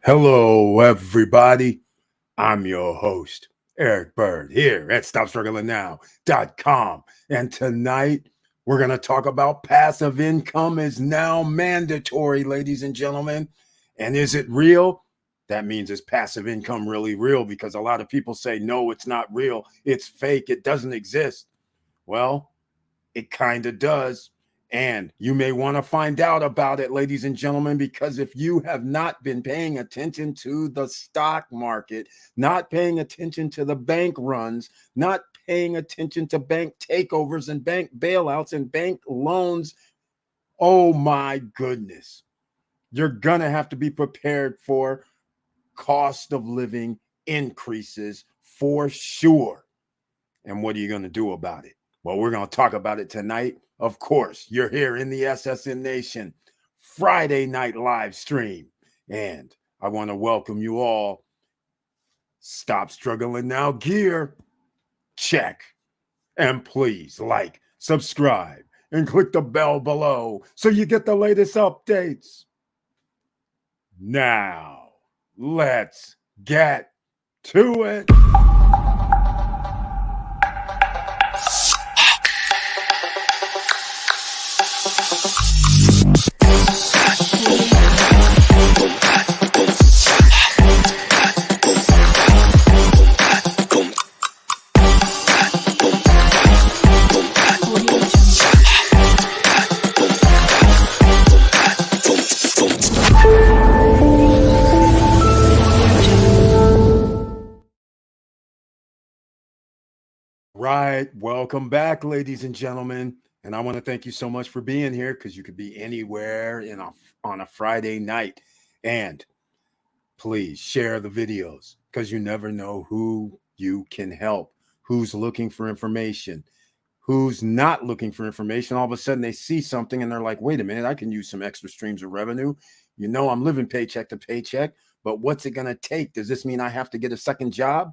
Hello, everybody. I'm your host, Eric Bird, here at StopStrugglingNow.com. And tonight, we're going to talk about passive income is now mandatory, ladies and gentlemen. And is it real? That means is passive income really real? Because a lot of people say, no, it's not real. It's fake. It doesn't exist. Well, it kind of does. And you may want to find out about it, ladies and gentlemen, because if you have not been paying attention to the stock market, not paying attention to the bank runs, not paying attention to bank takeovers and bank bailouts and bank loans, oh my goodness, you're going to have to be prepared for cost of living increases for sure. And what are you going to do about it? Well, we're going to talk about it tonight. Of course, you're here in the SSN Nation Friday night live stream. And I want to welcome you all. Stop struggling now, gear. Check. And please like, subscribe, and click the bell below so you get the latest updates. Now, let's get to it. Right. Welcome back, ladies and gentlemen. And I want to thank you so much for being here because you could be anywhere on a Friday night. And please share the videos because you never know who you can help, who's looking for information, who's not looking for information. All of a sudden they see something and they're like, wait a minute, I can use some extra streams of revenue. You know, I'm living paycheck to paycheck, but what's it going to take? Does this mean I have to get a second job?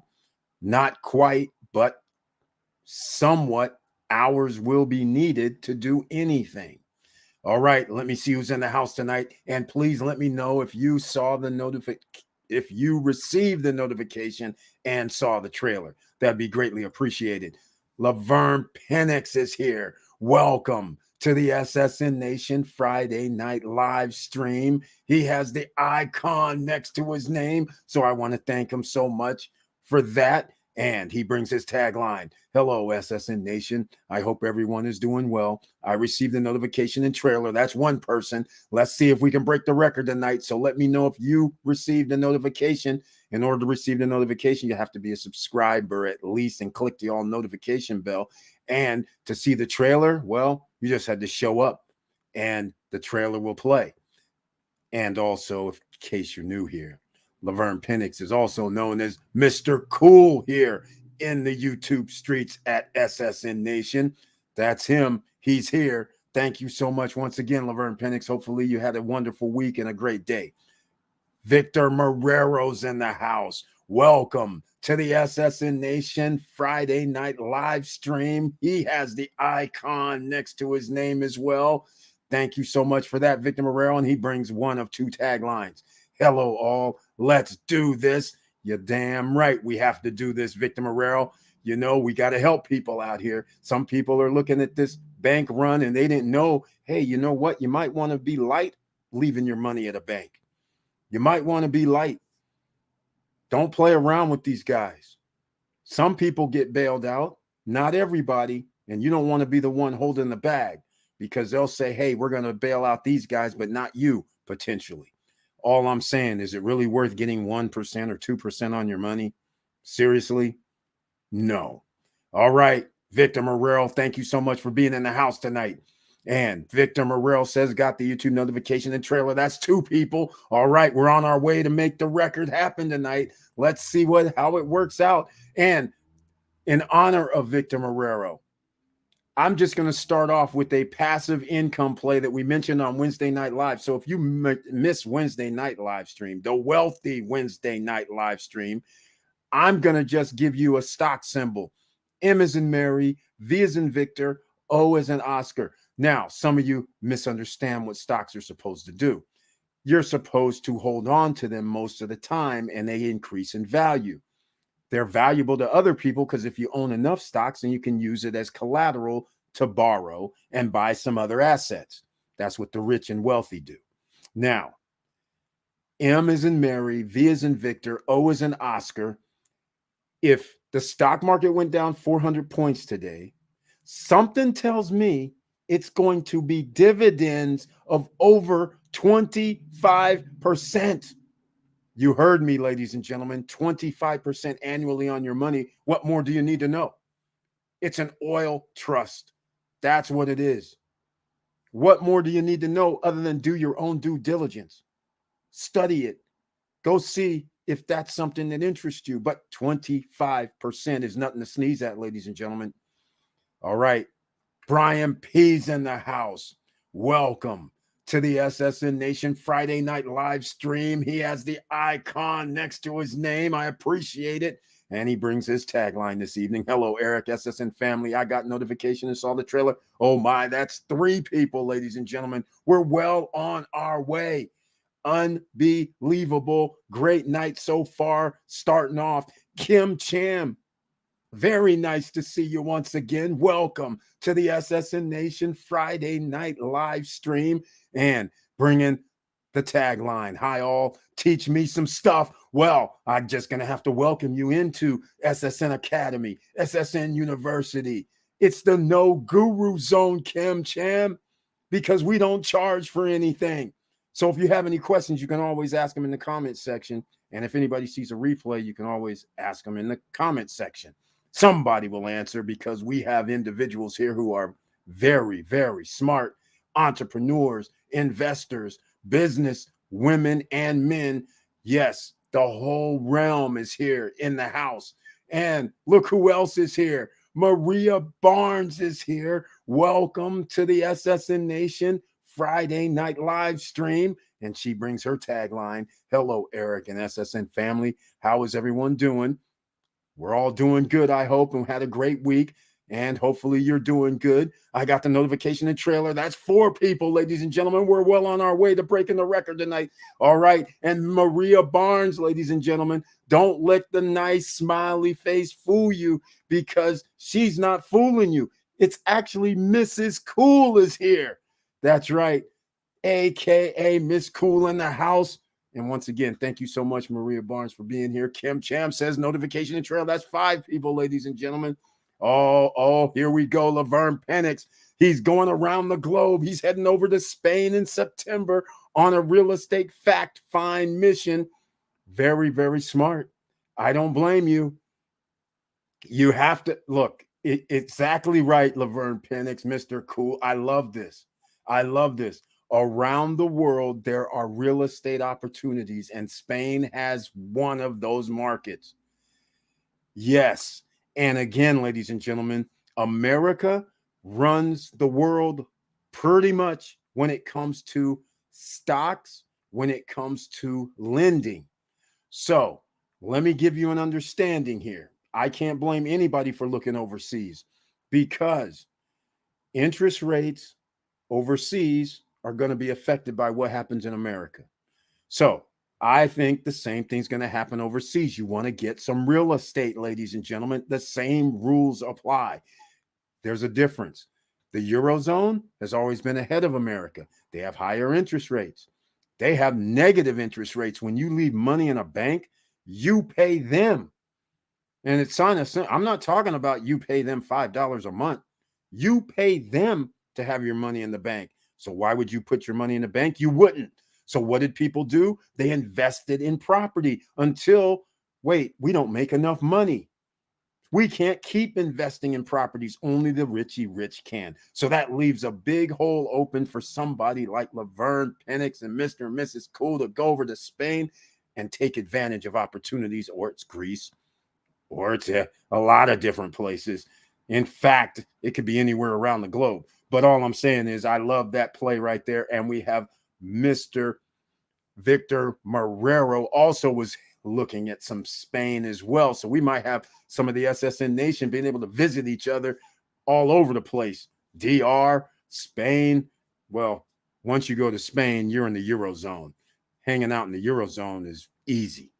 Not quite, but somewhat hours will be needed to do anything. All right, let me see who's in the house tonight. And please let me know if you saw the if you received the notification and saw the trailer. That'd be greatly appreciated. Laverne Penix is here. Welcome to the SSN Nation Friday night live stream. He has the icon next to his name, so I want to thank him so much for that. And he brings his tagline, hello, SSN Nation. I hope everyone is doing well. I received the notification and trailer. That's one person. Let's see if we can break the record tonight. So let me know if you received the notification. In order to receive the notification, you have to be a subscriber at least and click the all notification bell. And to see the trailer, well, you just had to show up and the trailer will play. And also, in case you're new here, Laverne Penix is also known as Mr. Cool here in the YouTube streets at SSN Nation. That's him. He's here. Thank you so much once again, Laverne Penix. Hopefully you had a wonderful week and a great day. Victor Marrero's in the house. Welcome to the SSN Nation Friday night live stream. He has the icon next to his name as well. Thank you so much for that, Victor Marrero. And he brings one of two taglines. Hello, all. Let's do this. You're damn right. We have to do this, Victor Marrero. You know, we got to help people out here. Some people are looking at this bank run and they didn't know, hey, you know what? You might want to be light leaving your money at a bank. You might want to be light. Don't play around with these guys. Some people get bailed out, not everybody. And you don't want to be the one holding the bag because they'll say, hey, we're going to bail out these guys, but not you potentially. All I'm saying, is it really worth getting 1% or 2% on your money? Seriously? No. All right, Victor Marrero, thank you so much for being in the house tonight. And Victor Marrero says, got the YouTube notification and trailer. That's two people. All right, we're on our way to make the record happen tonight. Let's see how it works out. And in honor of Victor Marrero, I'm just going to start off with a passive income play that we mentioned on Wednesday Night Live. So if you miss Wednesday night live stream, the wealthy Wednesday night live stream, I'm going to just give you a stock symbol. M as in Mary, V as in Victor, O as in Oscar. Now, some of you misunderstand what stocks are supposed to do. you're supposed to hold on to them most of the time, and they increase in value. They're valuable to other people because if you own enough stocks, then you can use it as collateral to borrow and buy some other assets. That's what the rich and wealthy do. Now, M is in Mary, V is in Victor, O is in Oscar. If the stock market went down 400 points today, something tells me it's going to be dividends of over 25%. You heard me, ladies and gentlemen, 25% annually on your money. What more do you need to know? It's an oil trust. That's what it is. What more do you need to know other than do your own due diligence? Study it. Go see if that's something that interests you. But 25% is nothing to sneeze at, ladies and gentlemen. All right. Brian P's in the house. Welcome to the SSN Nation Friday night live stream. He has the icon next to his name. I appreciate it. And he brings his tagline this evening. Hello, Eric, SSN family. I got notification and saw the trailer. Oh my, that's 3 people, ladies and gentlemen. We're well on our way. Unbelievable. Great night so far. Starting off, Kim Cham. Very nice to see you once again. Welcome to the SSN Nation Friday night live stream and bringing the tagline. Hi, all. Teach me some stuff. Well, I'm just going to have to welcome you into SSN Academy, SSN University. It's the No Guru Zone, Kim Cham, because we don't charge for anything. So if you have any questions, you can always ask them in the comment section. And if anybody sees a replay, you can always ask them in the comment section. Somebody will answer because we have individuals here who are very, very smart entrepreneurs, investors, business women and men. Yes, the whole realm is here in the house. And look who else is here. Maria Barnes is here. Welcome to the SSN Nation Friday night live stream. And she brings her tagline. Hello, Eric and SSN family. How is everyone doing? We're all doing good, I hope, and had a great week. And hopefully you're doing good. I got the notification and trailer. That's 4 people, ladies and gentlemen. We're well on our way to breaking the record tonight. All right. And Maria Barnes, ladies and gentlemen, don't let the nice smiley face fool you because she's not fooling you. It's actually Mrs. Cool is here. That's right. AKA Miss Cool in the house. And once again, thank you so much, Maria Barnes, for being here. Kim Cham says notification and trail. That's 5 people, ladies and gentlemen. Oh, here we go. Laverne Penix. He's going around the globe. He's heading over to Spain in September on a real estate fact find mission. Very, very smart. I don't blame you. You have to look. Exactly right, Laverne Penix, Mr. Cool. I love this. I love this. Around the world, there are real estate opportunities, and Spain has one of those markets. Yes. And again, ladies and gentlemen, America runs the world pretty much when it comes to stocks, when it comes to lending. So let me give you an understanding here. I can't blame anybody for looking overseas because interest rates overseas are going to be affected by what happens in America. So I think the same thing's going to happen overseas. You want to get some real estate, ladies and gentlemen. The same rules apply. There's a difference. The Eurozone has always been ahead of America. They have higher interest rates. They have negative interest rates. When you leave money in a bank, you pay them. And it's on a, I'm not talking about you pay them $5 a month. You pay them to have your money in the bank. So why would you put your money in the bank? You wouldn't. So what did people do? They invested in property until, wait, we don't make enough money. We can't keep investing in properties. Only the richy rich can. So that leaves a big hole open for somebody like Laverne Penix and Mr. and Mrs. Cool to go over to Spain and take advantage of opportunities, or it's Greece, or it's a lot of different places. In fact, it could be anywhere around the globe. But all I'm saying is I love that play right there. And we have Mr. Victor Marrero also was looking at some Spain as well. So we might have some of the SSN Nation being able to visit each other all over the place. DR, Spain. Well, once you go to Spain, you're in the Eurozone. hanging out in the Eurozone is easy.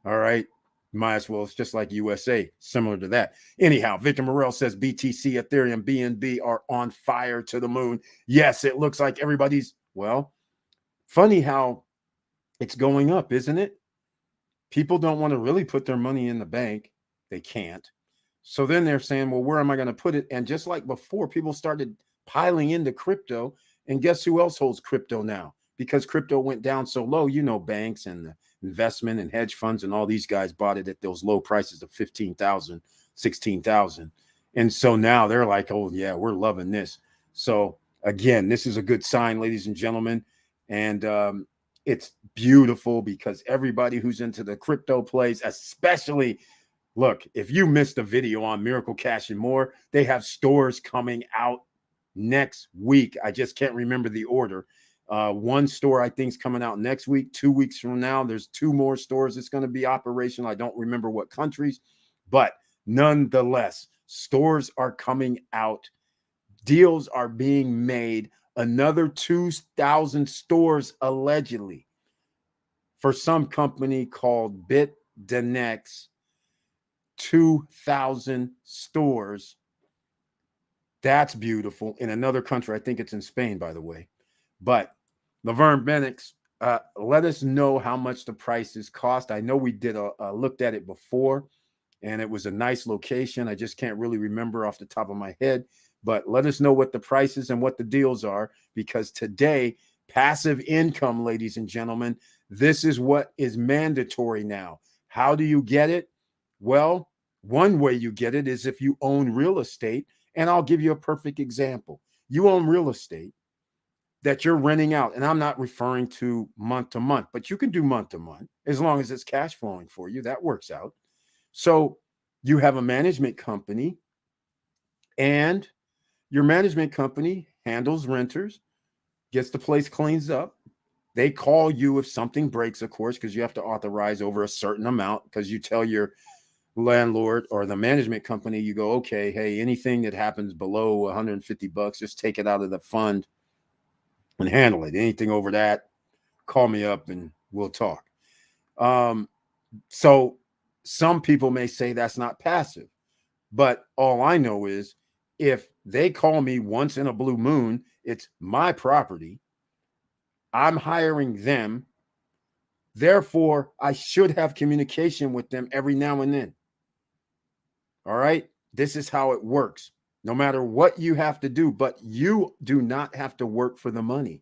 All right. Might as well. It's just like USA, similar to that. Anyhow, Victor Morel says BTC, Ethereum, BNB are on fire to the moon. Yes, it looks like everybody's, well, funny how it's going up, isn't it? People don't want to really put their money in the bank. They can't. So then they're saying, well, where am I going to put it? And just like before, people started piling into crypto. And guess who else holds crypto now? Because crypto went down so low, banks and the investment and hedge funds and all these guys bought it at those low prices of 15,000, 16,000. And so now they're like, oh, yeah, we're loving this. So again, this is a good sign, ladies and gentlemen. And it's beautiful because everybody who's into the crypto plays, especially, look, if you missed a video on Miracle Cash and More, they have stores coming out next week. I just can't remember the order. One store I think is coming out next week. 2 weeks from now, there's 2 more stores that's going to be operational. I don't remember what countries, but nonetheless, stores are coming out. Deals are being made. Another 2,000 stores allegedly for some company called BitDinex. 2,000 stores. That's beautiful. In another country, I think it's in Spain, by the way. But Laverne Bennix, let us know how much the prices cost. I know we did looked at it before, and it was a nice location. I just can't really remember off the top of my head. But let us know what the prices and what the deals are, because today, passive income, ladies and gentlemen, this is what is mandatory now. How do you get it? Well, one way you get it is if you own real estate. And I'll give you a perfect example. You own real estate that you're renting out. And I'm not referring to month to month, but you can do month to month as long as it's cash flowing for you. That works out. So you have a management company, and your management company handles renters, gets the place cleans up. They call you if something breaks, of course, because you have to authorize over a certain amount, because you tell your landlord or the management company, you go, okay, hey, anything that happens below $150, just take it out of the fund and handle it. Anything over that, call me up and we'll talk. So some people may say that's not passive, but all I know is if they call me once in a blue moon, it's my property. I'm hiring them. Therefore, I should have communication with them every now and then. All right. This is how it works. No matter what you have to do, but you do not have to work for the money.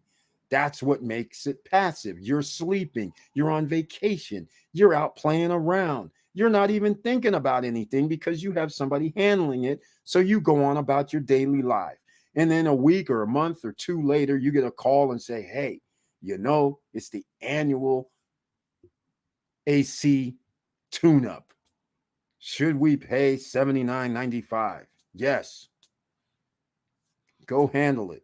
That's what makes it passive. You're sleeping. You're on vacation. You're out playing around. You're not even thinking about anything because you have somebody handling it. So you go on about your daily life. And then a week or a month or 2 later, you get a call and say, hey, it's the annual AC tune-up. Should we pay $79.95? Yes. Go handle it.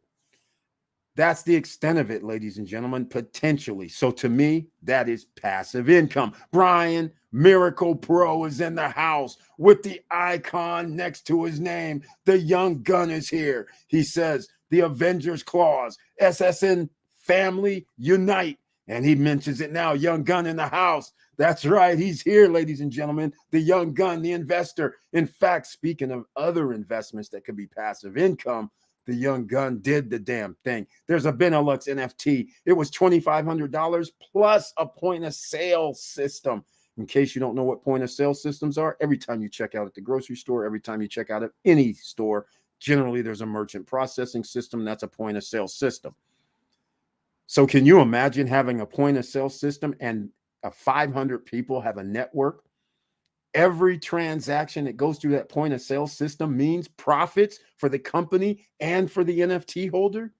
That's the extent of it, ladies and gentlemen, potentially. So to me, that is passive income. Brian Miracle Pro is in the house with the icon next to his name. The young gun is here. He says the Avengers Clause, SSN family unite. And he mentions it now, young gun in the house. That's right. He's here, ladies and gentlemen. The young gun, the investor. In fact, speaking of other investments that could be passive income, the young gun did the damn thing. There's a Benelux NFT. It was $2,500 plus a point of sale system. In case you don't know what point of sale systems are, every time you check out at the grocery store, every time you check out at any store, generally there's a merchant processing system. That's a point of sale system. So can you imagine having a point of sale system and 500 people have a network? Every transaction that goes through that point of sale system means profits for the company and for the NFT holder.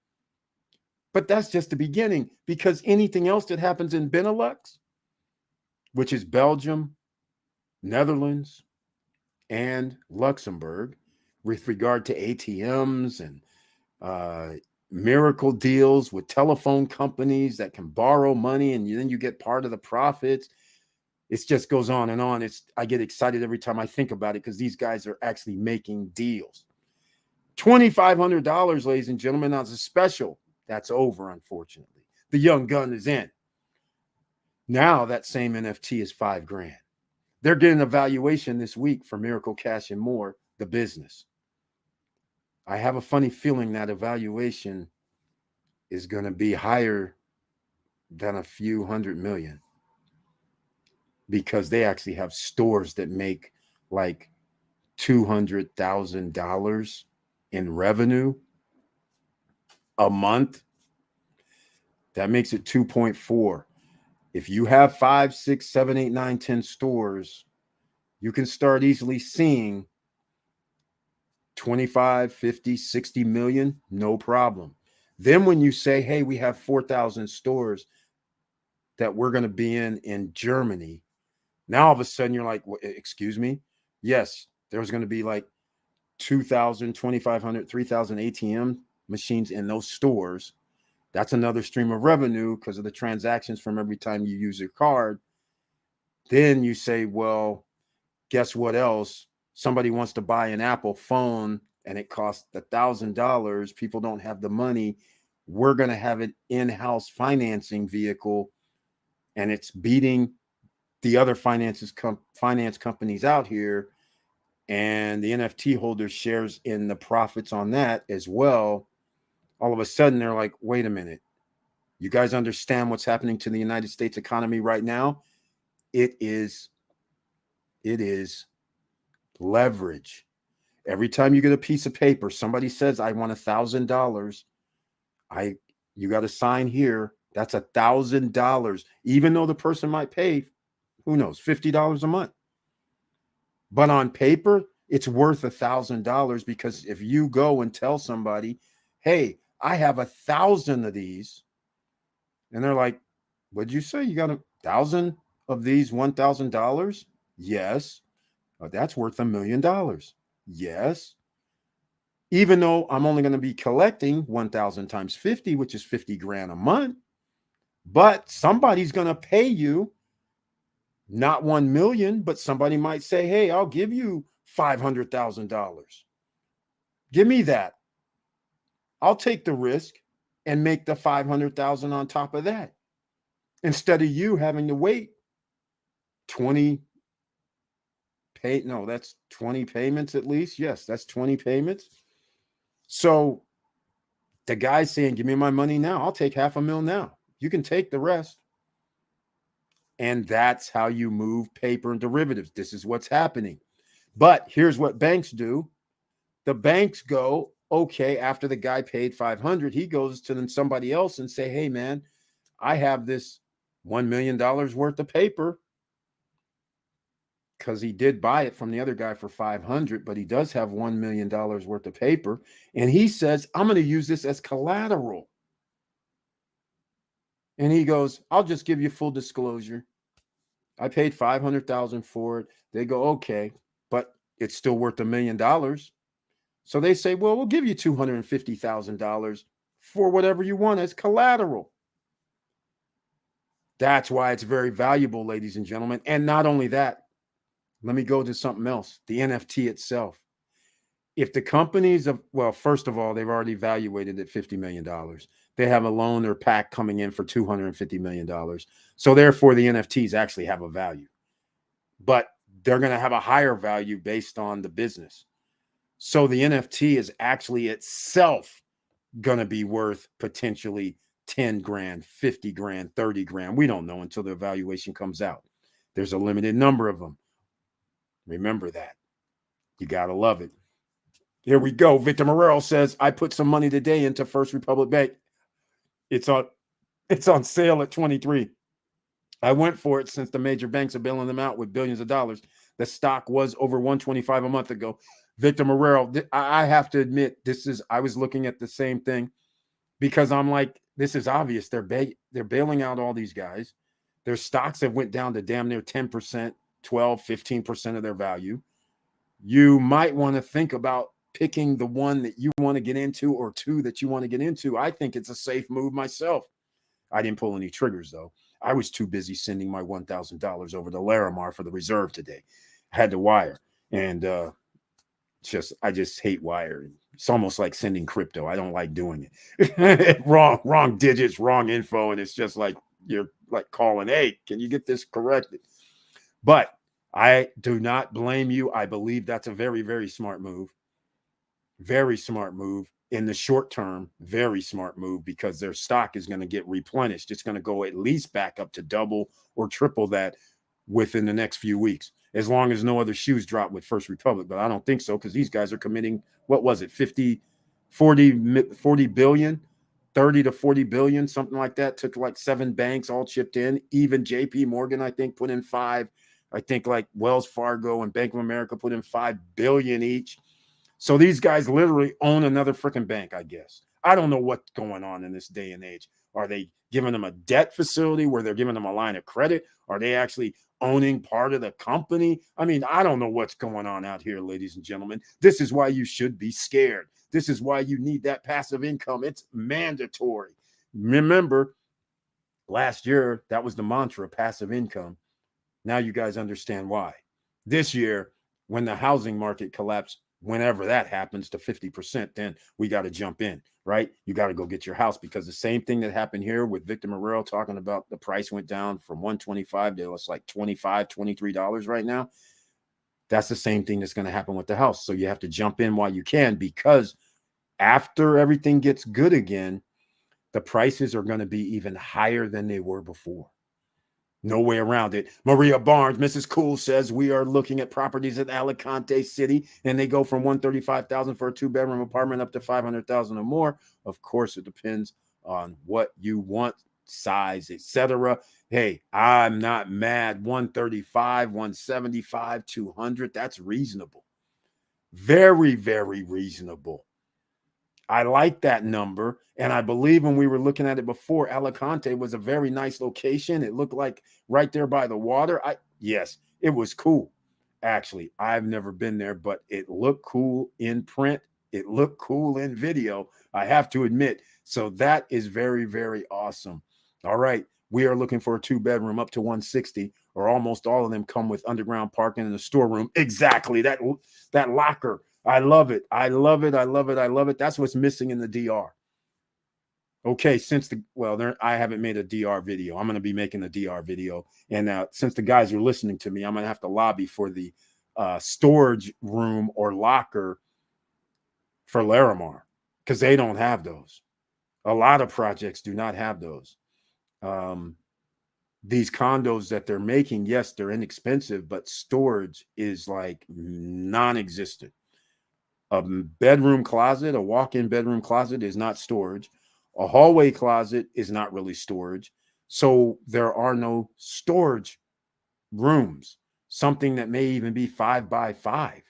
But that's just the beginning, because anything else that happens in Benelux, which is Belgium, Netherlands, and Luxembourg, with regard to ATMs and miracle deals with telephone companies that can borrow money and then you get part of the profits. It just goes on and on. I get excited every time I think about it because these guys are actually making deals. $2,500, ladies and gentlemen, that's a special. That's over, unfortunately. The young gun is in. Now that same NFT is $5,000. They're getting a valuation this week for Miracle Cash and More, the business. I have a funny feeling that evaluation is going to be higher than a few hundred million, because they actually have stores that make like $200,000 in revenue a month. That makes it 2.4. If you have 5, 6, 7, 8, 9, 10 stores, you can start easily seeing 25, 50, 60 million, no problem. Then when you say, hey, we have 4,000 stores that we're going to be in Germany, now all of a sudden you're like, excuse me? Yes, there's going to be like 2,000, 2,500, 3,000 ATM machines in those stores. That's another stream of revenue because of the transactions from every time you use your card. Then you say, well, guess what else? Somebody wants to buy an Apple phone and it costs $1,000. People don't have the money. We're going to have an in-house financing vehicle, and it's beating the other finance companies out here. And the NFT holders shares in the profits on that as well. All of a sudden, they're like, wait a minute. You guys understand what's happening to the United States economy right now? It is leverage. Every time you get a piece of paper, somebody says, I want $1,000. You got to sign here. That's $1,000. Even though the person might pay, who knows, $50 a month. But on paper, it's worth $1,000, because if you go and tell somebody, hey, I have 1,000 of these, and they're like, what'd you say? You got 1,000 of these $1,000? Yes. Oh, that's worth $1 million. Yes. Even though I'm only going to be collecting 1,000 times 50, which is $50,000 a month, but somebody's going to pay you not 1 million, but somebody might say, hey, I'll give you $500,000. Give me that. I'll take the risk and make the 500,000 on top of that, instead of you having to wait 20 that's 20 payments at least. Yes, that's 20 payments. So the guy's saying, give me my money now. I'll take $500,000 now. You can take the rest. And that's how you move paper and derivatives. This is what's happening. But here's what banks do. The banks go, okay, after the guy paid 500, he goes to somebody else and say, hey, man, I have this $1 million worth of paper, because he did buy it from the other guy for 500, but he does have $1 million worth of paper. And he says, I'm going to use this as collateral. And he goes, I'll just give you full disclosure. I paid 500,000 for it. They go, okay, but it's still worth $1 million. So they say, well, we'll give you $250,000 for whatever you want as collateral. That's why it's very valuable, ladies and gentlemen. And not only that, let me go to something else. The NFT itself. If the companies first of all, they've already evaluated at $50 million. They have a loan or pack coming in for $250 million. So therefore, the NFTs actually have a value. But they're going to have a higher value based on the business. So the NFT is actually itself going to be worth potentially $10,000, $50,000, $30,000. We don't know until the evaluation comes out. There's a limited number of them. Remember that. You got to love it. Here we go. Victor Morrell says, I put some money today into First Republic Bank. It's on sale at 23. I went for it since the major banks are bailing them out with billions of dollars. The stock was over 125 a month ago. Victor Morrell, I have to admit, I was looking at the same thing, because I'm like, this is obvious. They're bailing out all these guys. Their stocks have went down to damn near 10%. 12, 15% of their value. You might want to think about picking the one that you want to get into, or two that you want to get into. I think it's a safe move myself. I didn't pull any triggers, though. I was too busy sending my $1,000 over to Larimar for the reserve today. I had to wire. And I just hate wiring. It's almost like sending crypto. I don't like doing it. Wrong digits, wrong info. And it's just like, like calling, hey, can you get this corrected? But I do not blame you. I believe that's a very, very smart move. Very smart move in the short term. Very smart move because their stock is going to get replenished. It's going to go at least back up to double or triple that within the next few weeks, as long as no other shoes drop with First Republic. But I don't think so because these guys are committing, what was it, 40 billion, 30 to 40 billion, something like that. Took like 7 banks all chipped in. Even JP Morgan, I think, put in 5. I think like Wells Fargo and Bank of America put in 5 billion each. So these guys literally own another freaking bank, I guess. I don't know what's going on in this day and age. Are they giving them a debt facility where they're giving them a line of credit? Are they actually owning part of the company? I mean, I don't know what's going on out here, ladies and gentlemen. This is why you should be scared. This is why you need that passive income. It's mandatory. Remember, last year, that was the mantra, passive income. Now you guys understand why. This year, when the housing market collapsed, whenever that happens to 50%, then we got to jump in, right? You got to go get your house because the same thing that happened here with Victor Morrell talking about the price went down from $125 to it's like $25, $23 right now. That's the same thing that's going to happen with the house. So you have to jump in while you can, because after everything gets good again, the prices are going to be even higher than they were before. No way around it. Maria Barnes, Mrs. Cool, says we are looking at properties at Alicante City, and they go from $135,000 for a 2-bedroom apartment up to $500,000 or more. Of course, it depends on what you want, size, etc. Hey, I'm not mad. 135, 175, 200. That's reasonable. Very, very reasonable. I like that number. And I believe when we were looking at it before, Alicante was a very nice location. It looked like right there by the water. Yes, it was cool. Actually, I've never been there, but it looked cool in print. It looked cool in video, I have to admit. So that is very, very awesome. All right. We are looking for a 2-bedroom up to 160, or almost all of them come with underground parking in the storeroom. Exactly. That locker. I love it. I love it. I love it. I love it. That's what's missing in the DR. Okay, I haven't made a DR video. I'm going to be making a DR video. And since the guys are listening to me, I'm going to have to lobby for the storage room or locker for Larimar, because they don't have those. A lot of projects do not have those. These condos that they're making, yes, they're inexpensive, but storage is like non-existent. A bedroom closet, a walk-in bedroom closet is not storage. A hallway closet is not really storage. So there are no storage rooms. Something that may even be 5 by 5,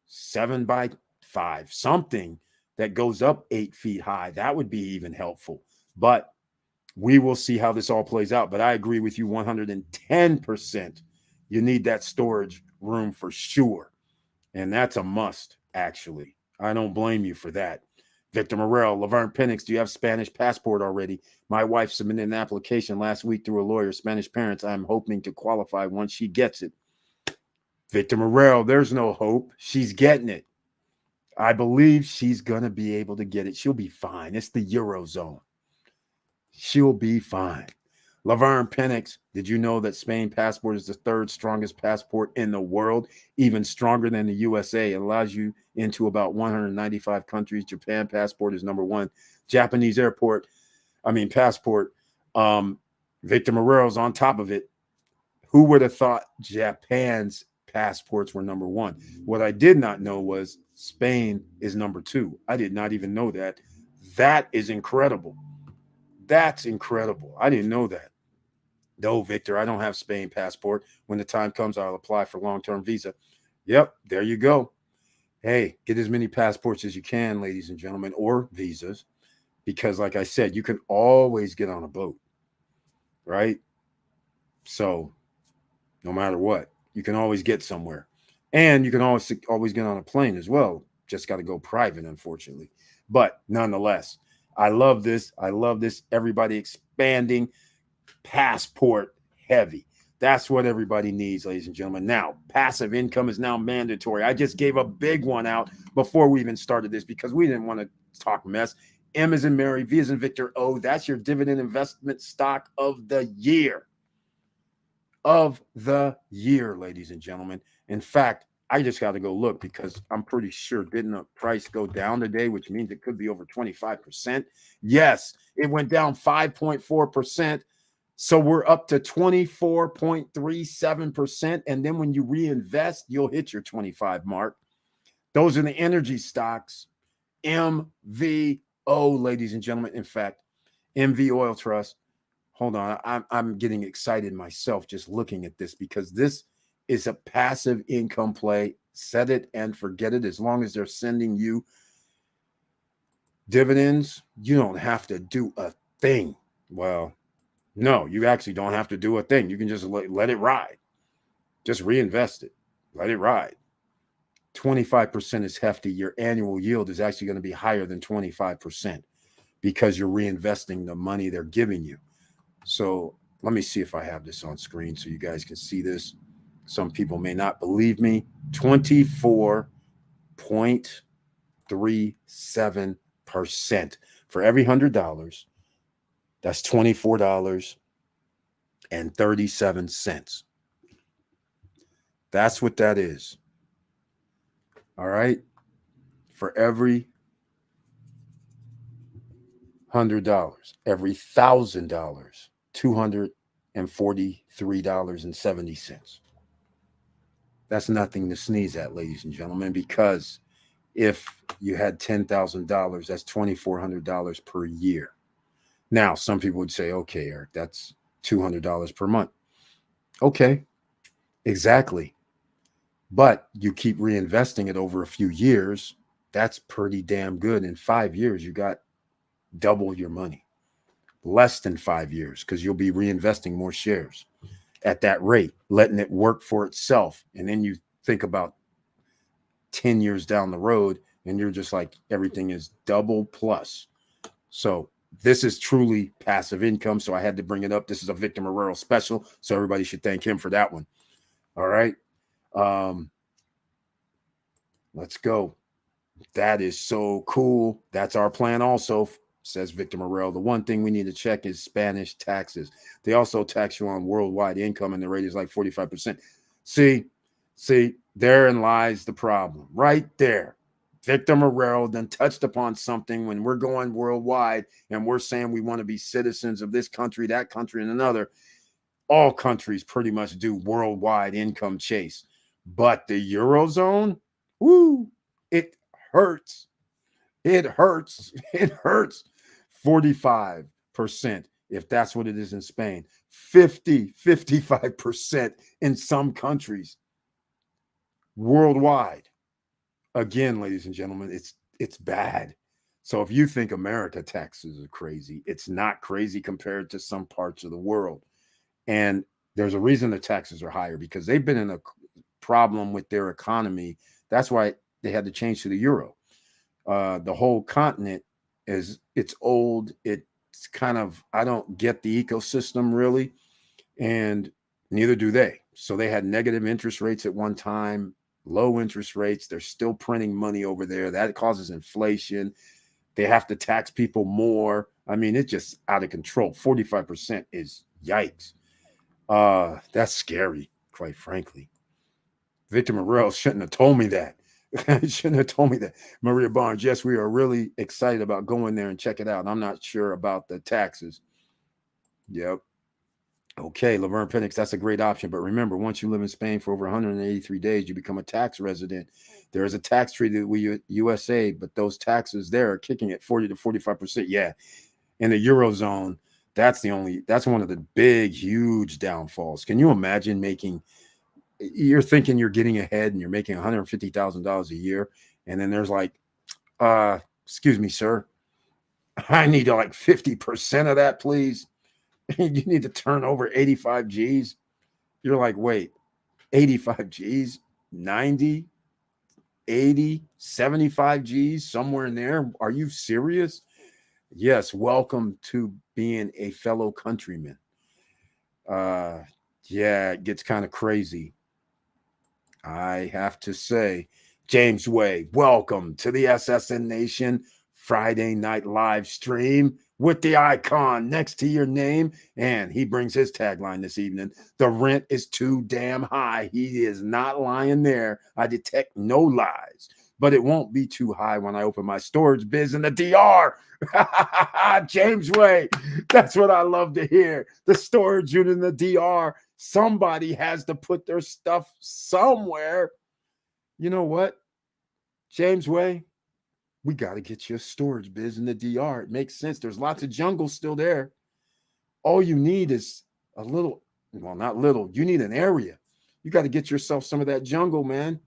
7 by 5, something that goes up 8 feet high. That would be even helpful. But we will see how this all plays out. But I agree with you 110%. You need that storage room for sure. And that's a must. Actually, I don't blame you for that. Victor Morrell, Laverne Penix, do you have Spanish passport already? My wife submitted an application last week through a lawyer, Spanish parents. I'm hoping to qualify once she gets it. Victor Morrell, there's no hope. She's getting it. I believe she's going to be able to get it. She'll be fine. It's the Eurozone. She'll be fine. Laverne Penix, did you know that Spain passport is the 3rd strongest passport in the world, even stronger than the USA? It allows you into about 195 countries. Japan passport is number 1. Japanese passport. Victor Morrell's on top of it. Who would have thought Japan's passports were number 1? What I did not know was Spain is number 2. I did not even know that. That is incredible. That's incredible. I didn't know that. No, Victor, I don't have Spain passport. When the time comes, I'll apply for long-term visa. Yep, there you go. Hey, get as many passports as you can, ladies and gentlemen, or visas, because like I said, you can always get on a boat, right? So no matter what, you can always get somewhere. And you can always get on a plane as well. Just got to go private, unfortunately. But nonetheless, I love this. I love this. Everybody expanding. Passport heavy. That's what everybody needs, ladies and gentlemen. Now, passive income is now mandatory. I just gave a big one out before we even started this because we didn't want to talk mess. M as in Mary, V as in Victor, O. That's your dividend investment stock of the year. Of the year, ladies and gentlemen. In fact, I just got to go look because I'm pretty sure didn't the price go down today, which means it could be over 25%. Yes, it went down 5.4%. So we're up to 24.37%. And then when you reinvest, you'll hit your 25 mark. Those are the energy stocks. MVO, ladies and gentlemen. In fact, MV Oil Trust. Hold on. I'm getting excited myself just looking at this because this is a passive income play. Set it and forget it. As long as they're sending you dividends, you don't have to do a thing. Well, no, you actually don't have to do a thing. You can just let it ride. Just reinvest it. Let it ride. 25% is hefty. Your annual yield is actually going to be higher than 25% because you're reinvesting the money they're giving you. So let me see if I have this on screen so you guys can see this. Some people may not believe me. 24.37% for every $100. That's $24.37. That's what that is. All right. For every $100, every $1,000, $243.70. That's nothing to sneeze at, ladies and gentlemen, because if you had $10,000, that's $2,400 per year. Now, some people would say, okay, Eric, that's $200 per month. Okay, exactly. But you keep reinvesting it over a few years. That's pretty damn good. In 5 years, you got double your money. Less than 5 years, because you'll be reinvesting more shares at that rate, letting it work for itself. And then you think about 10 years down the road, and you're just like, everything is double plus. So this is truly passive income. So I had to bring it up. This is a Victor Marrero special. So everybody should thank him for that one. All right. Let's go. That is so cool. That's our plan also, says Victor Marrero. The one thing we need to check is Spanish taxes. They also tax you on worldwide income, and the rate is like 45%. See, therein lies the problem. Right there. Victor Marrero then touched upon something when we're going worldwide and we're saying we want to be citizens of this country, that country, and another. All countries pretty much do worldwide income chase. But the Eurozone, woo, it hurts. It hurts. It hurts. 45%, if that's what it is in Spain. 55% in some countries. Worldwide. Again, ladies and gentlemen, it's bad. So if you think America taxes are crazy, it's not crazy compared to some parts of the world. And there's a reason the taxes are higher, because they've been in a problem with their economy. That's why they had to change to the euro. The whole continent it's old. It's kind of, I don't get the ecosystem really, and neither do they. So they had negative interest rates at one time, low interest rates. They're still printing money over there. That causes inflation. They have to tax people more. I mean, it's just out of control. 45% is yikes. That's scary, quite frankly. Victor Marrero shouldn't have told me that. Shouldn't have told me that. Maria Barnes, yes, we are really excited about going there and check it out. I'm not sure about the taxes. Yep. Okay, Laverne Penix, that's a great option. But remember, once you live in Spain for over 183 days, you become a tax resident. There is a tax treaty with USA, but those taxes there are kicking at 40 to 45%. Yeah. In the Eurozone, that's one of the big, huge downfalls. Can you imagine you're thinking you're getting ahead and you're making $150,000 a year. And then there's like, excuse me, sir, I need like 50% of that, please. You need to turn over 85 G's. You're like, wait, 85 G's, 90, 80, 75 G's, somewhere in there. Are you serious? Yes. Welcome to being a fellow countryman. Yeah, it gets kind of crazy. I have to say, James Way, welcome to the SSN Nation Friday night live stream with the icon next to your name. And he brings his tagline this evening: the rent is too damn high. He is not lying there. I detect no lies, but it won't be too high when I open my storage biz in the DR. James Way, that's what I love to hear. The storage unit in the DR. Somebody has to put their stuff somewhere. You know what, James Way? We got to get you a storage biz in the DR. It makes sense. There's lots of jungle still there. All you need is a little, well, not little, you need an area. You got to get yourself some of that jungle, man.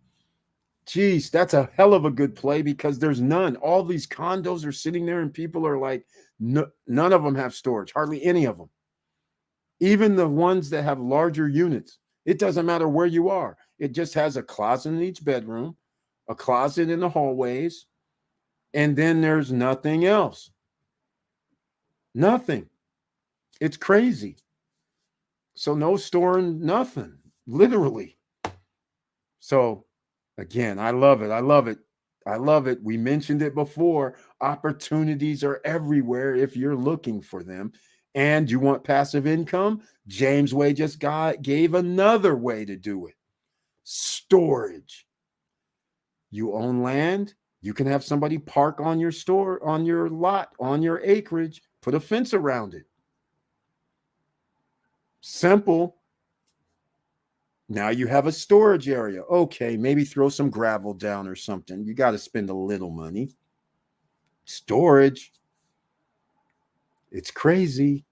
Geez, that's a hell of a good play because there's none. All these condos are sitting there and people are like, none of them have storage, hardly any of them. Even the ones that have larger units, it doesn't matter where you are. It just has a closet in each bedroom, a closet in the hallways, and then there's nothing else. Nothing. It's crazy. So no storing nothing, literally. So again, I love it. I love it. I love it. We mentioned it before. Opportunities are everywhere if you're looking for them. And you want passive income? James Way just gave another way to do it. Storage. You own land. You can have somebody park on your store, on your lot, on your acreage, put a fence around it. Simple. Now you have a storage area. Okay, maybe throw some gravel down or something. You got to spend a little money. Storage. It's crazy.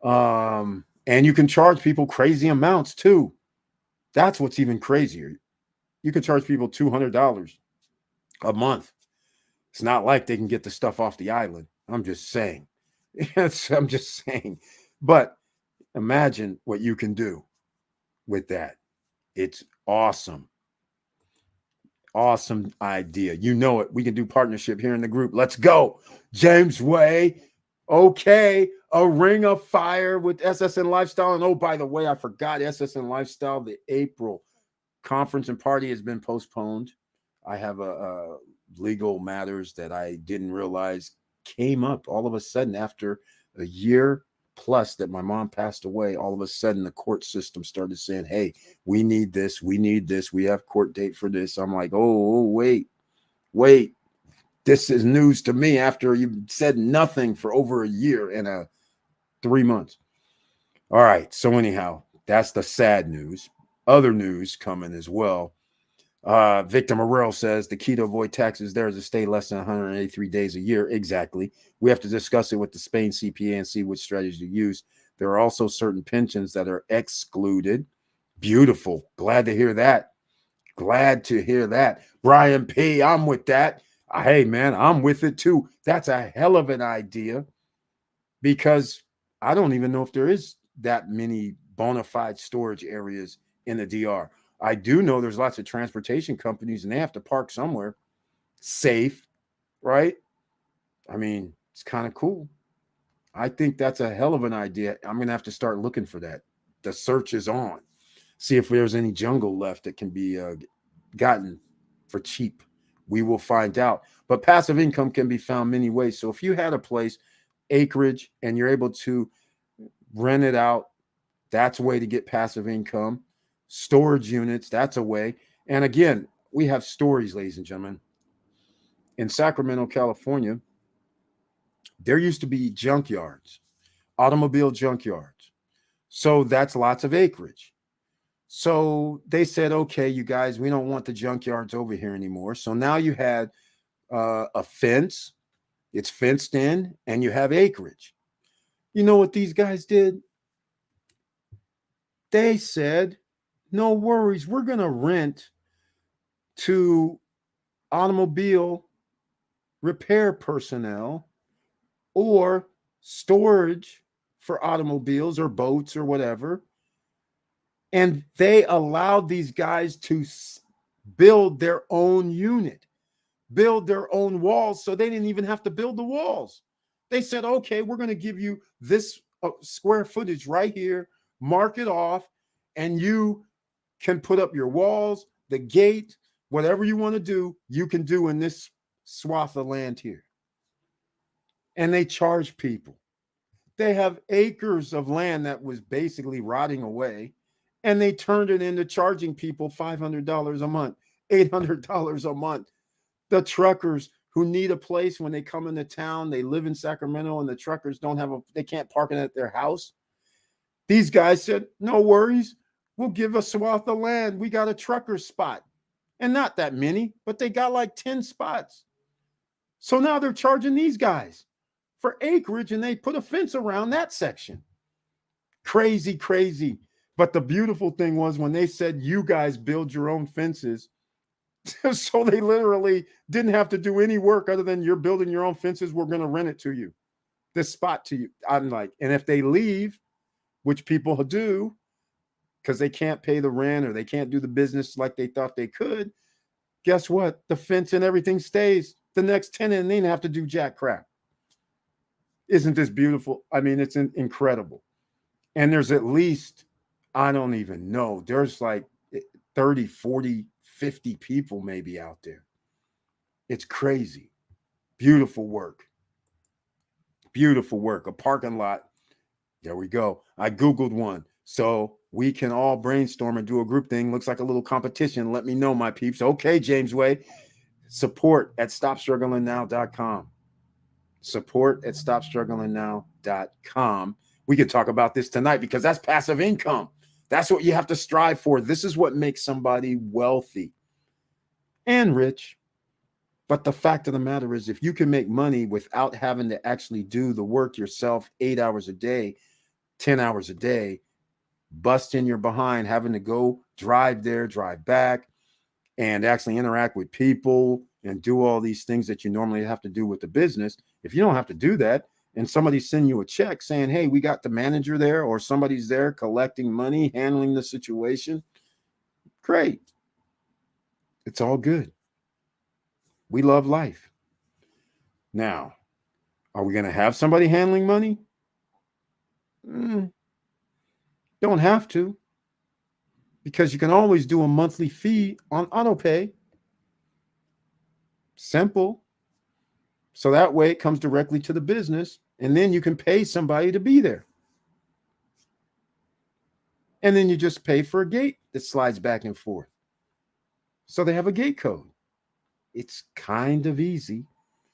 And you can charge people crazy amounts too. That's what's even crazier. You can charge people $200 a month. It's not like they can get the stuff off the island. I'm just saying. I'm just saying. But imagine what you can do with that. It's awesome. Awesome idea. You know it. We can do partnership here in the group. Let's go. James Way. Okay. A ring of fire with SSN Lifestyle. And oh, by the way, I forgot SSN Lifestyle. The April conference and party has been postponed. I have a legal matters that I didn't realize came up all of a sudden after a year plus that my mom passed away. All of a sudden the court system started saying, hey, we need this, we have court date for this. I'm like, oh, wait, this is news to me after you said nothing for over a year and 3 months. All right, so anyhow, that's the sad news. Other news coming as well. Victor Morrell says the key to avoid taxes there is to stay less than 183 days a year. Exactly. We have to discuss it with the Spain CPA and see which strategy to use. There are also certain pensions that are excluded. Beautiful. Glad to hear that. Glad to hear that. Brian P., I'm with that. Hey, man, I'm with it too. That's a hell of an idea because I don't even know if there is that many bona fide storage areas in the DR. I do know there's lots of transportation companies and they have to park somewhere safe, right? I mean, it's kind of cool. I think that's a hell of an idea. I'm going to have to start looking for that. The search is on. See if there's any jungle left that can be gotten for cheap. We will find out. But passive income can be found many ways. So if you had a place, acreage, and you're able to rent it out, that's a way to get passive income. Storage units, that's a way. And again, we have stories, ladies and gentlemen. In Sacramento, California, there used to be junkyards, automobile junkyards. So that's lots of acreage. So they said, okay, you guys, we don't want the junkyards over here anymore. So now you had a fence. It's fenced in and you have acreage. You know what these guys did? They said, no worries, we're going to rent to automobile repair personnel or storage for automobiles or boats or whatever. And they allowed these guys to build their own unit, build their own walls. So they didn't even have to build the walls. They said, okay, we're going to give you this square footage right here, mark it off, and you can put up your walls, the gate, whatever you want to do, you can do in this swath of land here. And they charge people. They have acres of land that was basically rotting away, and they turned it into charging people $500 a month, $800 a month. The truckers who need a place when they come into town, they live in Sacramento, and the truckers they can't park it at their house. These guys said, no worries, we'll give a swath of land. We got a trucker spot. And not that many, but they got like 10 spots. So now they're charging these guys for acreage, and they put a fence around that section. Crazy, crazy. But the beautiful thing was when they said, you guys build your own fences. So they literally didn't have to do any work other than you're building your own fences. We're going to rent it to you, this spot to you. I'm like, and if they leave, which people do, because they can't pay the rent or they can't do the business like they thought they could, guess what? The fence and everything stays. The next tenant, and they didn't have to do jack crap. Isn't this beautiful? I mean, it's incredible. And there's at least, I don't even know, there's like 30, 40, 50 people maybe out there. It's crazy. Beautiful work. Beautiful work. A parking lot. There we go. I Googled one. So we can all brainstorm and do a group thing. Looks like a little competition. Let me know, my peeps. Okay, James Way. Support at stopstrugglingnow.com. Support at stopstrugglingnow.com. We could talk about this tonight because that's passive income. That's what you have to strive for. This is what makes somebody wealthy and rich. But the fact of the matter is, if you can make money without having to actually do the work yourself 8 hours a day, 10 hours a day, busting your behind, having to go drive there, drive back, and actually interact with people and do all these things that you normally have to do with the business. If you don't have to do that, and somebody send you a check saying, hey, we got the manager there, or somebody's there collecting money, handling the situation, great. It's all good. We love life. Now, are we going to have somebody handling money? Don't have to, because you can always do a monthly fee on AutoPay. Simple. So that way it comes directly to the business, and then you can pay somebody to be there. And then you just pay for a gate that slides back and forth. So they have a gate code. It's kind of easy.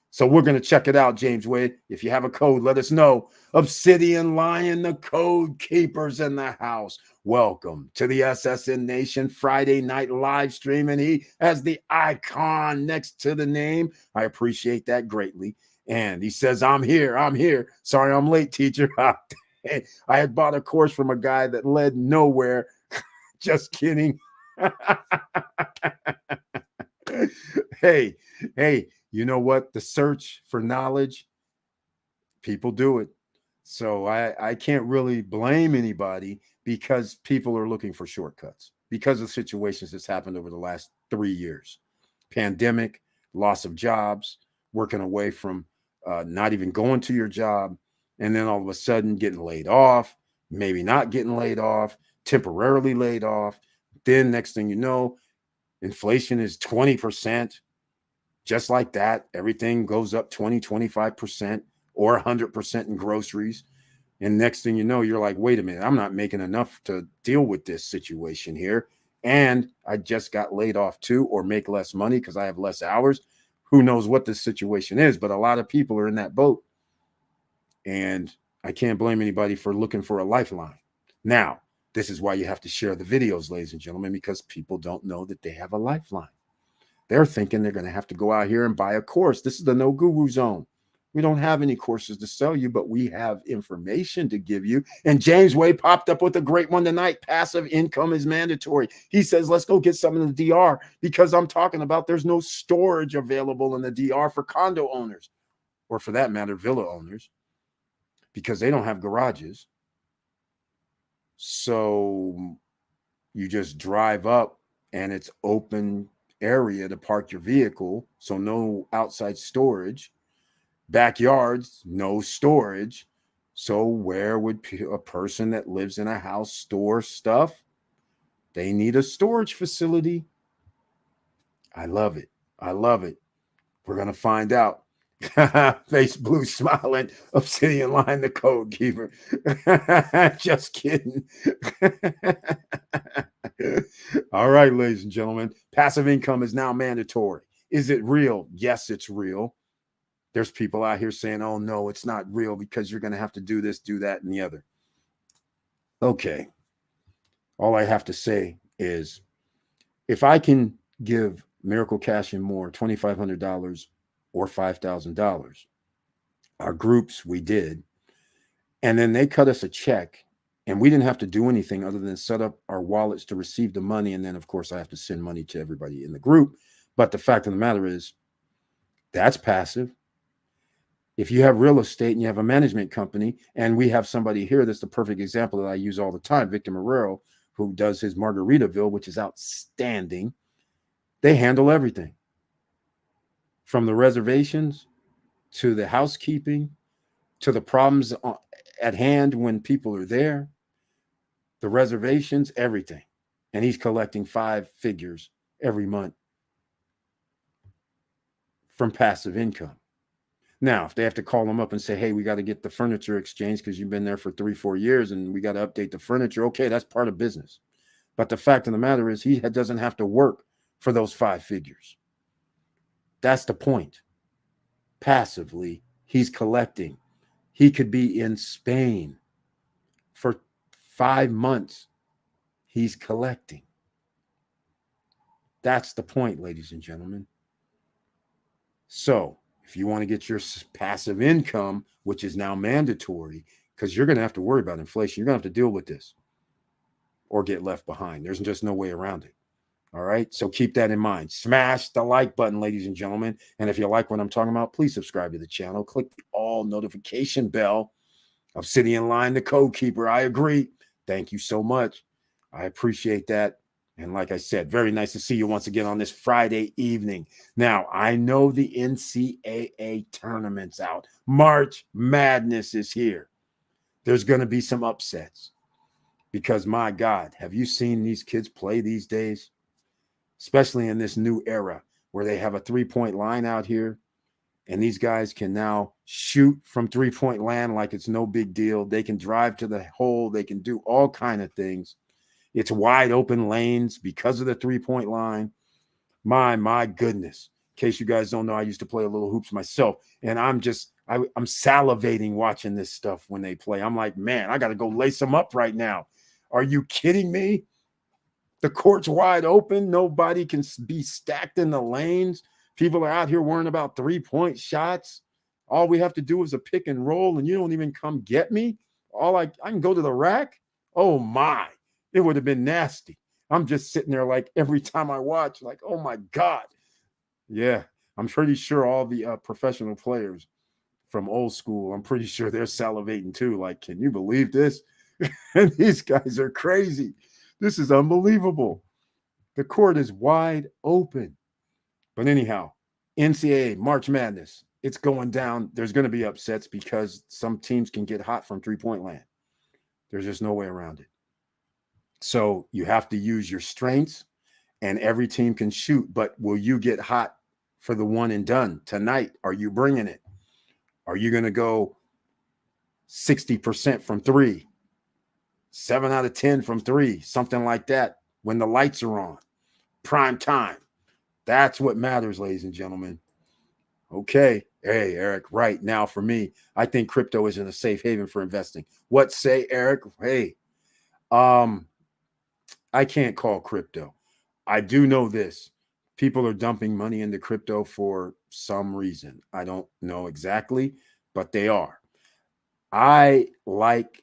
So we're going to check it out, James Wade. If you have a code, let us know. Obsidian Lion, the code keepers in the house. Welcome to the SSN Nation Friday night live stream. And he has the icon next to the name. I appreciate that greatly. And he says, I'm here. I'm here. Sorry, I'm late, teacher. I had bought a course from a guy that led nowhere. Just kidding. Hey, you know what? The search for knowledge, people do it. So I can't really blame anybody because people are looking for shortcuts because of situations that's happened over the last 3 years. Pandemic, loss of jobs, working away from not even going to your job, and then all of a sudden getting laid off, maybe not getting laid off, temporarily laid off. Then next thing you know, inflation is 20%. Just like that, everything goes up 20, 25% or 100% in groceries. And next thing you know, you're like, wait a minute, I'm not making enough to deal with this situation here. And I just got laid off too, or make less money because I have less hours. Who knows what this situation is, but a lot of people are in that boat. And I can't blame anybody for looking for a lifeline. Now, this is why you have to share the videos, ladies and gentlemen, because people don't know that they have a lifeline. They're thinking they're going to have to go out here and buy a course. This is the no guru zone. We don't have any courses to sell you, but we have information to give you. And James Way popped up with a great one tonight. Passive income is mandatory. He says, let's go get some in the DR because I'm talking about there's no storage available in the DR for condo owners, or for that matter, villa owners, because they don't have garages. So you just drive up and it's open area to park your vehicle, so no outside storage. Backyards, no storage. So where would a person that lives in a house store stuff? They need a storage facility. I love it. I love it. We're going to find out. Face blue smiling, Obsidian line, the code keeper. Just kidding. All right, ladies and gentlemen, passive income is now mandatory. Is it real? Yes, it's real. There's people out here saying, oh, no, it's not real because you're going to have to do this, do that, and the other. Okay. All I have to say is if I can give Miracle Cash and More $2,500 or $5,000, our groups, we did, and then they cut us a check and we didn't have to do anything other than set up our wallets to receive the money. And then, of course, I have to send money to everybody in the group. But the fact of the matter is, that's passive. If you have real estate and you have a management company, and we have somebody here that's the perfect example that I use all the time, Victor Marrero, who does his Margaritaville, which is outstanding. They handle everything from the reservations to the housekeeping to the problems at hand when people are there, the reservations, everything. And he's collecting 5 figures every month from passive income. Now, if they have to call them up and say, hey, we got to get the furniture exchanged because you've been there for 3-4 years and we got to update the furniture, okay, that's part of business. But the fact of the matter is he doesn't have to work for those 5 figures. That's the point. Passively, he's collecting. He could be in Spain for 5 months. He's collecting. That's the point, ladies and gentlemen. So if you want to get your passive income, which is now mandatory, because you're going to have to worry about inflation, you're going to have to deal with this or get left behind. There's just no way around it. All right. So keep that in mind. Smash the like button, ladies and gentlemen. And if you like what I'm talking about, please subscribe to the channel. Click the all notification bell. Obsidian Line, the code keeper. I agree. Thank you so much. I appreciate that. And like I said, very nice to see you once again on this Friday evening. Now, I know the NCAA tournament's out. March Madness is here. There's going to be some upsets because, my God, have you seen these kids play these days? Especially in this new era where they have a 3-point line out here. And these guys can now shoot from 3-point land like it's no big deal. They can drive to the hole. They can do all kind of things. It's wide open lanes because of the 3-point line. My goodness. In case you guys don't know, I used to play a little hoops myself. And I'm salivating watching this stuff when they play. I'm like, man, I got to go lace them up right now. Are you kidding me? The court's wide open. Nobody can be stacked in the lanes. People are out here worrying about 3-point shots. All we have to do is a pick and roll, and you don't even come get me. I can go to the rack. Oh, my. It would have been nasty. I'm just sitting there like every time I watch, like, oh, my God. Yeah, I'm pretty sure all the professional players from old school, I'm pretty sure they're salivating too. Like, can you believe this? And these guys are crazy. This is unbelievable. The court is wide open. But anyhow, NCAA, March Madness, it's going down. There's going to be upsets because some teams can get hot from 3-point land. There's just no way around it. So you have to use your strengths, and every team can shoot. But will you get hot for the one and done tonight? Are you bringing it? Are you going to go 60% from 3? 7 out of 10 from 3, something like that, when the lights are on, prime time. That's what matters, ladies and gentlemen. Okay. Hey, Eric, right now for me, I think crypto isn't a safe haven for investing. What say, Eric? Hey, I can't call crypto. I do know this. People are dumping money into crypto for some reason. I don't know exactly, but they are. I like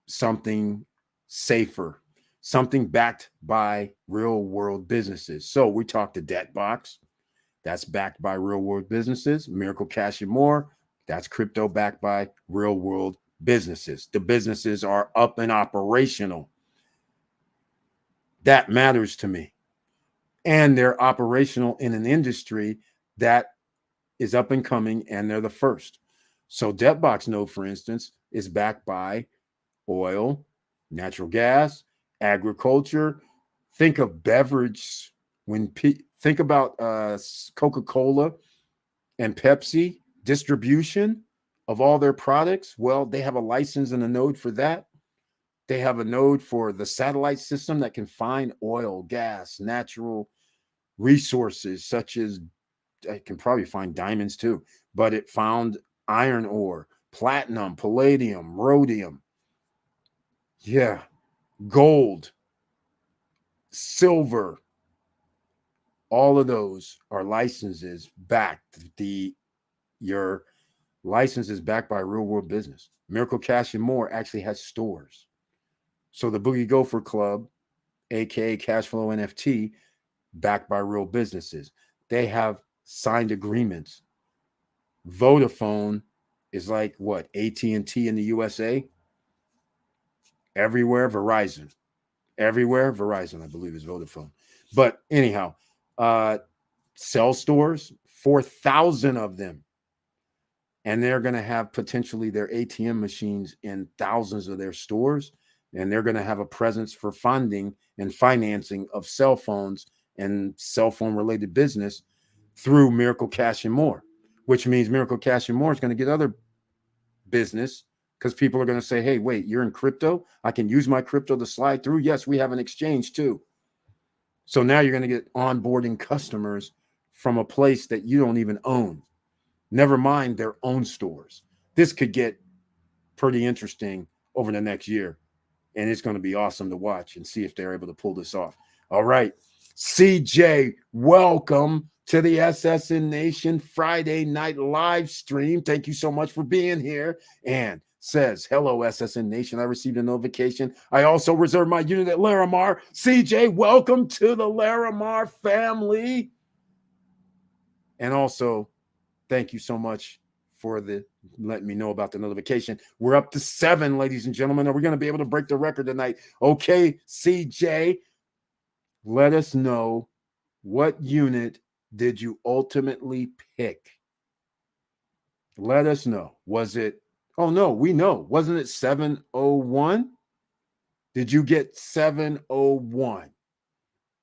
something safer, something backed by real world businesses. So we talked to DebtBox. That's backed by real world businesses. Miracle Cash and More. That's crypto backed by real world businesses. The businesses are up and operational. That matters to me. And they're operational in an industry that is up and coming, and they're the first. So DebtBox Node, for instance, is backed by oil, natural gas, agriculture. Think of beverage. Think about Coca-Cola. And Pepsi, distribution of all their products, well, they have a license and a node for that. They have a node for the satellite system that can find oil, gas, natural resources, such as it can probably find diamonds too, but it found iron ore, platinum, palladium, rhodium. Yeah, gold, silver. All of those are licenses backed. Your license is backed by a real world business. Miracle Cash and More actually has stores. So the Boogie Gopher Club, aka Cashflow NFT, backed by real businesses. They have signed agreements. Vodafone is like what, AT&T in the USA? Everywhere Verizon. Everywhere Verizon, I believe, is Vodafone. But anyhow, cell stores, 4,000 of them. And they're going to have potentially their ATM machines in thousands of their stores. And they're going to have a presence for funding and financing of cell phones and cell phone related business through Miracle Cash and More, which means Miracle Cash and More is going to get other business because people are going to say, hey, wait, you're in crypto? I can use my crypto to slide through. Yes, we have an exchange too. So now you're going to get onboarding customers from a place that you don't even own. Never mind their own stores. This could get pretty interesting over the next year. And it's going to be awesome to watch and see if they're able to pull this off. All right. CJ, welcome to the SSN Nation Friday night live stream. Thank you so much for being here. And says, hello, SSN Nation. I received a notification. I also reserved my unit at Larimar. CJ, welcome to the Larimar family. And also, thank you so much for letting me know about the notification. We're up to 7, ladies and gentlemen. Are we going to be able to break the record tonight? Okay, CJ, let us know, what unit did you ultimately pick? Let us know. Was it, oh no, we know. Wasn't it 701? Did you get 701?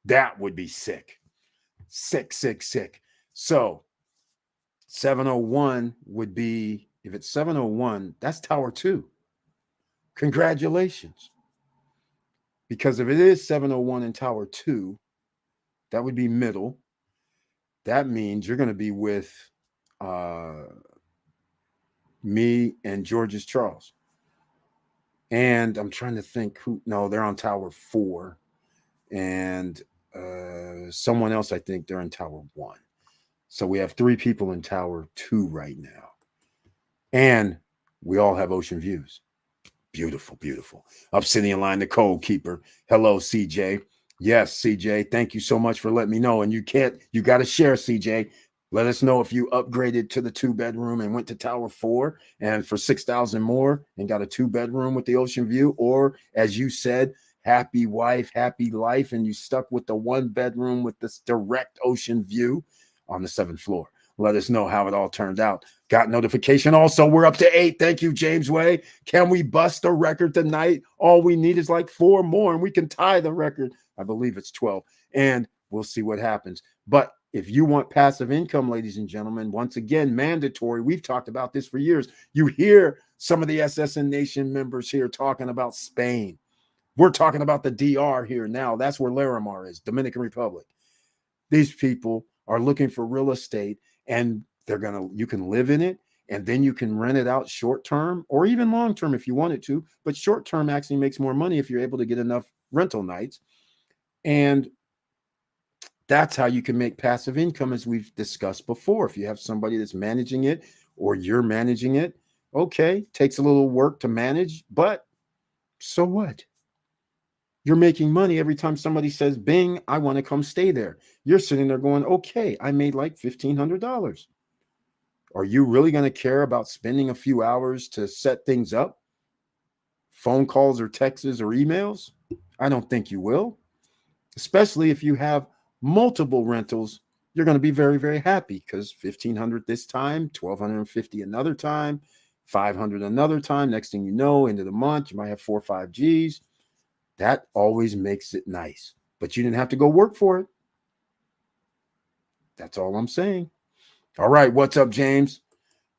That would be sick. Sick. So 701 would be, if it's 701, that's Tower 2. Congratulations. Because if it is 701 in Tower 2, that would be middle. That means you're going to be with me and George's Charles. And I'm trying to think who, no, they're on Tower 4. And someone else, I think they're in Tower 1. So we have 3 people in Tower 2 right now. And we all have ocean views. Beautiful. Obsidian Line, the Code Keeper. Hello, CJ. Yes, CJ. Thank you so much for letting me know. And you got to share, CJ. Let us know if you upgraded to the 2-bedroom and went to Tower 4 and for 6,000 more and got a 2-bedroom with the ocean view. Or as you said, happy wife, happy life, and you stuck with the 1-bedroom with this direct ocean view on the 7th floor. Let us know how it all turned out. Got notification. Also, we're up to 8. Thank you, James Way. Can we bust a record tonight? All we need is like 4 more and we can tie the record. I believe it's 12. And we'll see what happens. But if you want passive income, ladies and gentlemen, once again, mandatory. We've talked about this for years. You hear some of the SSN Nation members here talking about Spain. We're talking about the DR here now. That's where Larimar is, Dominican Republic. These people are looking for real estate, and you can live in it, and then you can rent it out short term or even long term if you wanted to. But short term actually makes more money if you're able to get enough rental nights. And that's how you can make passive income, as we've discussed before. If you have somebody that's managing it or you're managing it, okay, takes a little work to manage, but so what? You're making money every time somebody says, bing, I want to come stay there. You're sitting there going, okay, I made like $1,500. Are you really going to care about spending a few hours to set things up? Phone calls or texts or emails? I don't think you will. Especially if you have multiple rentals, you're going to be very, very happy because $1,500 this time, $1,250 another time, $500 another time. Next thing you know, end of the month, you might have 4 or 5 G's. That always makes it nice, but you didn't have to go work for it. That's all I'm saying. All right, what's up, James?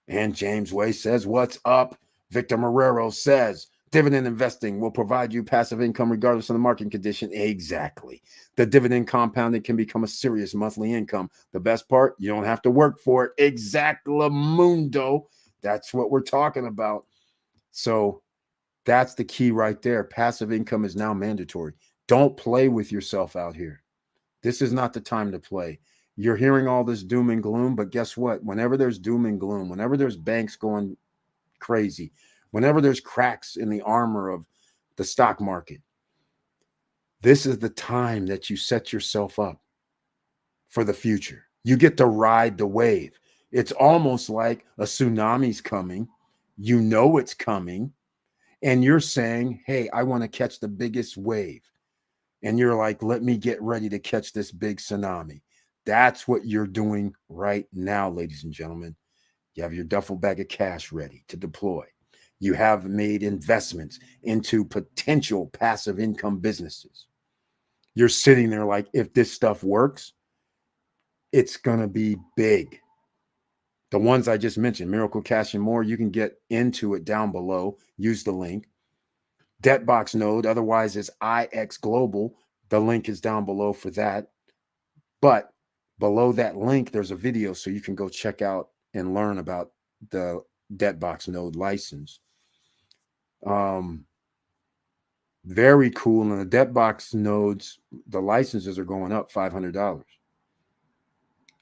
And James Way says, what's up? Victor Marrero says, dividend investing will provide you passive income regardless of the market condition. Exactly. The dividend compounding can become a serious monthly income. The best part, you don't have to work for it. Exactlamundo. That's what we're talking about. So that's the key right there. Passive income is now mandatory. Don't play with yourself out here. This is not the time to play. You're hearing all this doom and gloom, but guess what? Whenever there's doom and gloom, whenever there's banks going crazy, whenever there's cracks in the armor of the stock market, this is the time that you set yourself up for the future. You get to ride the wave. It's almost like a tsunami's coming. You know it's coming. And you're saying, hey, I want to catch the biggest wave. And you're like, let me get ready to catch this big tsunami. That's what you're doing right now, ladies and gentlemen. You have your duffel bag of cash ready to deploy. You have made investments into potential passive income businesses. You're sitting there like, if this stuff works, it's going to be big. The ones I just mentioned, Miracle Cash and more, you can get into it down below. Use the link. Debtbox Node, otherwise is IX Global. The link is down below for that. But below that link, there's a video so you can go check out and learn about the Debtbox Node license. Very cool. And the Debtbox nodes, the licenses are going up $500.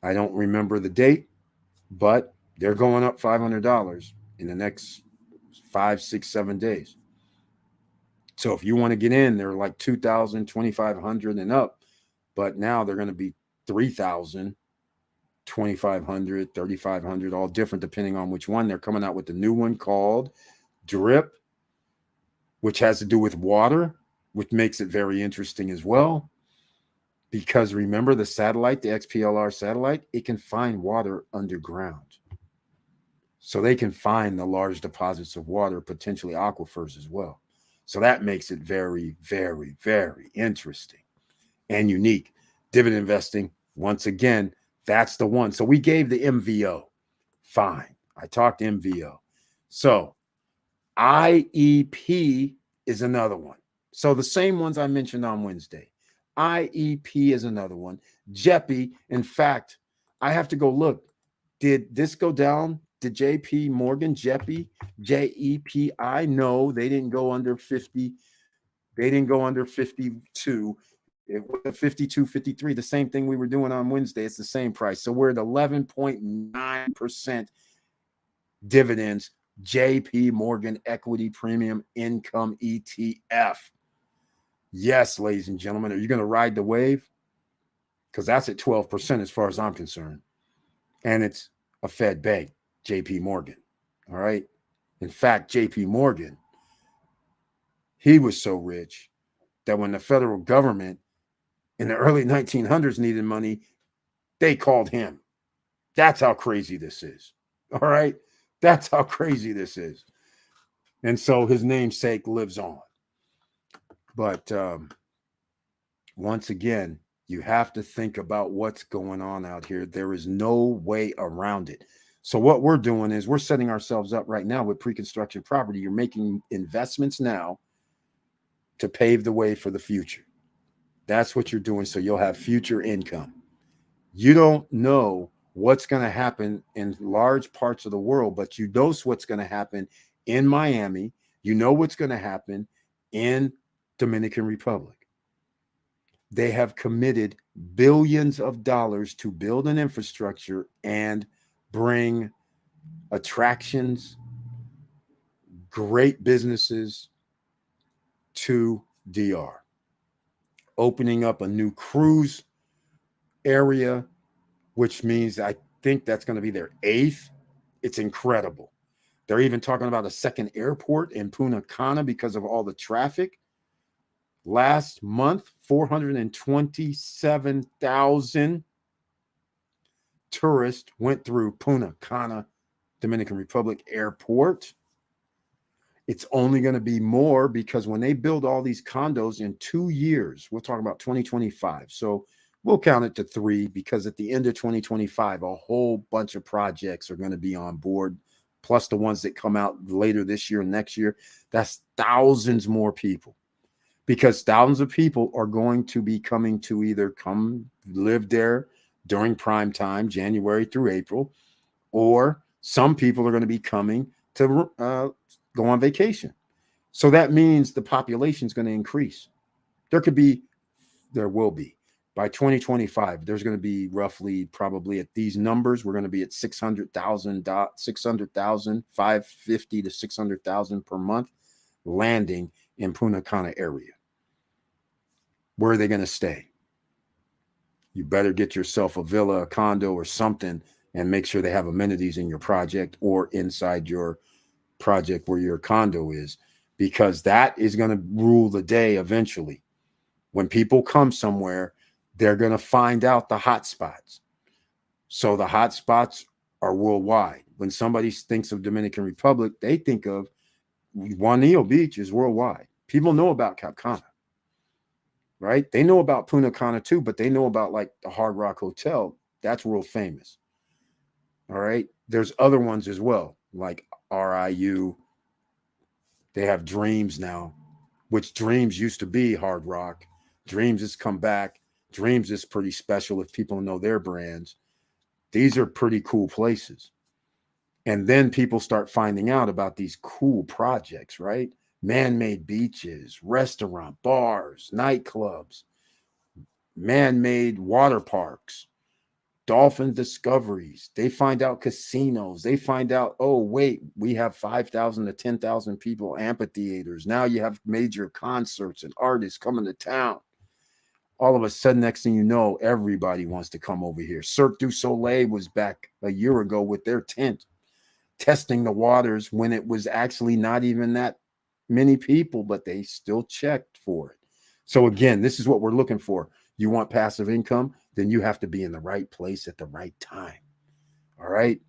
I don't remember the date, but they're going up $500 in the next 5, 6, 7 days. So if you want to get in, they're like 2,000, 2,500 and up. But now they're going to be 3,000, 2,500, 3,500, all different depending on which one. They're coming out with the new one called Drip, which has to do with water, which makes it very interesting as well. Because remember the satellite, the XPLR satellite, it can find water underground. So they can find the large deposits of water, potentially aquifers as well. So that makes it very, very, very interesting and unique. Dividend investing, once again, that's the one. So we gave the MVO. Fine. I talked MVO. So IEP is another one. So the same ones I mentioned on Wednesday. IEP is another one. JEPI, in fact, I have to go look. Did this go down? Did JP Morgan, JEPI, JEPI? No, they didn't go under 50. They didn't go under 52. It was 52, 53. The same thing we were doing on Wednesday. It's the same price. So we're at 11.9% dividends. JP Morgan Equity Premium Income ETF. Yes, ladies and gentlemen, are you going to ride the wave? Because that's at 12% as far as I'm concerned. And it's a Fed bank, JP Morgan. All right. In fact, JP Morgan, he was so rich that when the federal government in the early 1900s needed money, they called him. That's how crazy this is. All right. That's how crazy this is. And so his namesake lives on. But once again, you have to think about what's going on out here. There is no way around it. So what we're doing is we're setting ourselves up right now with pre-construction property. You're making investments now to pave the way for the future. That's what you're doing. So you'll have future income. You don't know what's going to happen in large parts of the world, but you know what's going to happen in Miami. You know what's going to happen in Dominican Republic. They have committed billions of dollars to build an infrastructure and bring attractions, great businesses to DR. Opening up a new cruise area, which means I think that's going to be their 8th. It's incredible. They're even talking about a second airport in Punta Cana because of all the traffic. Last month, 427,000 tourists went through Punta Cana, Dominican Republic airport. It's only going to be more because when they build all these condos in 2 years, we're talking about 2025. So we'll count it to 3 because at the end of 2025, a whole bunch of projects are going to be on board, plus the ones that come out later this year and next year. That's thousands more people, because thousands of people are going to be coming to either come live there during prime time, January through April, or some people are going to be coming to go on vacation. So that means the population is going to increase. There will be by 2025, there's going to be roughly, probably at these numbers, we're going to be at 600,000, 550 to 600,000 per month landing in Punta Cana area. Where are they going to stay? You better get yourself a villa, a condo, or something, and make sure they have amenities in your project or inside your project where your condo is, because that is going to rule the day eventually. When people come somewhere, they're going to find out the hot spots. So the hot spots are worldwide. When somebody thinks of Dominican Republic, they think of Juanillo Beach is worldwide. People know about Cap Cana, right? They know about Punta Cana too, but they know about like the Hard Rock Hotel. That's world famous. All right. There's other ones as well, like RIU. They have Dreams now, which Dreams used to be Hard Rock. Dreams has come back. Dreams is pretty special if people know their brands. These are pretty cool places. And then people start finding out about these cool projects, right? Man-made beaches, restaurant, bars, nightclubs, man-made water parks, dolphin discoveries. They find out casinos. They find out, oh, wait, we have 5,000 to 10,000 people, amphitheaters. Now you have major concerts and artists coming to town. All of a sudden, next thing you know, everybody wants to come over here. Cirque du Soleil was back a year ago with their tent, testing the waters when it was actually not even that many people, but they still checked for it. So again, this is what we're looking for. You want passive income, then you have to be in the right place at the right time. All right.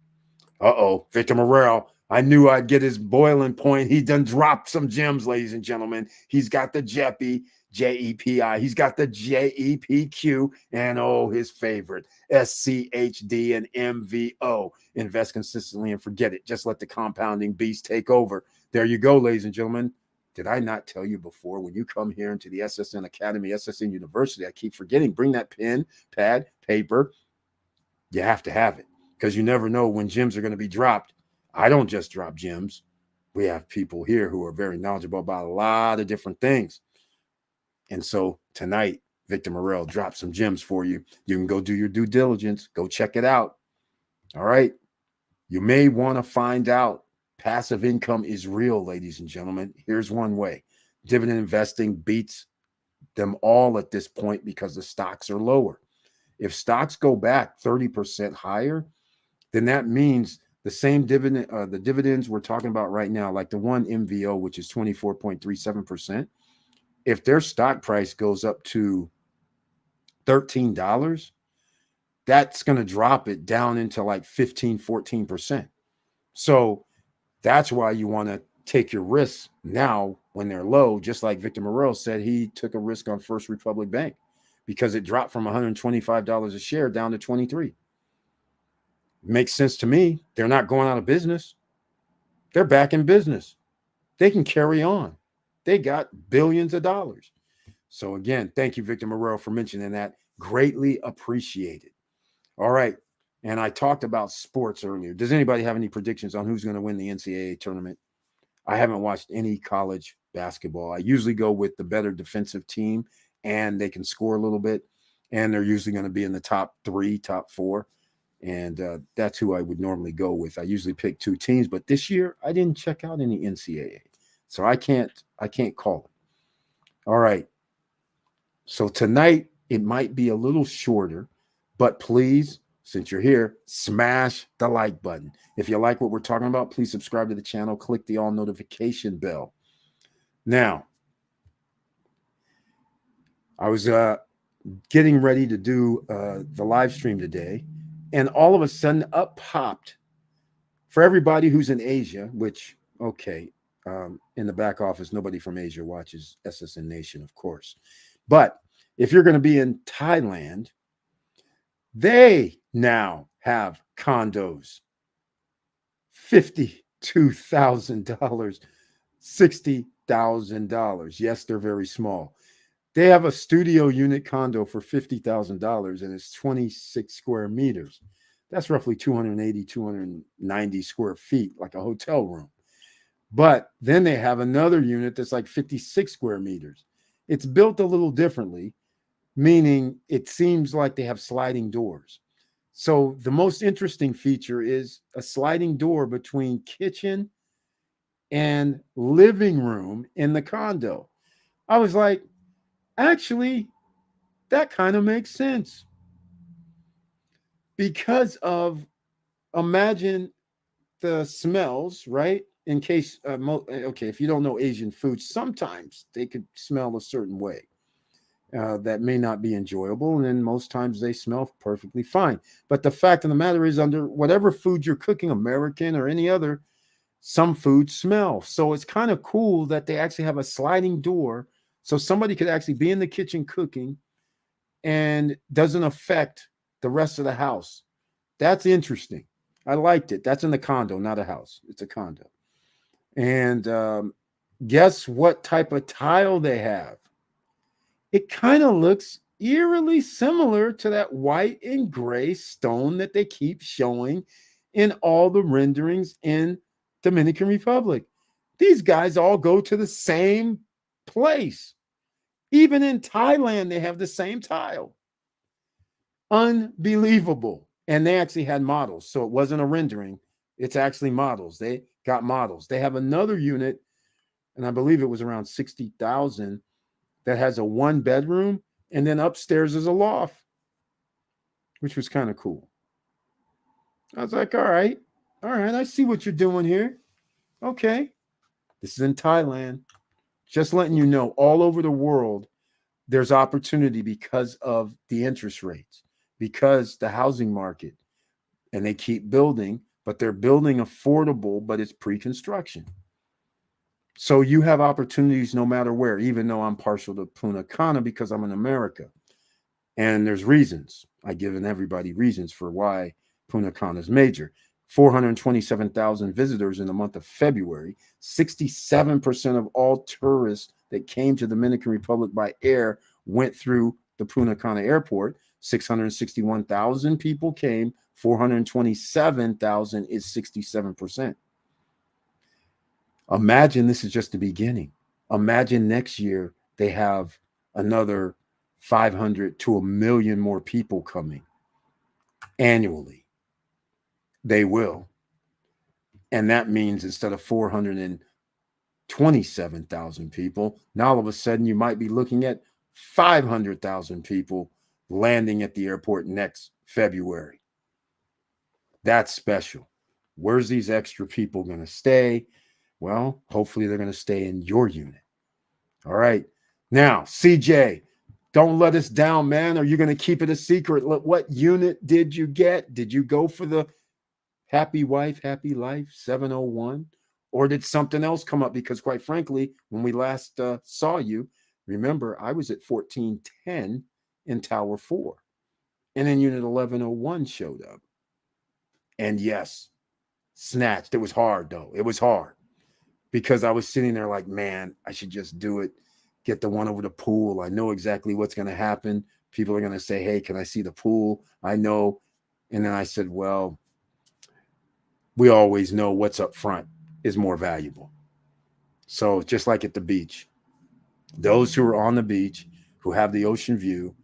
Victor Morrell. I knew I'd get his boiling point. He done dropped some gems, ladies and gentlemen. He's got the JEPI, JEPI. He's got the JEPQ, and his favorite, SCHD and MVO. Invest consistently and forget it. Just let the compounding beast take over. There you go, ladies and gentlemen. Did I not tell you before, when you come here into the SSN Academy, SSN University, I keep forgetting, bring that pen, pad, paper. You have to have it, because you never know when gems are going to be dropped. I don't just drop gems. We have people here who are very knowledgeable about a lot of different things. And so tonight, Victor Morrell dropped some gems for you. You can go do your due diligence. Go check it out. All right. You may want to find out passive income is real, ladies and gentlemen. Here's one way. Dividend investing beats them all at this point because the stocks are lower. If stocks go back 30% higher, then that means the same dividend, the dividends we're talking about right now, like the one MVO, which is 24.37%, if their stock price goes up to $13, that's going to drop it down into like 15, 14%. So that's why you want to take your risks now when they're low. Just like Victor Morrell said, he took a risk on First Republic Bank because it dropped from $125 a share down to $23. Makes sense to me. They're not going out of business. They're back in business. They can carry on. They got billions of dollars. So again, thank you, Victor Morrell, for mentioning that. Greatly appreciated. All right. And I talked about sports earlier. Does anybody have any predictions on who's going to win the NCAA tournament? I haven't watched any college basketball. I usually go with the better defensive team, and they can score a little bit, and they're usually going to be in the top 3, top 4. And that's who I would normally go with. I usually pick 2 teams, but this year I didn't check out any NCAA. So I can't call it. All right. So tonight it might be a little shorter, but please, since you're here, smash the like button. If you like what we're talking about, please subscribe to the channel, click the all notification bell. Now, I was getting ready to do the live stream today, and all of a sudden up popped, for everybody who's in Asia, which, okay, in the back office, nobody from Asia watches SSN Nation, of course. But if you're going to be in Thailand, They now have condos, $52,000, $60,000. Yes, they're very small. They have a studio unit condo for $50,000 and it's 26 square meters. That's roughly 280, 290 square feet, like a hotel room. But then they have another unit that's like 56 square meters. It's built a little differently, meaning it seems like they have sliding doors. So the most interesting feature is a sliding door between kitchen and living room in the condo. I was like, actually, that kind of makes sense because of, imagine the smells, right? In case, okay, if you don't know Asian food, sometimes they could smell a certain way that may not be enjoyable. And then most times they smell perfectly fine. But the fact of the matter is, under whatever food you're cooking, American or any other, some foods smell. So it's kind of cool that they actually have a sliding door. So somebody could actually be in the kitchen cooking and doesn't affect the rest of the house. That's interesting. I liked it. That's in the condo, not a house. It's a condo. And guess what type of tile they have? It kind of looks eerily similar to that white and gray stone that they keep showing in all the renderings in Dominican Republic. These guys all go to the same place. Even in Thailand, they have the same tile. Unbelievable. And they actually had models. So it wasn't a rendering. It's actually models. They got models. They have another unit, and I believe it was around 60,000, that has a 1 bedroom, and then upstairs is a loft, which was kind of cool. I was like, all right, I see what you're doing here. Okay. This is in Thailand. Just letting you know, all over the world, there's opportunity because of the interest rates, because the housing market, and they keep building, but they're building affordable, but it's pre-construction. So you have opportunities no matter where, even though I'm partial to Punta Cana because I'm in America. And there's reasons. I've given everybody reasons for why Punta Cana is major. 427,000 visitors in the month of February. 67% of all tourists that came to the Dominican Republic by air went through the Punta Cana airport. 661,000 people came. 427,000 is 67%. Imagine this is just the beginning. Imagine next year they have another 500 to 1 million more people coming annually. They will. And that means instead of 427,000 people, now all of a sudden you might be looking at 500,000 people landing at the airport next February. That's special. Where's these extra people going to stay? Well, hopefully they're going to stay in your unit. All right. Now, CJ, don't let us down, man. Are you going to keep it a secret? What unit did you get? Did you go for the Happy Wife, Happy Life 701? Or did something else come up? Because quite frankly, when we last saw you, remember, I was at 1410 in Tower 4. And then Unit 1101 showed up. And yes, snatched. It was hard, though. It was hard. Because I was sitting there like, man, I should just do it. Get the one over the pool. I know exactly what's going to happen. People are going to say, hey, can I see the pool? I know. And then I said, well, we always know what's up front is more valuable. So just like at the beach, those who are on the beach, who have the ocean view,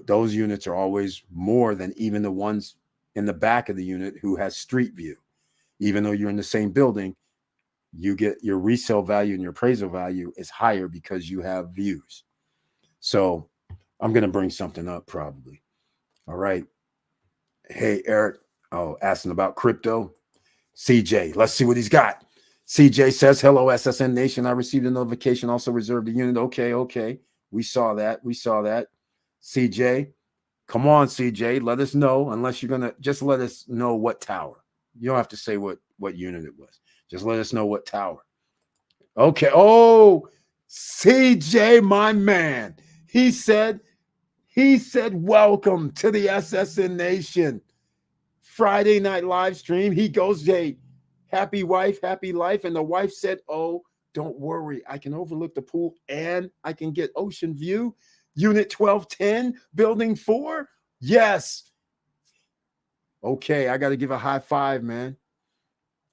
those units are always more than even the ones in the back of the unit who has street view. Even though you're in the same building, you get your resale value and your appraisal value is higher because you have views. So I'm going to bring something up probably. All right. Hey, Eric. Oh, asking about crypto. CJ, let's see what he's got. CJ says, hello, SSN Nation. I received a notification, also reserved a unit. Okay. We saw that. CJ, come on, CJ. Let us know, unless you're going to just let us know what tower. You don't have to say what unit it was. Just let us know what tower. Okay. Oh, CJ, my man. He said He said, welcome to the SSN Nation Friday night live stream. He goes, hey, happy wife, happy life. And the wife said, oh, don't worry. I can overlook the pool and I can get ocean view. Unit 1210, building 4. Yes. Okay, I got to give a high five, man.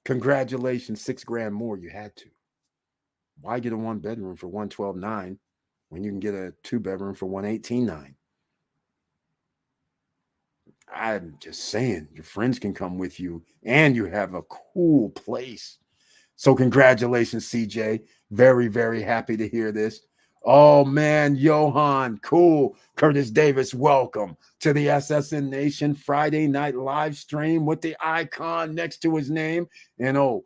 Congratulations, $6,000 more. You had to. Why get a 1-bedroom for $112,900 when you can get a 2-bedroom for $118,900? I'm just saying, your friends can come with you and you have a cool place. So congratulations, CJ. Very, very happy to hear this. Oh, man, Johan, cool. Curtis Davis, welcome to the SSN Nation Friday night live stream with the icon next to his name. And oh,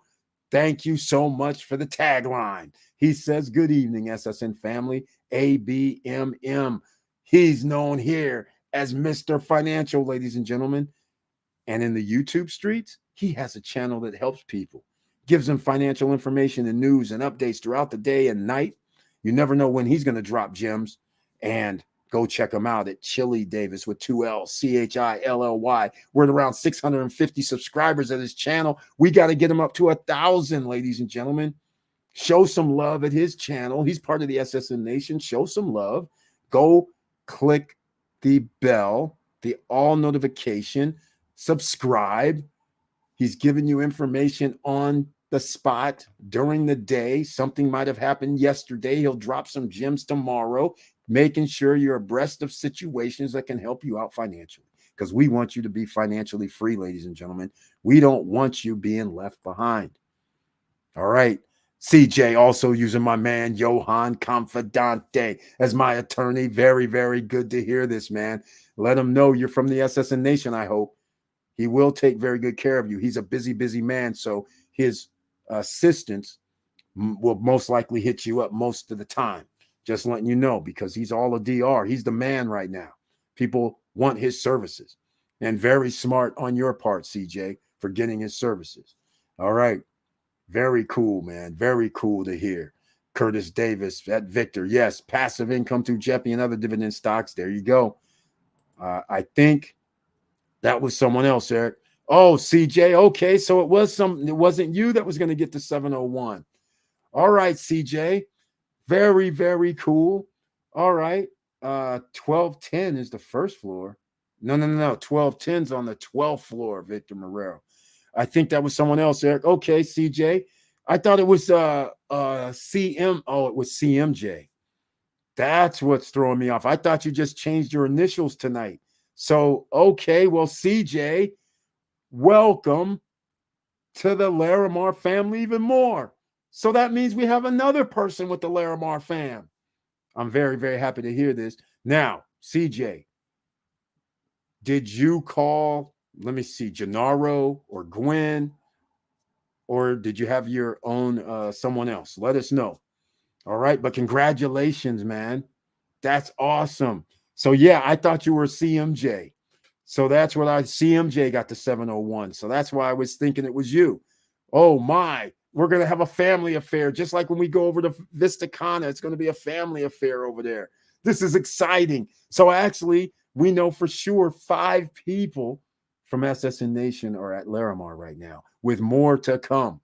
thank you so much for the tagline. He says, good evening, SSN family, ABMM. He's known here as Mr. Financial, ladies and gentlemen. And in the YouTube streets, he has a channel that helps people, gives them financial information and news and updates throughout the day and night. You never know when he's going to drop gems. And go check him out at Chili Davis with 2 L's, CHILLY. We're at around 650 subscribers at his channel. We got to get him up to 1,000, ladies and gentlemen. Show some love at his channel. He's part of the SSN Nation. Show some love. Go click the bell, the all notification, subscribe. He's giving you information on the spot during the day. Something might have happened yesterday. He'll drop some gems tomorrow, making sure you're abreast of situations that can help you out financially, because we want you to be financially free, ladies and gentlemen. We don't want you being left behind. All right. CJ also using my man Johan Confidante as my attorney. Very, very good to hear this, man. Let him know you're from the SSN Nation, I hope. He will take very good care of you. He's a busy, busy man, so his assistants will most likely hit you up most of the time. Just letting you know, because he's all a DR. He's the man right now. People want his services. And very smart on your part, CJ, for getting his services. All right. Very cool, man. Very cool to hear. Curtis Davis at Victor. Yes, passive income through Jeppy and other dividend stocks. There you go. I think that was someone else, Eric. Oh, CJ. Okay, so it wasn't you that was going to get to 701. All right, CJ. Very, very cool. All right. 1210 is the first floor. No. 1210's on the 12th floor, Victor Marrero. I think that was someone else, Eric. Okay, CJ. I thought it was CM. Oh, it was CMJ. That's what's throwing me off. I thought you just changed your initials tonight. So, okay, well, CJ, welcome to the Larimar family even more. So that means we have another person with the Larimar fam. I'm very, very happy to hear this. Now, CJ, did you call, let me see, Gennaro or Gwen, or did you have your own someone else? Let us know. All right, but congratulations, man. That's awesome. So yeah, I thought you were CMJ. So that's what CMJ got to 701. So that's why I was thinking it was you. Oh my, we're going to have a family affair. Just like when we go over to Vista Cana, it's going to be a family affair over there. This is exciting. So actually, we know for sure 5 people from SSN Nation are at Larimar right now, with more to come.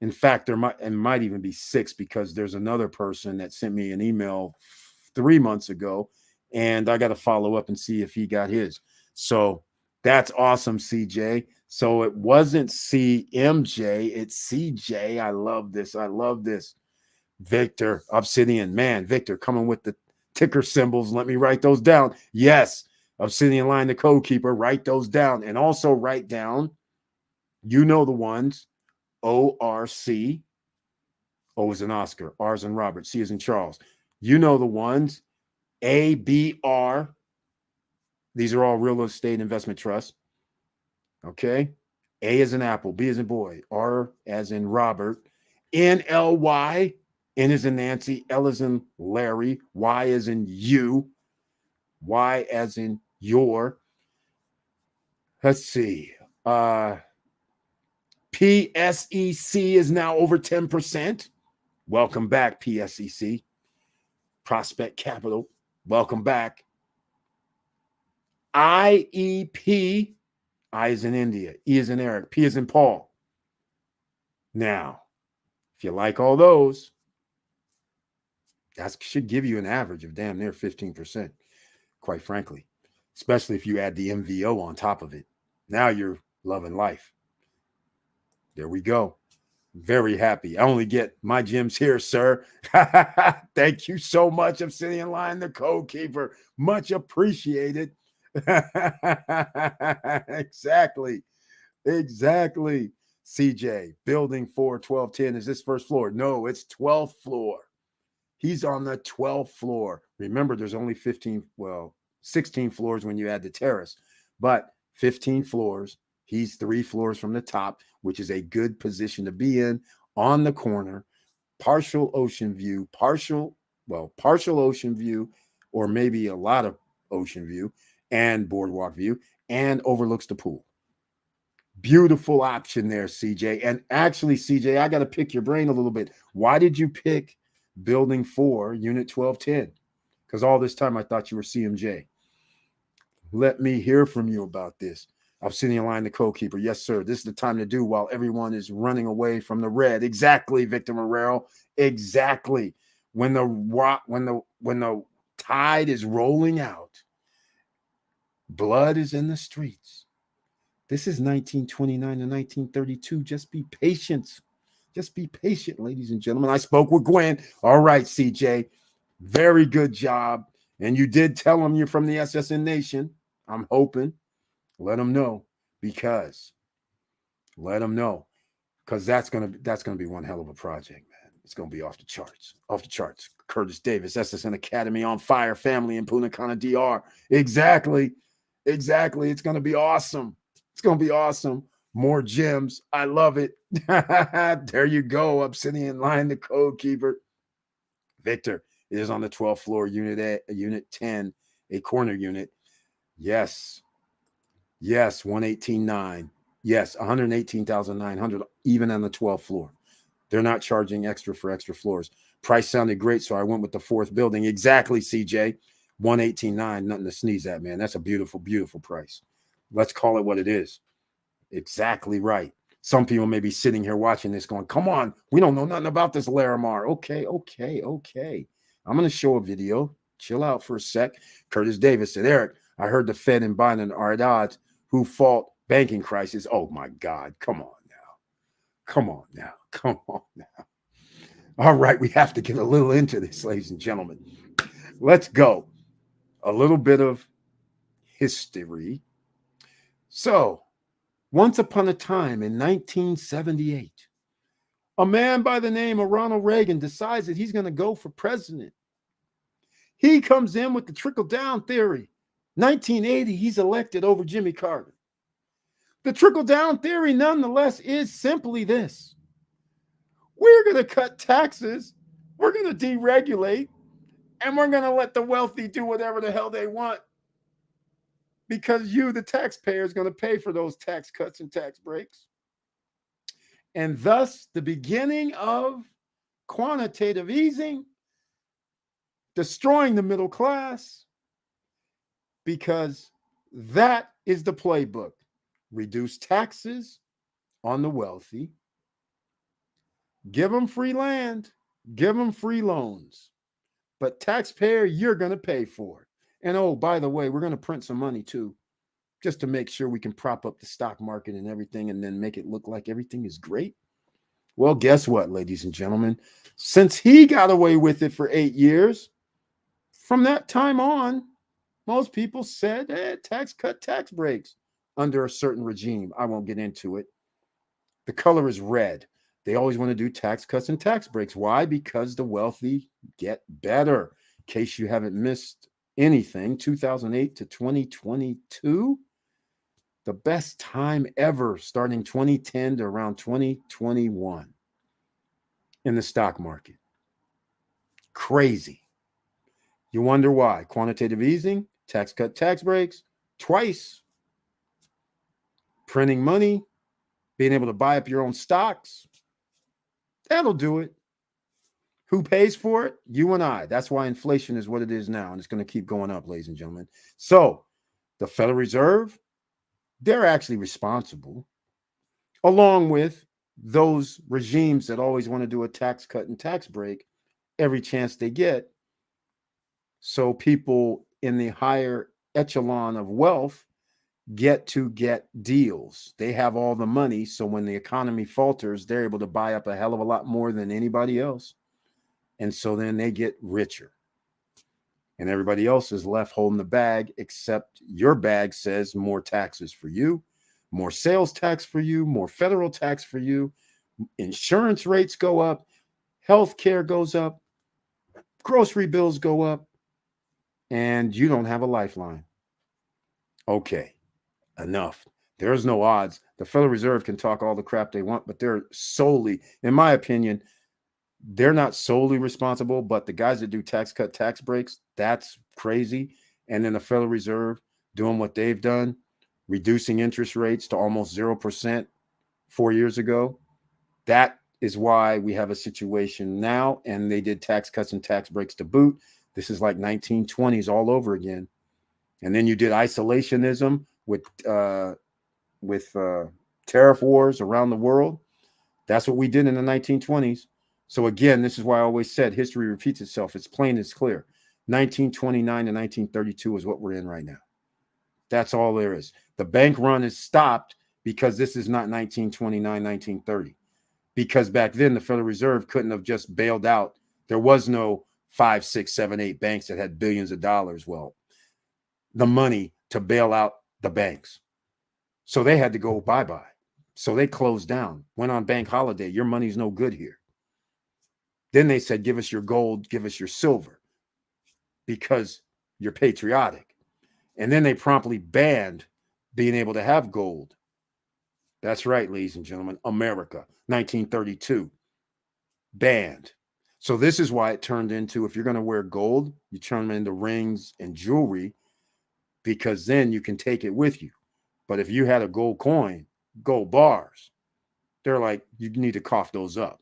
In fact, there might even be 6, because there's another person that sent me an email 3 months ago, and I got to follow up and see if he got his. So that's awesome, CJ. So it wasn't CMJ, it's CJ. I love this. I love this. Victor, Obsidian, man, Victor coming with the ticker symbols. Let me write those down. Yes, Obsidian Line, the code keeper. Write those down, and also write down, you know, the ones. ORC. O is in Oscar. R is in Robert. C is in Charles. You know the ones. ABR. These are all real estate investment trusts. Okay. A is in Apple. B is in boy. R as in Robert. NLY. N is in Nancy. L is in Larry. Y is in you. Y as in your. Let's see. PSEC is now over 10%. Welcome back, PSEC. Prospect Capital. Welcome back. IEP. I is in India. E is in Eric. P is in Paul. Now, if you like all those, that should give you an average of damn near 15%, quite frankly, especially if you add the MVO on top of it. Now you're loving life. There we go. Very happy. I only get my gems here, sir. Thank you so much, Obsidian Lion, the code keeper. Much appreciated. Exactly. CJ, building 4, 1210. Is this first floor? No, it's 12th floor. He's on the 12th floor. Remember, there's only 16 floors when you add the terrace, but 15 floors. He's 3 floors from the top, which is a good position to be in, on the corner, partial ocean view, partial ocean view, or maybe a lot of ocean view and boardwalk view, and overlooks the pool. Beautiful option there, CJ. And actually, CJ, I got to pick your brain a little bit. Why did you pick Building 4, Unit 1210? Because all this time I thought you were CMJ. Let me hear from you about this. Obsidian Lion, the code keeper. Yes, sir. This is the time to do while everyone is running away from the red. Exactly, Victor Morero. Exactly. When the tide is rolling out, blood is in the streets. This is 1929 to 1932. Just be patient. Just be patient, ladies and gentlemen. I spoke with Gwen. All right, CJ. Very good job. And you did tell them you're from the SSN Nation. I'm hoping. Let them know, because that's gonna be one hell of a project, man. It's gonna be off the charts. Curtis Davis, SSN Academy on fire, family in Punta Cana, DR. Exactly. It's gonna be awesome. More gems. I love it. There you go, Obsidian Lion, the code keeper. Victor is on the 12th floor, unit 10, a corner unit. Yes, 118.9. Yes, 118,900, even on the 12th floor. They're not charging extra for extra floors. Price sounded great, so I went with the 4th building. Exactly, CJ. 118.9, nothing to sneeze at, man. That's a beautiful, beautiful price. Let's call it what it is. Exactly right. Some people may be sitting here watching this going, come on, we don't know nothing about this Larimar. Okay. I'm going to show a video. Chill out for a sec. Curtis Davis said, Eric, I heard the Fed and Biden are at odds. Who fought banking crisis? Oh, my God. Come on now. All right, we have to get a little into this, ladies and gentlemen. Let's go. A little bit of history. So, once upon a time in 1978, a man by the name of Ronald Reagan decides that he's going to go for president. He comes in with the trickle-down theory. 1980, he's elected over Jimmy Carter. The trickle-down theory, nonetheless, is simply this. We're going to cut taxes, we're going to deregulate, and we're going to let the wealthy do whatever the hell they want, because you, the taxpayer, is going to pay for those tax cuts and tax breaks. And thus, the beginning of quantitative easing, destroying the middle class, because that is the playbook. Reduce taxes on the wealthy, give them free land, give them free loans, but taxpayer, you're going to pay for it. And oh, by the way, we're going to print some money too, just to make sure we can prop up the stock market and everything, and then make it look like everything is great. Well, guess what, ladies and gentlemen? Since he got away with it for 8 years, from that time on, most people said, tax cut, tax breaks under a certain regime. I won't get into it. The color is red. They always want to do tax cuts and tax breaks. Why? Because the wealthy get better. In case you haven't missed anything, 2008 to 2022, the best time ever, starting 2010 to around 2021 in the stock market. Crazy. You wonder why? Quantitative easing, tax cut, tax breaks, twice. Printing money, being able to buy up your own stocks. That'll do it. Who pays for it? You and I. That's why inflation is what it is now, and it's going to keep going up, ladies and gentlemen. So the Federal Reserve, they're actually responsible, along with those regimes that always want to do a tax cut and tax break every chance they get. So people in the higher echelon of wealth get deals. They have all the money. So when the economy falters, they're able to buy up a hell of a lot more than anybody else. And so then they get richer. And everybody else is left holding the bag, except your bag says more taxes for you, more sales tax for you, more federal tax for you. Insurance rates go up, healthcare goes up, grocery bills go up, and you don't have a lifeline. Okay, enough. There's no odds. The Federal Reserve can talk all the crap they want, but they're solely, in my opinion, they're not solely responsible, but the guys that do tax cut, tax breaks, that's crazy. And then the Federal Reserve doing what they've done, reducing interest rates to almost 0% 4 years ago. That is why we have a situation now. And they did tax cuts and tax breaks to boot. This is like 1920s all over again. And then you did isolationism with tariff wars around the world. That's what we did in the 1920s. So again, this is why I always said history repeats itself. It's plain, it's clear. 1929 to 1932 is what we're in right now. That's all there is. The bank run is stopped because this is not 1929, 1930. Because back then the Federal Reserve couldn't have just bailed out. There was no 5, 6, 7, 8 banks that had billions of dollars. Well, the money to bail out the banks. So they had to go bye-bye. So they closed down, went on bank holiday. Your money's no good here. Then they said, give us your gold, give us your silver, because you're patriotic. And then they promptly banned being able to have gold. That's right, ladies and gentlemen. America, 1932, banned. So this is why it turned into, if you're going to wear gold, you turn them into rings and jewelry, because then you can take it with you. But if you had a gold coin, gold bars, they're like, you need to cough those up.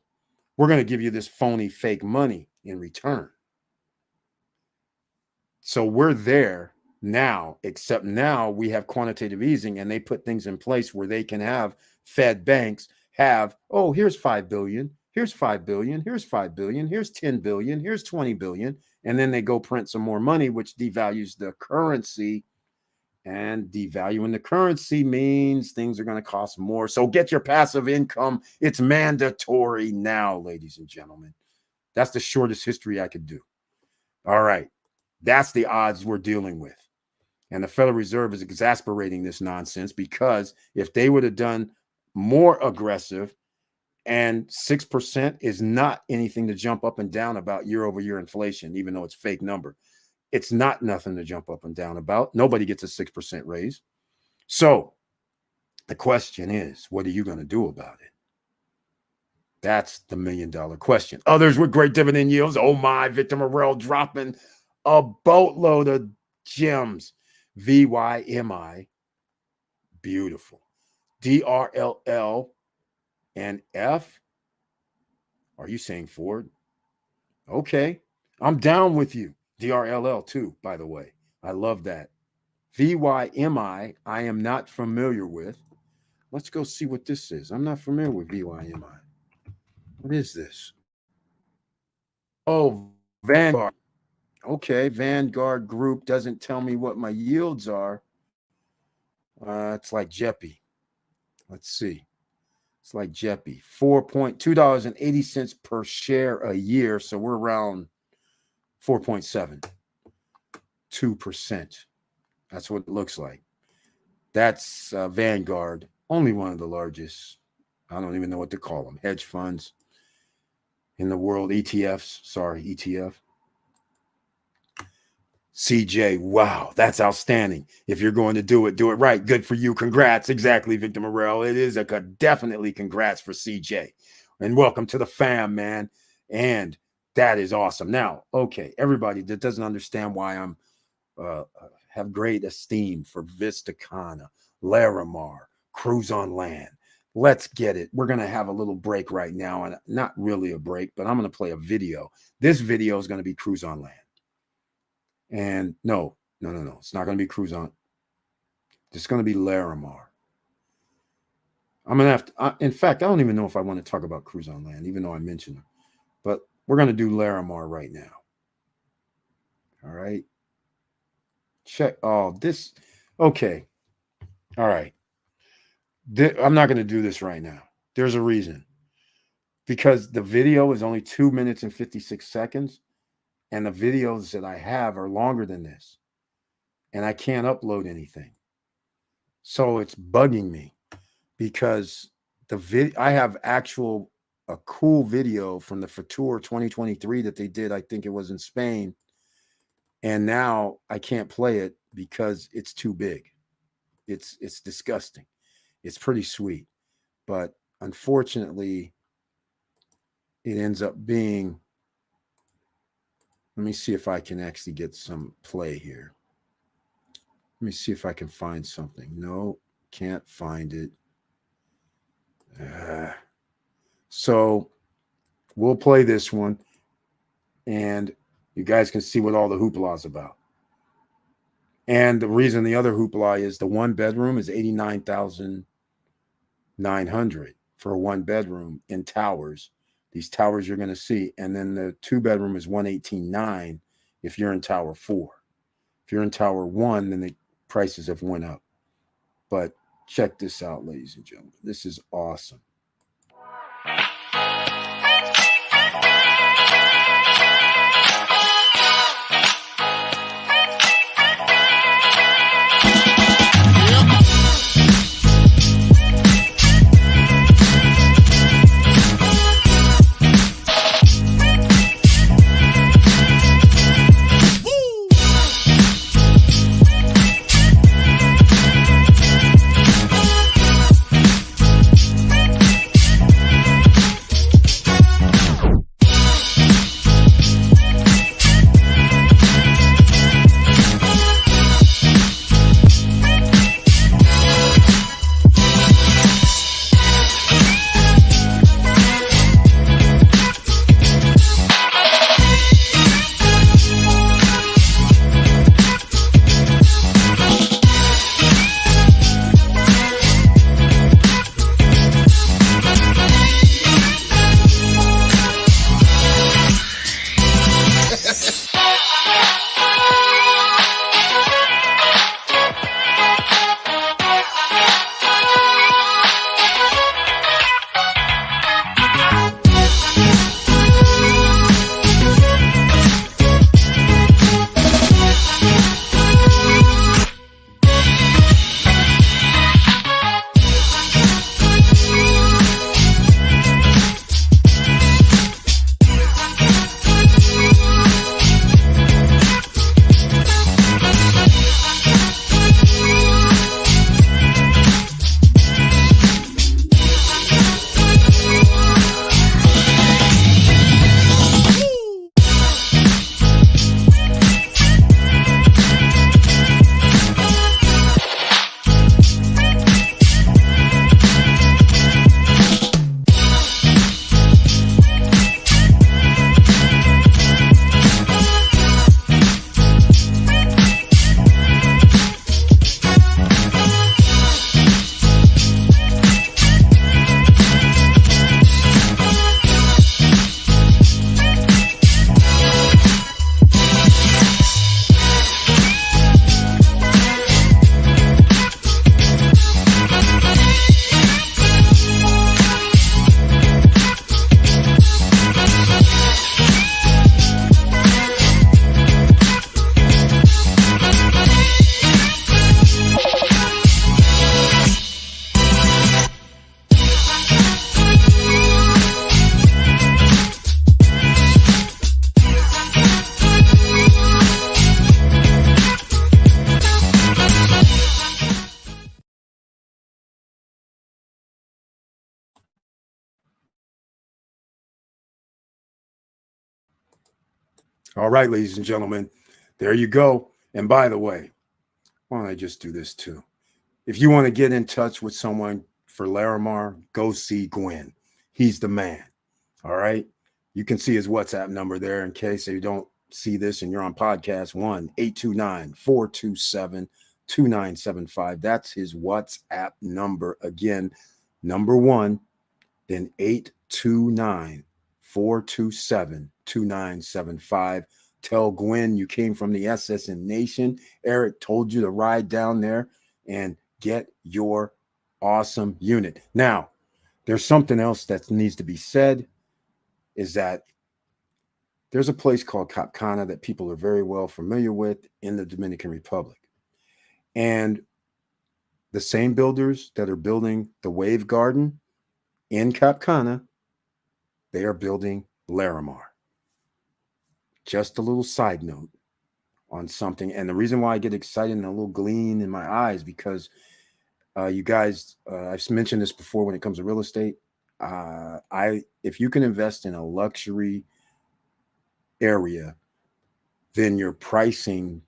We're going to give you this phony fake money in return. So we're there now, except now we have quantitative easing, and they put things in place where they can have Fed banks have, oh, here's 5 billion, here's 5 billion, here's 5 billion, here's 10 billion, here's 20 billion. And then they go print some more money, which devalues the currency. And devaluing the currency means things are going to cost more. So get your passive income. It's mandatory now, ladies and gentlemen. That's the shortest history I could do. All right. That's the odds we're dealing with. And the Federal Reserve is exasperating this nonsense, because if they would have done more aggressive, and 6% is not anything to jump up and down about year-over-year inflation, even though it's a fake number. It's not nothing to jump up and down about. Nobody gets a 6% raise. So the question is, what are you going to do about it? That's the million-dollar question. Others with great dividend yields. Oh my, Victor Morel dropping a boatload of gems. VYMI, beautiful. DRLL and F. Are you saying Ford? Okay, I'm down with you. DRLL too, by the way. I love that. VYMI, I am not familiar with. Let's go see what this is. I'm not familiar with VYMI. What is this? Oh, Vanguard. Okay, Vanguard Group doesn't tell me what my yields are. It's like JEPI. Let's see. It's like JEPI. $2.80 per share a year. So we're around 4.7. 2%. That's what it looks like. That's Vanguard, only one of the largest, I don't even know what to call them, hedge funds in the world. ETFs, sorry, ETF. CJ, wow, that's outstanding. If you're going to do it right. Good for you. Congrats. Exactly, Victor Morel. It is definitely congrats for CJ. And welcome to the fam, man. And that is awesome. Now, okay, everybody that doesn't understand why I'm have great esteem for Vistacana, Larimar, Cruise on Land. Let's get it. We're going to have a little break right now, and not really a break, but I'm going to play a video. This video is going to be Cruise on Land. And no, it's not going to be Cruise on. It's going to be Larimar. I'm going to have to, in fact, I don't even know if I want to talk about Cruise on Land, even though I mentioned him. But we're going to do Larimar right now. All right. Check. Oh, this. Okay. All right. I'm not going to do this right now. There's a reason. Because the video is only 2 minutes and 56 seconds. And the videos that I have are longer than this. And I can't upload anything. So it's bugging me because I have a cool video from the Fitur 2023 that they did. I think it was in Spain. And now I can't play it because it's too big. It's disgusting. It's pretty sweet. But unfortunately, it ends up being, let me see if I can actually get some play here. Let me see if I can find something. No, can't find it. So we'll play this one and you guys can see what all the hoopla is about. And the reason the other hoopla is the 1 bedroom is $89,900 for a 1 bedroom in towers. These towers you're going to see. And then the 2 bedroom is $118,900 if you're in tower 4. If you're in tower 1, then the prices have went up. But check this out, ladies and gentlemen. This is awesome. All right, ladies and gentlemen, there you go. And by the way, why don't I just do this too? If you want to get in touch with someone for Larimar, go see Gwen. He's the man. All right. You can see his WhatsApp number there in case you don't see this and you're on podcast 1-829-427-2729. 2975. That's his WhatsApp number. Again, number 1, then 829-427-2975. Tell Gwen you came from the SSN Nation. Eric told you to ride down there and get your awesome unit. Now, there's something else that needs to be said, is that there's a place called Cap Cana that people are very well familiar with in the Dominican Republic. And the same builders that are building the Wave Garden in Cap Cana, they are building Larimar. Just a little side note on something. And the reason why I get excited and a little gleam in my eyes, because you guys, I've mentioned this before when it comes to real estate. If you can invest in a luxury area, then your pricing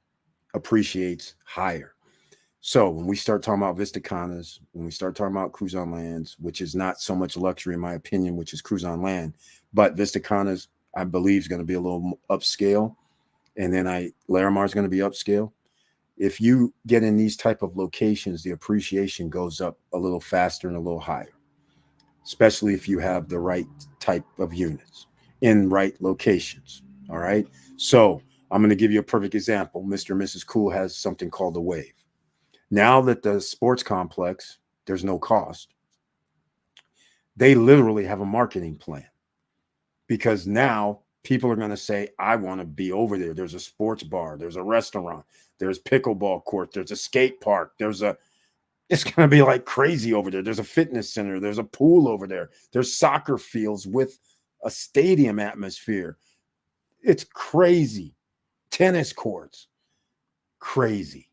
appreciates higher. So when we start talking about Vista Canas, when we start talking about Cruise on Lands, which is not so much luxury in my opinion, which is Cruise on Land, but Vista Canas, I believe, is going to be a little upscale. And then Larimar is going to be upscale. If you get in these type of locations, the appreciation goes up a little faster and a little higher, especially if you have the right type of units in right locations. All right. So I'm going to give you a perfect example. Mr. and Mrs. Cool has something called the Wave. Now that the sports complex, there's no cost. They literally have a marketing plan, because now people are going to say, I want to be over there. There's a sports bar. There's a restaurant. There's pickleball court. There's a skate park. It's going to be like crazy over there. There's a fitness center. There's a pool over there. There's soccer fields with a stadium atmosphere. It's crazy. Tennis courts. Crazy.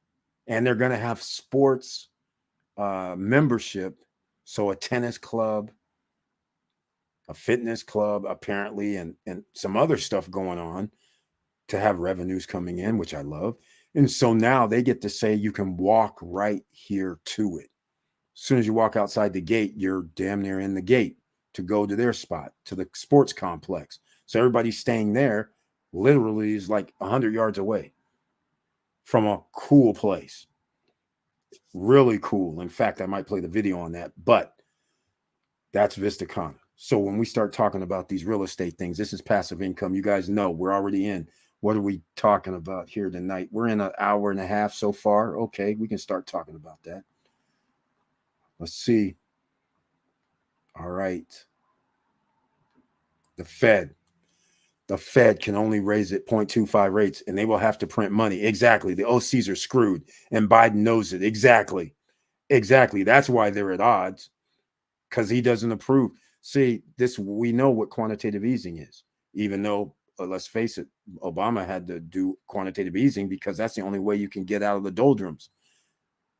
And they're going to have sports membership. So a tennis club, a fitness club, apparently, and some other stuff going on to have revenues coming in, which I love. And so now they get to say you can walk right here to it. As soon as you walk outside the gate, you're damn near in the gate to go to their spot, to the sports complex. So everybody staying there literally is like 100 yards away from a cool place. Really cool. In fact, I might play the video on that, but that's Vista Cana. So when we start talking about these real estate things, this is passive income. You guys know we're already in. What are we talking about here tonight? We're in an hour and a half so far. Okay, we can start talking about that. Let's see. All right. The Fed can only raise it 0.25 rates, and they will have to print money. Exactly. The OCs are screwed, and Biden knows it. Exactly. That's why they're at odds, because he doesn't approve. See, we know what quantitative easing is, even though, let's face it, Obama had to do quantitative easing because that's the only way you can get out of the doldrums.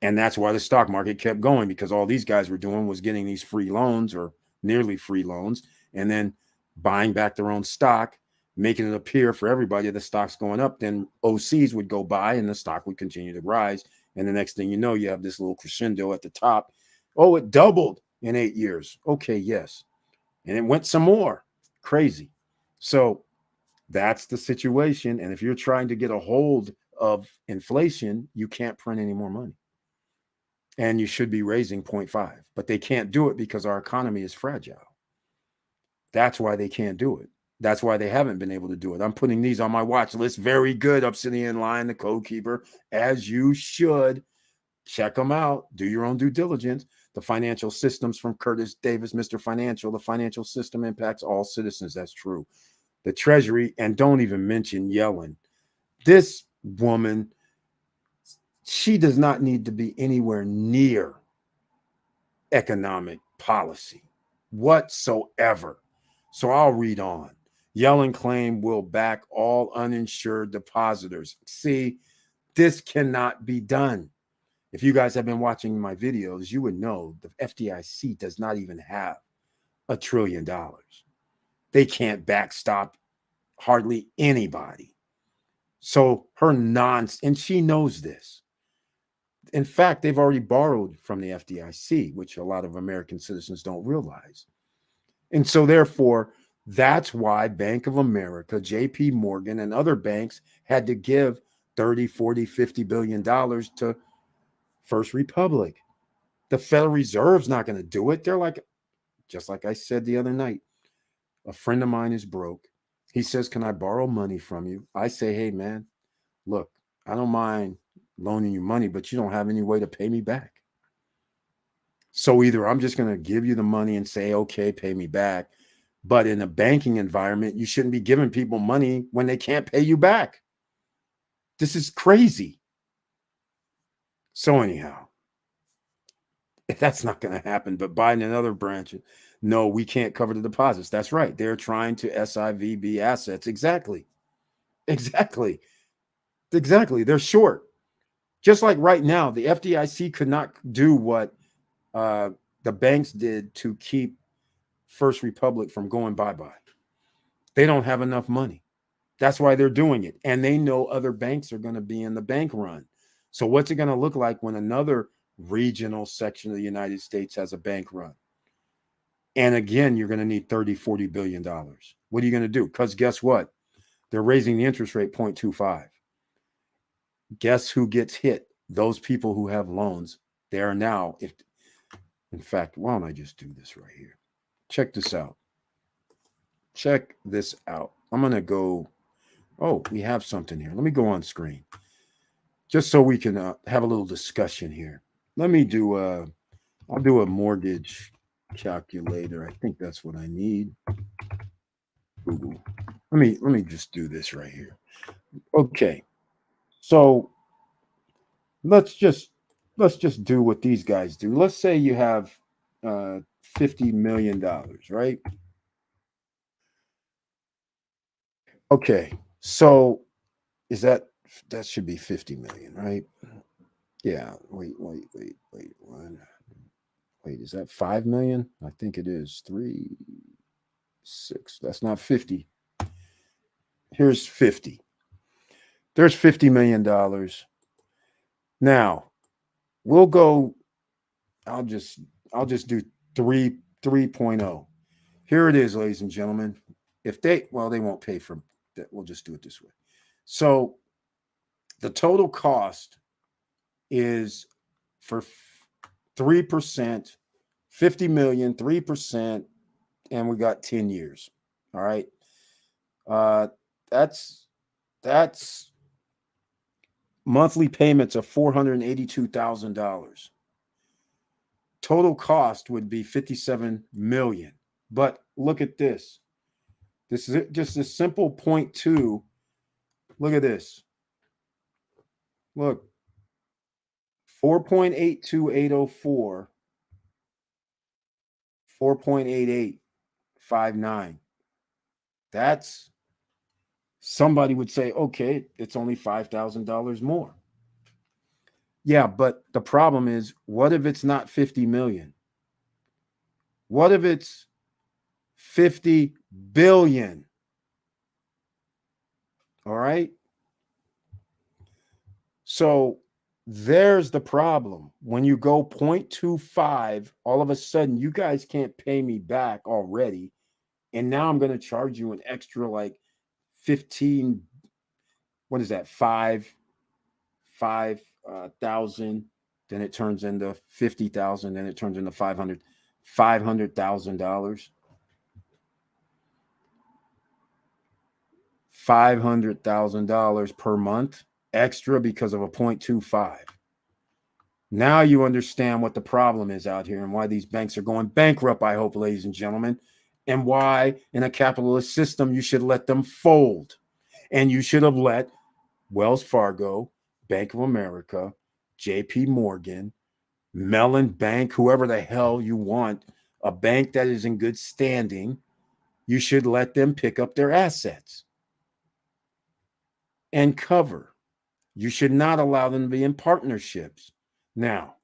And that's why the stock market kept going, because all these guys were doing was getting these free loans or nearly free loans and then buying back their own stock, making it appear for everybody that the stock's going up. Then OCs would go by and the stock would continue to rise. And the next thing you know, you have this little crescendo at the top. Oh, it doubled in 8 years. Okay, yes. And it went some more. Crazy. So that's the situation. And if you're trying to get a hold of inflation, you can't print any more money. And you should be raising 0.5. But they can't do it because our economy is fragile. That's why they can't do it. That's why they haven't been able to do it. I'm putting these on my watch list. Very good. Obsidian Line, the Code Keeper, as you should. Check them out. Do your own due diligence. The Financial Systems from Curtis Davis, Mr. Financial. The financial system impacts all citizens. That's true. The Treasury, and don't even mention Yellen. This woman, she does not need to be anywhere near economic policy whatsoever. So I'll read on. Yellen claim will back all uninsured depositors. See, this cannot be done. If you guys have been watching my videos, you would know the FDIC does not even have $1 trillion. They can't backstop hardly anybody. So her nonsense, and she knows this. In fact, they've already borrowed from the FDIC, which a lot of American citizens don't realize. And so therefore, that's why Bank of America, JP Morgan, and other banks had to give $30, $40, $50 billion to First Republic. The Federal Reserve's not going to do it. They're like, just like I said the other night, a friend of mine is broke. He says, "Can I borrow money from you?" I say, "Hey, man, look, I don't mind loaning you money, but you don't have any way to pay me back. So either I'm just going to give you the money and say, okay, pay me back. But in a banking environment, you shouldn't be giving people money when they can't pay you back. This is crazy." So anyhow, that's not going to happen. But Biden and other branches, no, we can't cover the deposits. That's right. They're trying to SIVB assets. Exactly. Exactly. Exactly. They're short. Just like right now, the FDIC could not do what the banks did to keep First Republic from going bye-bye. They don't have enough money. That's why they're doing it. And they know other banks are going to be in the bank run. So what's it going to look like when another regional section of the United States has a bank run? And again, you're going to need $30-40 billion. What are you going to do? Because guess what? They're raising the interest rate 0.25. Guess who gets hit? Those people who have loans. They are now, if in fact, why don't I just do this right here? Check this out. Check this out. I'm going to go. Oh, we have something here. Let me go on screen just so we can have a little discussion here. Let me do I'll do a mortgage calculator. I think that's what I need. Google. Let me just do this right here. Okay. So let's just do what these guys do. Let's say you have $50 million, right? Okay. So is that should be 50 million, right? Yeah. Wait. Wait, is that 5 million? I think it is. 3, 6. That's not 50. Here's 50. There's $50 million. Now, we'll go, I'll just do 3.0. Here it is, ladies and gentlemen. If they won't pay for that. We'll just do it this way. So the total cost is for 3%, 50 million, 3%, and we got 10 years. All right. That's monthly payments of $482,000. Total cost would be 57 million. But look at this. This is just a simple 0.2. Look at this. Look. 4.82804, 4.8859. That's, somebody would say, okay, it's only $5,000 more. Yeah, but the problem is, what if it's not 50 million? What if it's 50 billion? All right. So there's the problem. When you go 0.25, all of a sudden you guys can't pay me back already. And now I'm going to charge you an extra like 15, what is that? 5,000. Then it turns into 50,000. Then it turns into $500,000. $500,000 per month extra because of a 0.25. Now you understand what the problem is out here and why these banks are going bankrupt, I hope, ladies and gentlemen, and why in a capitalist system you should let them fold. And you should have let Wells Fargo, Bank of America, JP Morgan, Mellon Bank, whoever the hell you want, a bank that is in good standing, you should let them pick up their assets and cover. You should not allow them to be in partnerships. Now,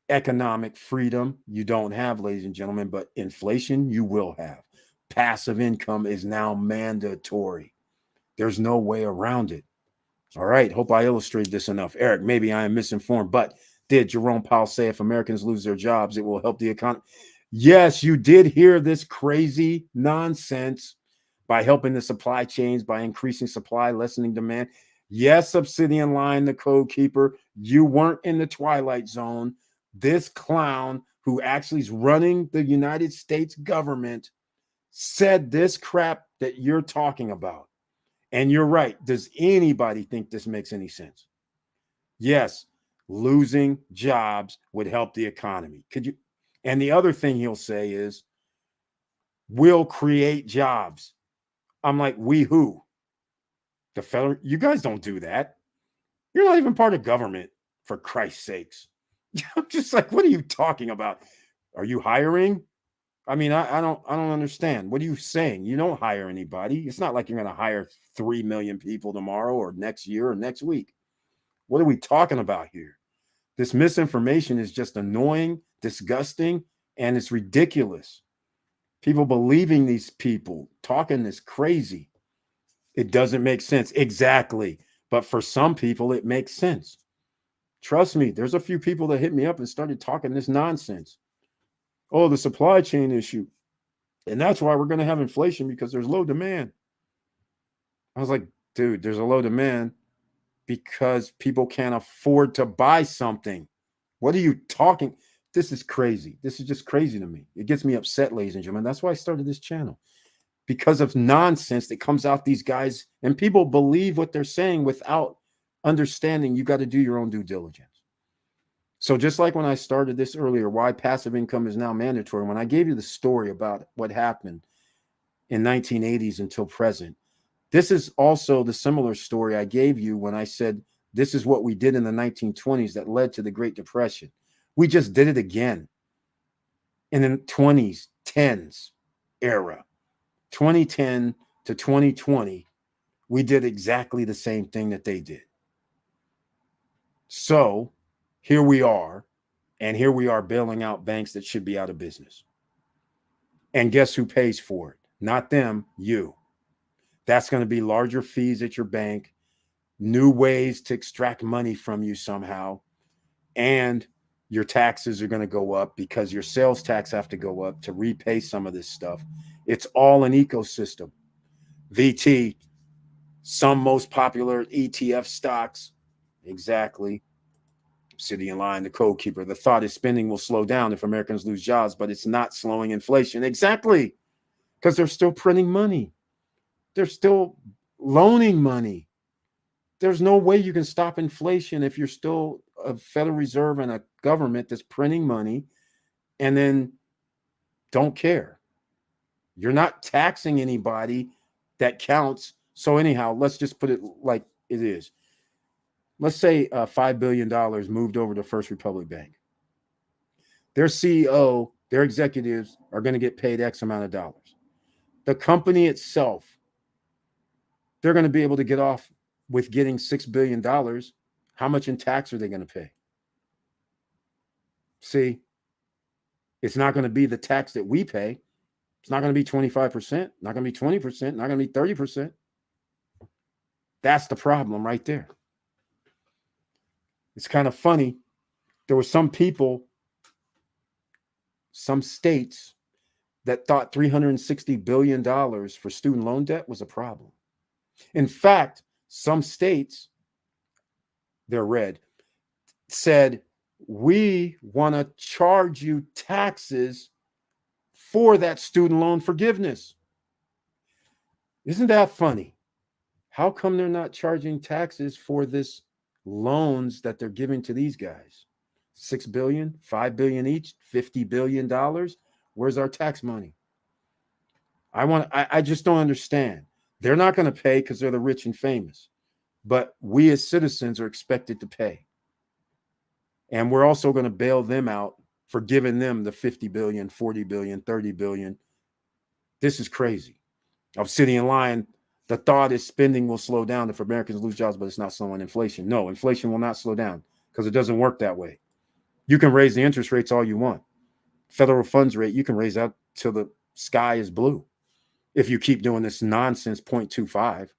economic freedom you don't have, ladies and gentlemen, but inflation you will have. Passive income is now mandatory. There's no way around it. All right. Hope I illustrated this enough. Eric, maybe I am misinformed, but did Jerome Powell say if Americans lose their jobs, it will help the economy? Yes, you did hear this crazy nonsense. By helping the supply chains, by increasing supply, lessening demand. Yes, Obsidian Line, the code keeper, you weren't in the Twilight Zone. This clown who actually is running the United States government said this crap that you're talking about. And you're right. Does anybody think this makes any sense? Yes, losing jobs would help the economy. Could you? And the other thing he'll say is, we'll create jobs. I'm like, we who? The federal? You guys don't do that. You're not even part of government, for Christ's sakes. I'm just like, what are you talking about? Are you hiring? I mean, I don't understand. What are you saying? You don't hire anybody. It's not like you're going to hire 3 million people tomorrow or next year or next week. What are we talking about here? This misinformation is just annoying, disgusting, and it's ridiculous. People believing these people talking this crazy. It doesn't make sense. Exactly. But for some people, it makes sense. Trust me, there's a few people that hit me up and started talking this nonsense. Oh, the supply chain issue. And that's why we're going to have inflation, because there's low demand. I was like, dude, there's a low demand because people can't afford to buy something. What are you talking? This is crazy. This is just crazy to me. It gets me upset, ladies and gentlemen. That's why I started this channel, because of nonsense that comes out these guys, and people believe what they're saying without understanding. You got to do your own due diligence. So just like when I started this earlier, why passive income is now mandatory, when I gave you the story about what happened in 1980s until present, this is also the similar story I gave you when I said this is what we did in the 1920s that led to the Great Depression. We just did it again in the 20s, 10s era. 2010 to 2020, we did exactly the same thing that they did. So here we are, and here we are bailing out banks that should be out of business. And guess who pays for it? Not them, you. That's going to be larger fees at your bank, new ways to extract money from you somehow, and your taxes are going to go up because your sales tax have to go up to repay some of this stuff. It's all an ecosystem. VT, some most popular ETF stocks. Exactly. Obsidian Line, the code keeper. The thought is spending will slow down if Americans lose jobs, but it's not slowing inflation. Exactly. Because they're still printing money. They're still loaning money. There's no way you can stop inflation if you're still a Federal Reserve and a government that's printing money and then don't care. You're not taxing anybody that counts. So anyhow, let's just put it like it is. Let's say $5 billion moved over to First Republic Bank. Their CEO, their executives are going to get paid X amount of dollars. The company itself, they're going to be able to get off with getting $6 billion. How much in tax are they going to pay? See, it's not going to be the tax that we pay. It's not going to be 25%, not going to be 20%, not going to be 30%. That's the problem right there. It's kind of funny. There were some people, some states that thought $360 billion for student loan debt was a problem. In fact, some states, they're red, said, we want to charge you taxes for that student loan forgiveness. Isn't that funny? How come they're not charging taxes for this loans that they're giving to these guys? 6 billion, 5 billion each, $50 billion. Where's our tax money? I just don't understand. They're not going to pay because they're the rich and famous, but we as citizens are expected to pay. And we're also going to bail them out for giving them the 50 billion, 40 billion, 30 billion. This is crazy. Obsidian Line, the thought is spending will slow down if Americans lose jobs, but it's not slowing inflation. No, inflation will not slow down because it doesn't work that way. You can raise the interest rates all you want. Federal funds rate, you can raise that till the sky is blue if you keep doing this nonsense 0.25.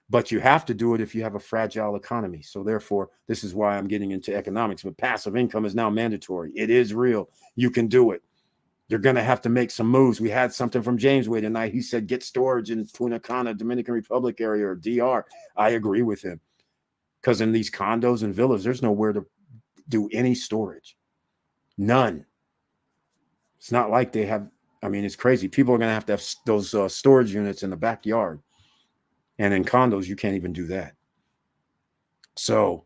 But you have to do it if you have a fragile economy. So therefore, this is why I'm getting into economics. But passive income is now mandatory. It is real. You can do it. You're going to have to make some moves. We had something from James Way tonight. He said, get storage in Punta Cana, Dominican Republic area, or DR. I agree with him. because in these condos and villas, there's nowhere to do any storage. None. It's not like they have. I mean, it's crazy. People are going to have those storage units in the backyard. And in condos, you can't even do that. So,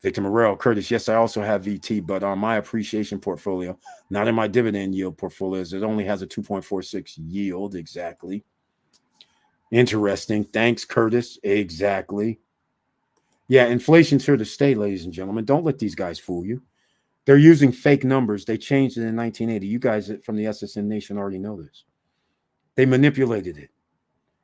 Victor Morel, Curtis, yes, I also have VT, but on my appreciation portfolio, not in my dividend yield portfolios, it only has a 2.46 yield exactly. Interesting. Thanks, Curtis. Exactly. Yeah, inflation's here to stay, ladies and gentlemen. Don't let these guys fool you. They're using fake numbers. They changed it in 1980. You guys from the SSN Nation already know this. They manipulated it.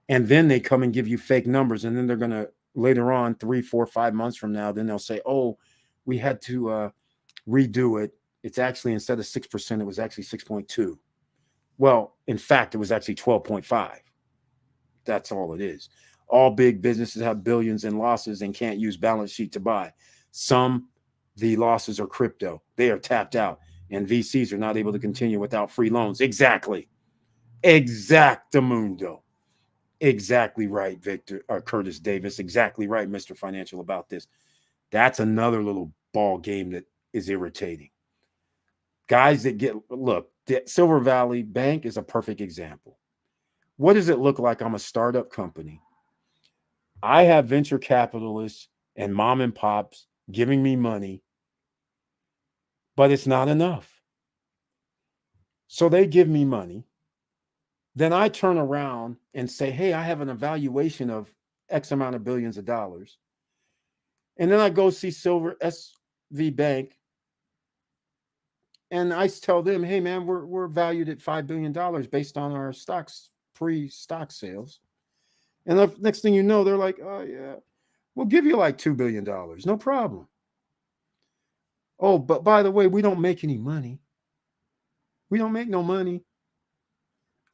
And then they come and give you fake numbers. And then they're going to, later on, 3, 4, 5 months from now, then they'll say, oh, we had to redo it. It's actually, instead of 6%, it was actually 6.2. Well, in fact, it was actually 12.5. That's all it is. All big businesses have billions in losses and can't use balance sheet to buy. Some, the losses are crypto. They are tapped out. And VCs are not able to continue without free loans. Exactly. Exactamundo. Exactly right, Victor or Curtis Davis. Exactly right, Mr. Financial, about this. That's another little ball game that is irritating. Guys that look, Silver Valley Bank is a perfect example. What does it look like? I'm a startup company. I have venture capitalists and mom and pops giving me money, but it's not enough. So they give me money. Then I turn around and say, hey, I have an evaluation of X amount of billions of dollars. And then I go see Silver SV Bank and I tell them, hey, man, we're valued at $5 billion based on our stocks, pre-stock sales. And the next thing you know, they're like, oh, yeah, we'll give you like $2 billion. No problem. Oh, but by the way, we don't make any money. We don't make no money.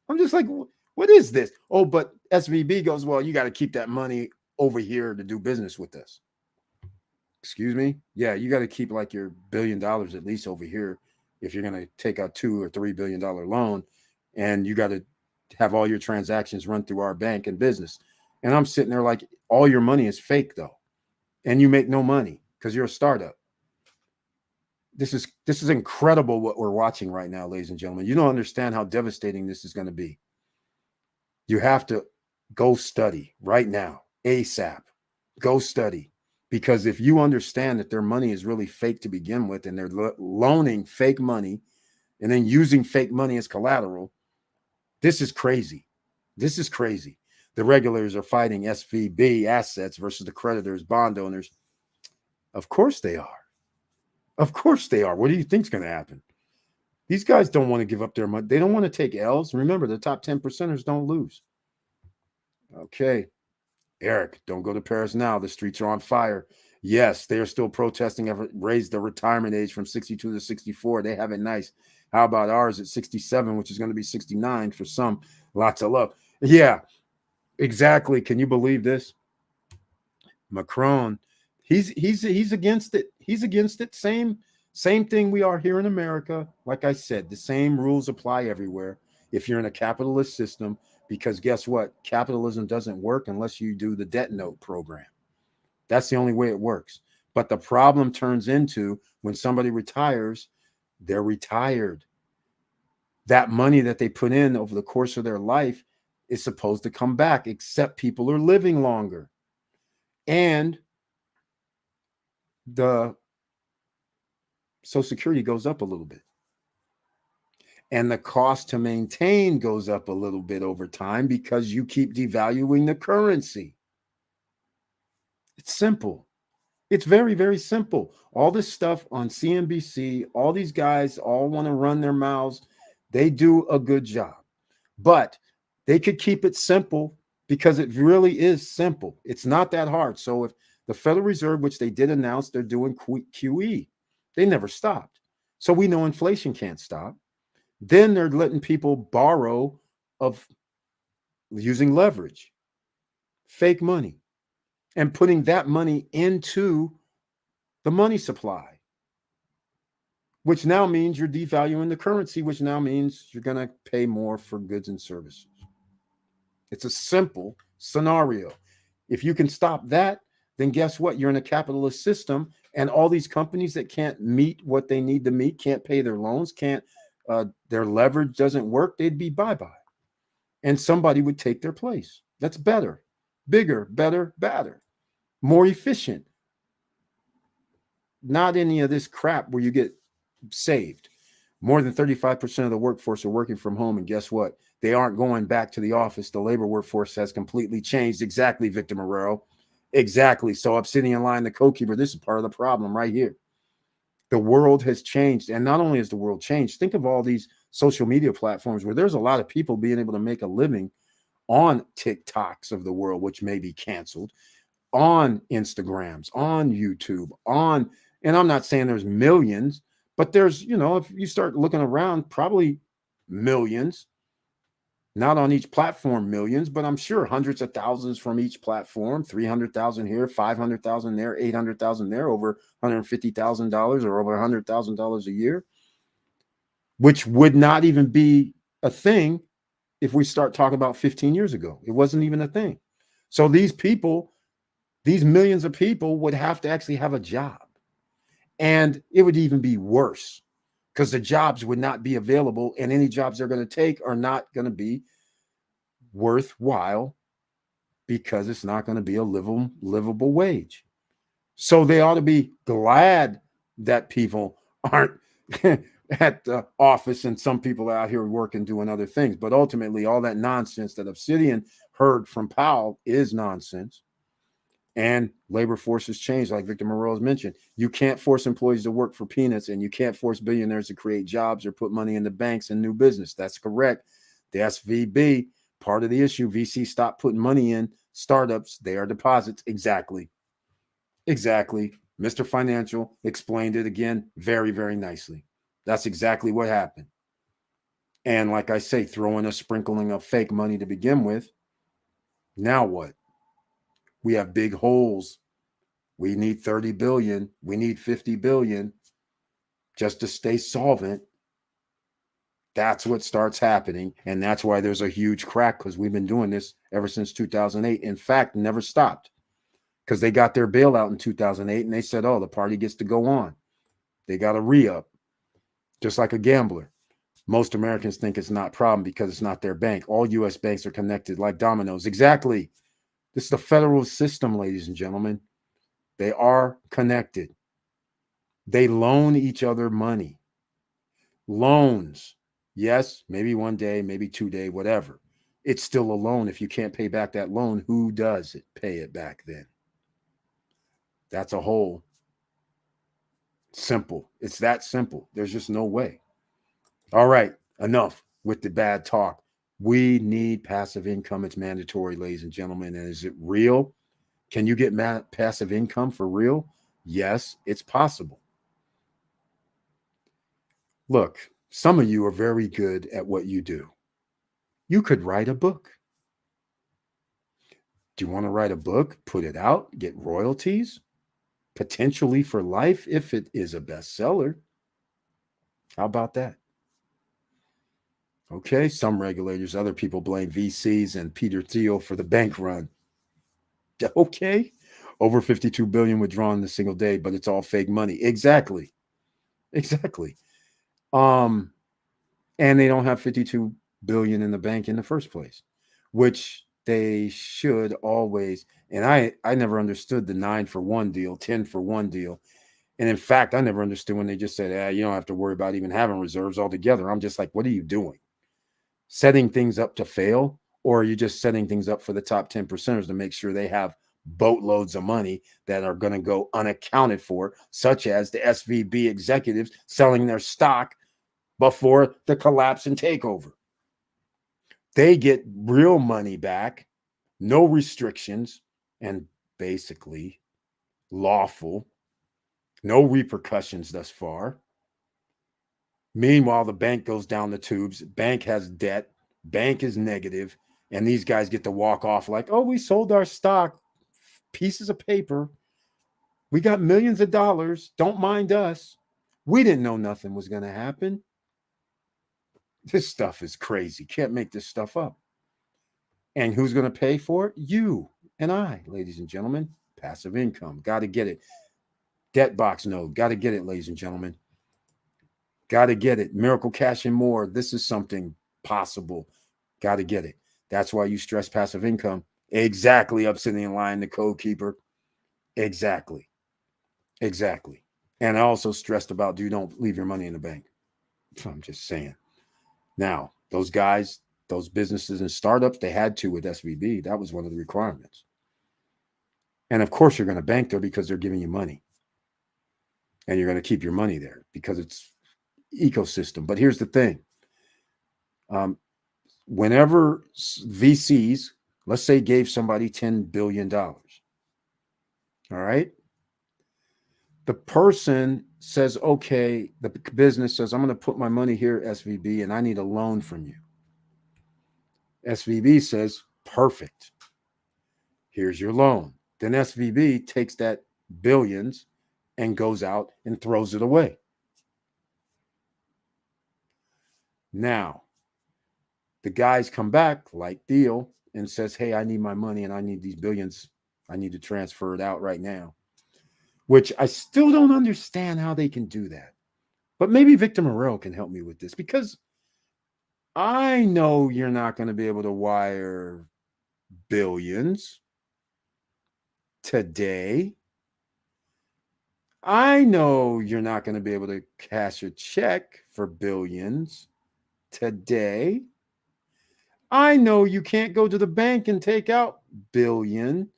I'm just like, what is this? Oh, but SVB goes, well, you got to keep that money over here to do business with us. Excuse me? Yeah, you got to keep like your $1 billion at least over here if you're going to take a $2 or $3 billion loan, and you got to have all your transactions run through our bank and business. And I'm sitting there like, all your money is fake though, and you make no money because you're a startup. This is incredible what we're watching right now, ladies and gentlemen. You don't understand how devastating this is going to be. You have to go study right now, ASAP. Go study. Because if you understand that their money is really fake to begin with, and they're loaning fake money and then using fake money as collateral, this is crazy. This is crazy. The regulators are fighting SVB assets versus the creditors, bond owners. Of course they are. Of course they are. What do you think is going to happen? These guys don't want to give up their money. They don't want to take L's. Remember, the top 10%ers don't lose. Okay. Eric, don't go to Paris now. The streets are on fire. Yes, they are still protesting. Have raised the retirement age from 62 to 64. They have it nice. How about ours at 67, which is going to be 69 for some? Lots of love. Yeah, exactly. Can you believe this? Macron, he's against it. He's against it. Same thing we are here in America. Like I said, the same rules apply everywhere. If you're in a capitalist system, because guess what? Capitalism doesn't work unless you do the debt note program. That's the only way it works. But the problem turns into when somebody retires, they're retired. That money that they put in over the course of their life is supposed to come back, except people are living longer. And the Social Security goes up a little bit. And the cost to maintain goes up a little bit over time because you keep devaluing the currency. It's simple. It's very, very simple. All this stuff on CNBC, all these guys all want to run their mouths. They do a good job. But they could keep it simple because it really is simple. It's not that hard. So if the Federal Reserve, which they did announce they're doing QE, they never stopped. So we know inflation can't stop. Then they're letting people borrow of using leverage, fake money, and putting that money into the money supply, which now means you're devaluing the currency, which now means you're going to pay more for goods and services. It's a simple scenario. If you can stop that, then guess what? You're in a capitalist system, and all these companies that can't meet what they need to meet, can't pay their loans, can't their leverage doesn't work, they'd be bye-bye. And somebody would take their place. That's better, bigger, better, badder, more efficient. Not any of this crap where you get saved. More than 35% of the workforce are working from home. And guess what? They aren't going back to the office. The labor workforce has completely changed. Exactly, Victor Marrero. Exactly. So Obsidian Line, the co-keeper, this is part of the problem right here. The world has changed. And not only has the world changed, think of all these social media platforms where there's a lot of people being able to make a living on TikToks of the world, which may be canceled, on Instagrams, on YouTube, on, and I'm not saying there's millions, but there's, if you start looking around, probably millions, not on each platform, millions, but I'm sure hundreds of thousands from each platform, 300,000 here, 500,000 there, 800,000 there, over $150,000 or over $100,000 a year, which would not even be a thing if we start talking about 15 years ago. It wasn't even a thing. So these people, these millions of people would have to actually have a job. And it would even be worse because the jobs would not be available, and any jobs they're going to take are not going to be worthwhile because it's not going to be a livable wage. So they ought to be glad that people aren't at the office and some people are out here working, doing other things. But ultimately, all that nonsense that Obsidian heard from Powell is nonsense. And labor force has changed, like Victor Marrero has mentioned. You can't force employees to work for peanuts, and you can't force billionaires to create jobs or put money in the banks and new business. That's correct. The SVB, part of the issue, VC stopped putting money in startups. They are deposits. Exactly. Mr. Financial explained it again very, very nicely. That's exactly what happened. And like I say, throwing a sprinkling of fake money to begin with. Now what? We have big holes. We need 30 billion. We need 50 billion just to stay solvent. That's what starts happening. And that's why there's a huge crack, because we've been doing this ever since 2008. In fact, never stopped, because they got their bailout in 2008 and they said, oh, the party gets to go on. They got a re-up, just like a gambler. Most Americans think it's not a problem because it's not their bank. All U.S. banks are connected like dominoes. Exactly. This is the federal system, ladies and gentlemen. They are connected. They loan each other money. Loans. Yes, maybe one day, maybe 2 days, whatever. It's still a loan. If you can't pay back that loan, who does it? Pay it back then. That's a whole simple. It's that simple. There's just no way. All right, enough with the bad talk. We need passive income. It's mandatory, ladies and gentlemen. And is it real? Can you get passive income for real? Yes, it's possible. Look, some of you are very good at what you do. You could write a book. Do you want to write a book, put it out, get royalties, potentially for life if it is a bestseller? How about that? Okay, some regulators, other people blame VCs and Peter Thiel for the bank run. Okay, over 52 billion withdrawn in a single day, but it's all fake money. Exactly. And they don't have 52 billion in the bank in the first place, which they should always. And I never understood the 9 for 1 deal, 10 for 1 deal. And in fact, I never understood when they just said, you don't have to worry about even having reserves altogether. I'm just like, what are you doing? Setting things up to fail? Or are you just setting things up for the top 10 percenters to make sure they have boatloads of money that are going to go unaccounted for, such as the SVB executives selling their stock before the collapse and takeover? They get real money back, no restrictions, and basically lawful, no repercussions thus far. Meanwhile, the bank goes down the tubes. Bank has debt. Bank is negative. And these guys get to walk off like, oh, we sold our stock, pieces of paper. We got millions of dollars. Don't mind us. We didn't know nothing was going to happen. This stuff is crazy. Can't make this stuff up. And who's going to pay for it? You and I, ladies and gentlemen. passive income. Got to get it. Debt box node. Got to get it, ladies and gentlemen. Got to get it. Miracle Cash and More. This is something possible. Got to get it. That's why you stress passive income. Exactly. Obsidian Lion, the code keeper. Exactly. Exactly. And I also stressed about don't leave your money in the bank. I'm just saying. Now, those guys, those businesses and startups, they had to with SVB. That was one of the requirements. And of course, you're going to bank there because they're giving you money. And you're going to keep your money there because it's ecosystem. But here's the thing. Whenever VCs, let's say, gave somebody $10 billion, all right? The person says, okay, the business says, I'm going to put my money here, SVB, and I need a loan from you. SVB says, perfect. Here's your loan. Then SVB takes that billions and goes out and throws it away. Now, the guys come back like Thiel and says, hey, I need my money and I need these billions. I need to transfer it out right now. Which I still don't understand how they can do that. But maybe Victor Morel can help me with this, because I know you're not going to be able to wire billions today. I know you're not going to be able to cash a check for billions today. I know you can't go to the bank and take out billion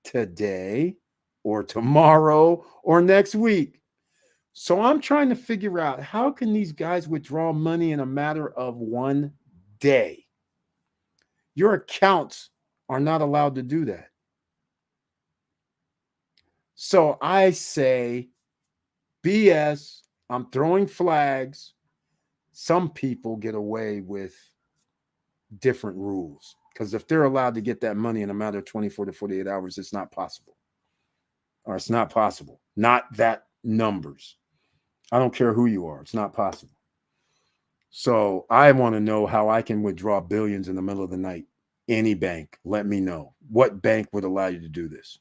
today or tomorrow or next week. So I'm trying to figure out, how can these guys withdraw money in a matter of one day? Your accounts are not allowed to do that. So I say, BS, I'm throwing flags. Some people get away with different rules, because if they're allowed to get that money in a matter of 24 to 48 hours, it's not possible. Or it's not possible. Not that numbers. I don't care who you are. It's not possible. So I want to know how I can withdraw billions in the middle of the night. Any bank, let me know. What bank would allow you to do this?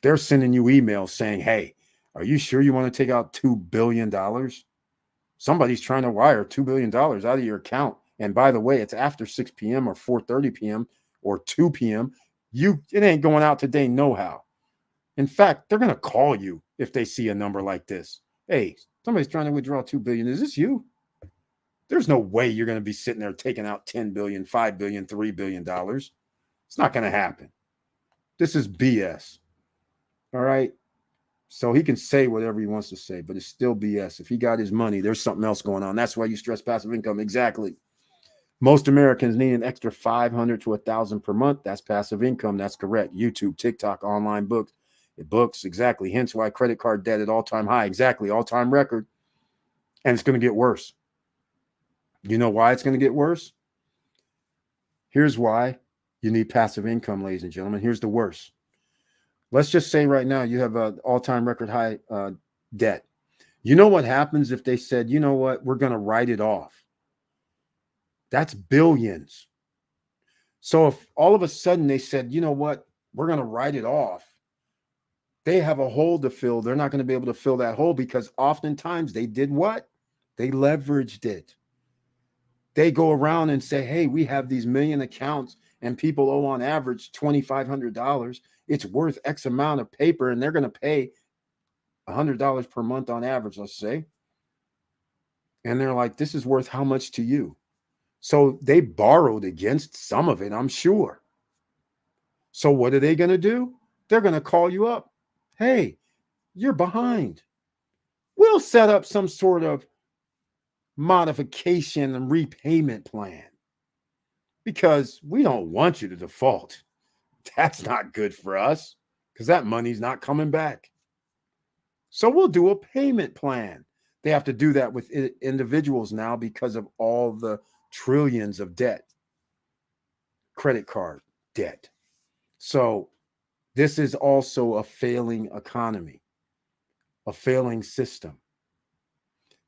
They're sending you emails saying, hey, are you sure you want to take out $2 billion? Somebody's trying to wire $2 billion out of your account. And by the way, it's after 6 p.m. or 4:30 p.m. or 2 p.m. It ain't going out today, no how. In fact, they're going to call you if they see a number like this. Hey, somebody's trying to withdraw $2 billion. Is this you? There's no way you're going to be sitting there taking out $10 billion, $5 billion, $3 billion. It's not going to happen. This is BS. All right. So he can say whatever he wants to say, but it's still BS. If he got his money, there's something else going on. That's why you stress passive income. Exactly. Most Americans need an extra $500 to $1,000 per month. That's passive income. That's correct. YouTube, TikTok, online books. Books, exactly. Hence why credit card debt at all-time high. Exactly. All-time record. And it's going to get worse. You know why it's going to get worse? Here's why you need passive income, ladies and gentlemen. Here's the worst. Let's just say right now you have an all-time record high debt. You know what happens if they said, you know what, we're going to write it off? That's billions. So if all of a sudden they said, you know what, we're going to write it off, they have a hole to fill. They're not going to be able to fill that hole, because oftentimes they did what? They leveraged it. They go around and say, hey, we have these million accounts and people owe on average $2,500. It's worth X amount of paper, and they're going to pay $100 per month on average, let's say. And they're like, this is worth how much to you? So they borrowed against some of it, I'm sure. So what are they going to do? They're going to call you up. Hey, you're behind. We'll set up some sort of modification and repayment plan, because we don't want you to default. That's not good for us, because that money's not coming back. So we'll do a payment plan. They have to do that with individuals now because of all the trillions of debt, credit card debt. So this is also a failing economy, a failing system.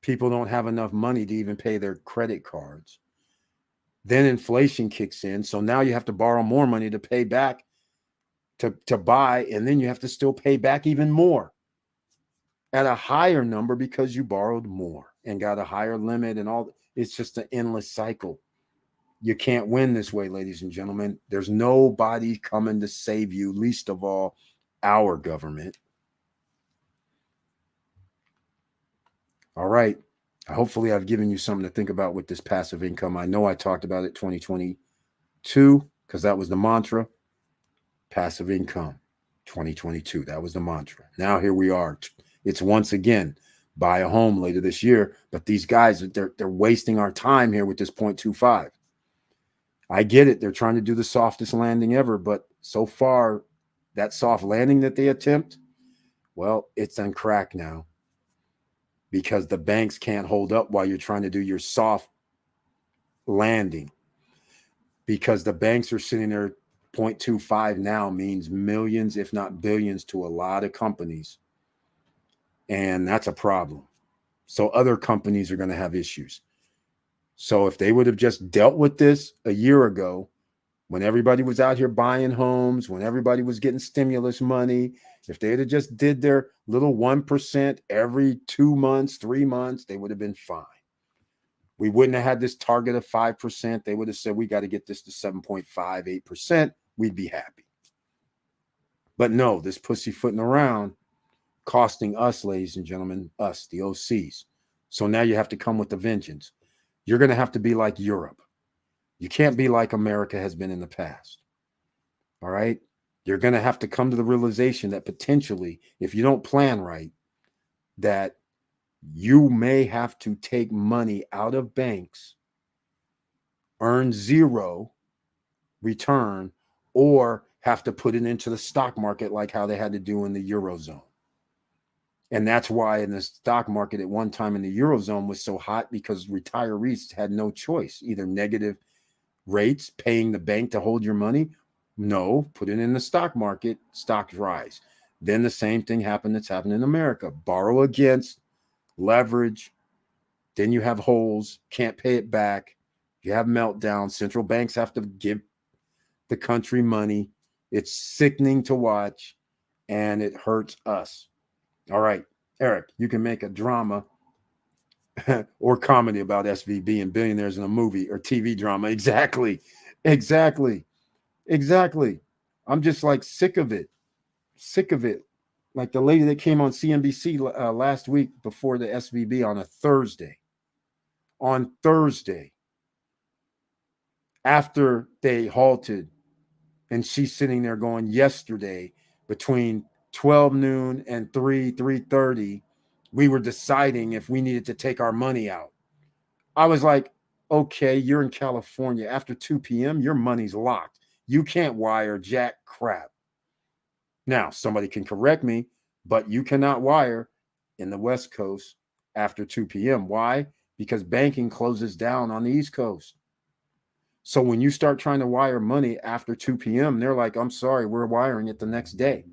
People don't have enough money to even pay their credit cards. Then inflation kicks in. So now you have to borrow more money to pay back to buy, and then you have to still pay back even more at a higher number because you borrowed more and got a higher limit and all. It's just an endless cycle. You can't win this way, ladies and gentlemen. There's nobody coming to save you, least of all our government. All right. Hopefully, I've given you something to think about with this passive income. I know I talked about it 2022 because that was the mantra. Passive income 2022. That was the mantra. Now here we are. It's once again buy a home later this year. But these guys, they're wasting our time here with this 0.25. I get it. They're trying to do the softest landing ever. But so far, that soft landing that they attempt, well, it's on crack now. Because the banks can't hold up while you're trying to do your soft landing. Because the banks are sitting there, 0.25 now means millions, if not billions, to a lot of companies. And that's a problem. So other companies are going to have issues. So if they would have just dealt with this a year ago, when everybody was out here buying homes, when everybody was getting stimulus money, if they had just did their little 1% every 2 months, 3 months, they would have been fine. We wouldn't have had this target of 5%. They would have said, we got to get this to 7.58%. We'd be happy. But no, this pussyfooting around costing us, ladies and gentlemen, us, the OCs. So now you have to come with a vengeance. You're going to have to be like Europe. You can't be like America has been in the past. All right? You're going to have to come to the realization that potentially, if you don't plan right, that you may have to take money out of banks, earn zero return, or have to put it into the stock market like how they had to do in the Eurozone. And that's why in the stock market at one time in the Eurozone was so hot, because retirees had no choice, either negative rates, paying the bank to hold your money. No, put it in the stock market, stocks rise. Then the same thing happened that's happened in America. Borrow against, leverage, then you have holes, can't pay it back. You have meltdowns. Central banks have to give the country money. It's sickening to watch, and it hurts us. All right, Eric, you can make a drama or comedy about SVB and billionaires in a movie or TV drama. Exactly. I'm just like sick of it. Like the lady that came on CNBC last week before the SVB on a Thursday. On Thursday, after they halted, and she's sitting there going, yesterday between 12 noon and 3:30, we were deciding if we needed to take our money out. I was like, okay, you're in California. After 2 p.m., your money's locked. You can't wire jack crap. Now, somebody can correct me, but you cannot wire in the West Coast after 2 p.m. Why? Because banking closes down on the East Coast. So when you start trying to wire money after 2 p.m., they're like, I'm sorry, we're wiring it the next day.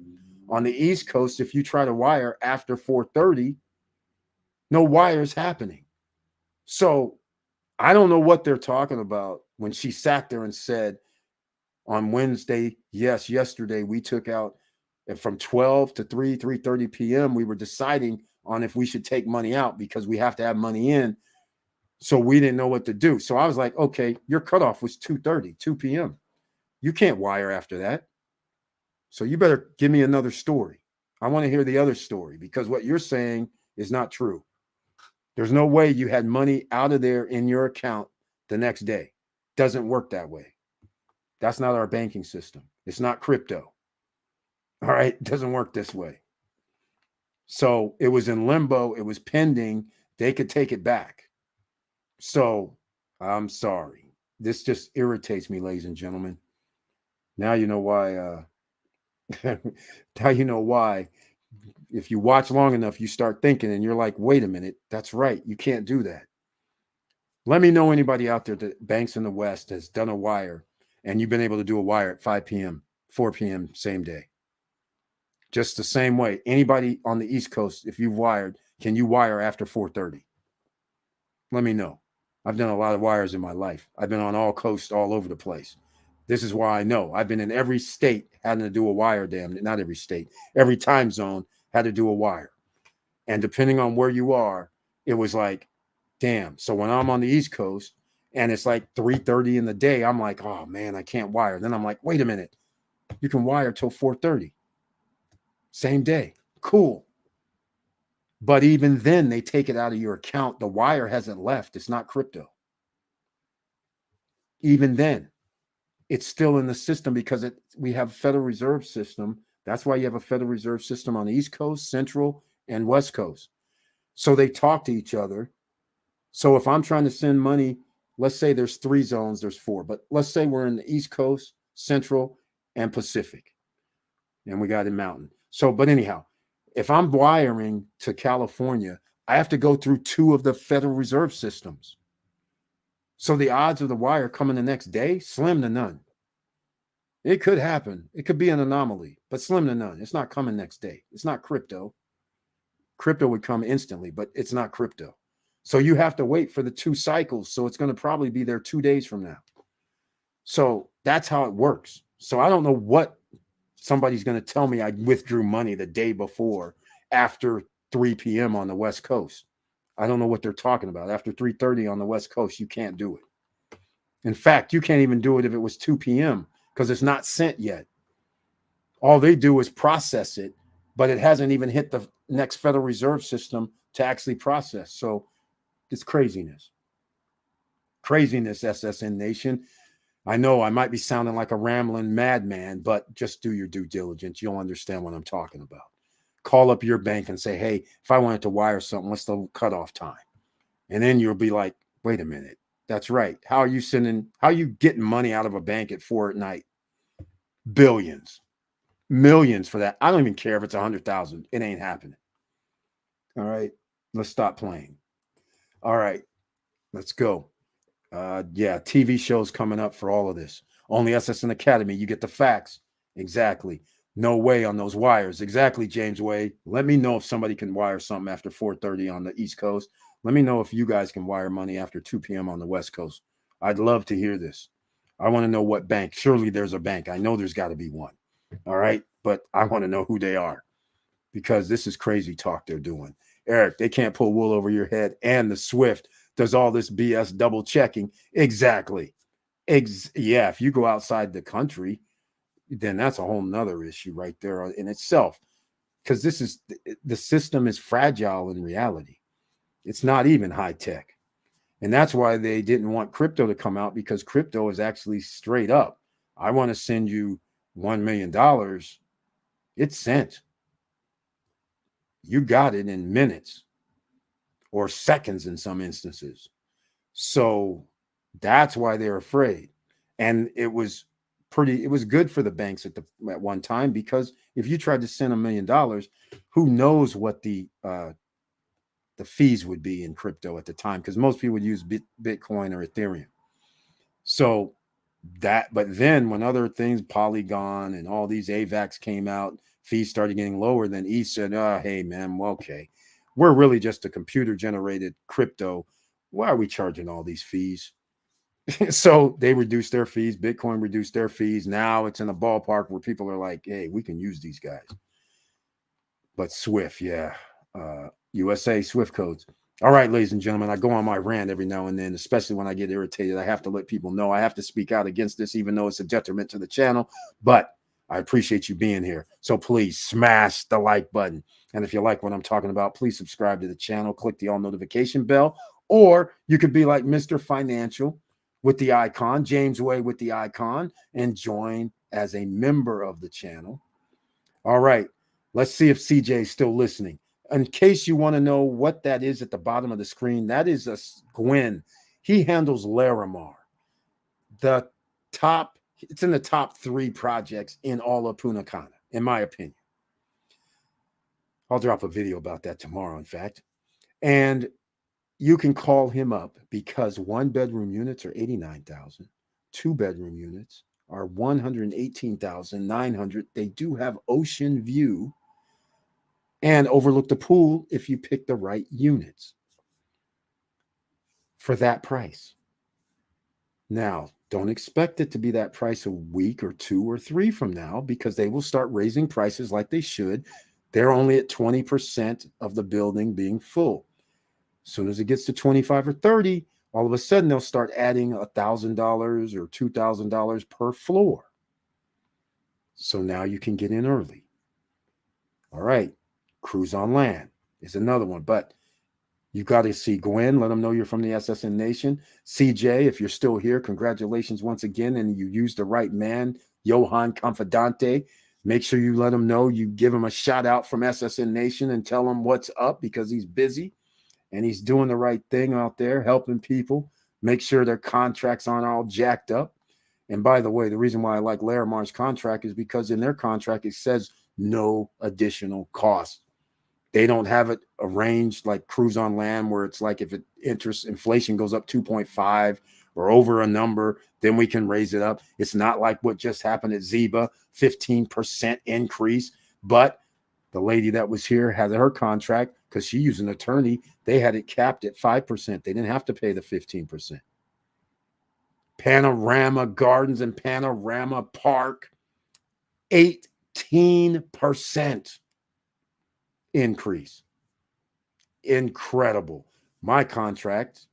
On the East Coast, if you try to wire after 4:30, no wires happening. So I don't know what they're talking about when she sat there and said on Wednesday, yes, yesterday we took out from 12 to 3:30 p.m. We were deciding on if we should take money out because we have to have money in. So we didn't know what to do. So I was like, okay, your cutoff was 2:30, 2 p.m. You can't wire after that. So you better give me another story. I want to hear the other story, because what you're saying is not true. There's no way you had money out of there in your account the next day. Doesn't work that way. That's not our banking system. It's not crypto. All right. It doesn't work this way. So it was in limbo. It was pending. They could take it back. So I'm sorry. This just irritates me, ladies and gentlemen. Now you know why. Now you know why. If you watch long enough, you start thinking and you're like, wait a minute, that's right. You can't do that. Let me know anybody out there that banks in the West has done a wire and you've been able to do a wire at 5 p.m., 4 p.m., same day. Just the same way. Anybody on the East Coast, if you've wired, can you wire after 4:30? Let me know. I've done a lot of wires in my life. I've been on all coasts all over the place. This is why I know. I've been in every state having to do a wire, not every state, every time zone had to do a wire. And depending on where you are, it was like, damn. So when I'm on the East Coast and it's like 3:30 in the day, I'm like, oh man, I can't wire. Then I'm like, wait a minute, you can wire till 4:30. Same day. Cool. But even then, they take it out of your account. The wire hasn't left. It's not crypto. Even then, it's still in the system because we have Federal Reserve System. That's why you have a Federal Reserve System on the East Coast, Central, and West Coast. So they talk to each other. So if I'm trying to send money, let's say there's 3 zones, there's 4, but let's say we're in the East Coast, Central, and Pacific, and we got a mountain. So, but anyhow, if I'm wiring to California, I have to go through 2 of the Federal Reserve systems. So the odds of the wire coming the next day, slim to none. It could happen. It could be an anomaly, but slim to none. It's not coming next day. It's not crypto. Crypto would come instantly, but it's not crypto. So you have to wait for the 2 cycles. So it's going to probably be there 2 days from now. So that's how it works. So I don't know what somebody's going to tell me I withdrew money the day before after 3 p.m. on the West Coast. I don't know what they're talking about. After 3:30 on the West Coast, you can't do it. In fact, you can't even do it if it was 2 p.m. because it's not sent yet. All they do is process it, but it hasn't even hit the next Federal Reserve System to actually process. So it's craziness. Craziness, SSN Nation. I know I might be sounding like a rambling madman, but just do your due diligence. You'll understand what I'm talking about. Call up your bank and say, hey, if I wanted to wire something, what's the cutoff time? And then you'll be like, wait a minute. That's right. How are you getting money out of a bank at 4 at night? Billions, millions for that. I don't even care if it's 100,000. It ain't happening. All right. Let's stop playing. All right. Let's go. Yeah, TV shows coming up for all of this. Only SSN Academy. You get the facts. Exactly. No way on those wires. Exactly, James Way. Let me know if somebody can wire something after 4:30 on the East Coast. Let me know if you guys can wire money after 2 p.m. on the West Coast. I'd love to hear this. I want to know what bank. Surely there's a bank. I know there's got to be one. All right. But I want to know who they are because this is crazy talk they're doing. Eric, they can't pull wool over your head. And the Swift does all this BS double checking. Exactly. Yeah. If you go outside the country, then that's a whole nother issue right there in itself. Because the system is fragile in reality. It's not even high tech. And that's why they didn't want crypto to come out because crypto is actually straight up. I want to send you $1 million. It's sent. You got it in minutes or seconds in some instances. So that's why they're afraid. And it was good for the banks at one time because if you tried to send $1 million, who knows what the fees would be in crypto at the time because most people would use Bitcoin or Ethereum. So but then when other things, Polygon and all these AVAX came out, fees started getting lower. Then he said, oh, hey, man, well, okay, we're really just a computer generated crypto. Why are we charging all these fees? So they reduced their fees. Bitcoin reduced their fees. Now it's in a ballpark where people are like, hey, we can use these guys. But Swift, yeah. USA Swift codes. All right, ladies and gentlemen, I go on my rant every now and then, especially when I get irritated. I have to let people know I have to speak out against this, even though it's a detriment to the channel. But I appreciate you being here. So please smash the like button. And if you like what I'm talking about, please subscribe to the channel. Click the all notification bell. Or you could be like Mr. Financial with the icon, James Way with the icon, and join as a member of the channel. All right. Let's see if CJ is still listening. In case you want to know what that is at the bottom of the screen, that is a Gwen. He handles Larimar. It's in the top 3 projects in all of Punta Cana, in my opinion. I'll drop a video about that tomorrow, in fact. And you can call him up because 1-bedroom units are $89,000. 2-bedroom units are $118,900. They do have ocean view and overlook the pool if you pick the right units for that price. Now, Don't expect it to be that price a week or 2 or 3 from now, because they will start raising prices like they should. They're only at 20% of the building being full. As soon as it gets to 25 or 30, all of a sudden they'll start adding $1,000 or $2,000 per floor. So now you can get in early. All right. Cruise on Land is another one, but you got to see Gwen. Let them know you're from the SSN Nation. CJ, if you're still here, congratulations once again. And you used the right man, Johan Confidante. Make sure you let him know, you give him a shout out from SSN Nation and tell him what's up, because he's busy and he's doing the right thing out there, helping people, make sure their contracts aren't all jacked up. And by the way, the reason why I like Larimar's contract is because in their contract, it says no additional cost. They don't have it arranged like Cruise on Land, where it's like if inflation goes up 2.5 or over a number, then we can raise it up. It's not like what just happened at Ziba, 15% increase. But the lady that was here had her contract, because she used an attorney, they had it capped at 5%. They didn't have to pay the 15%. Panorama Gardens and Panorama Park, 18% increase. Incredible. My contract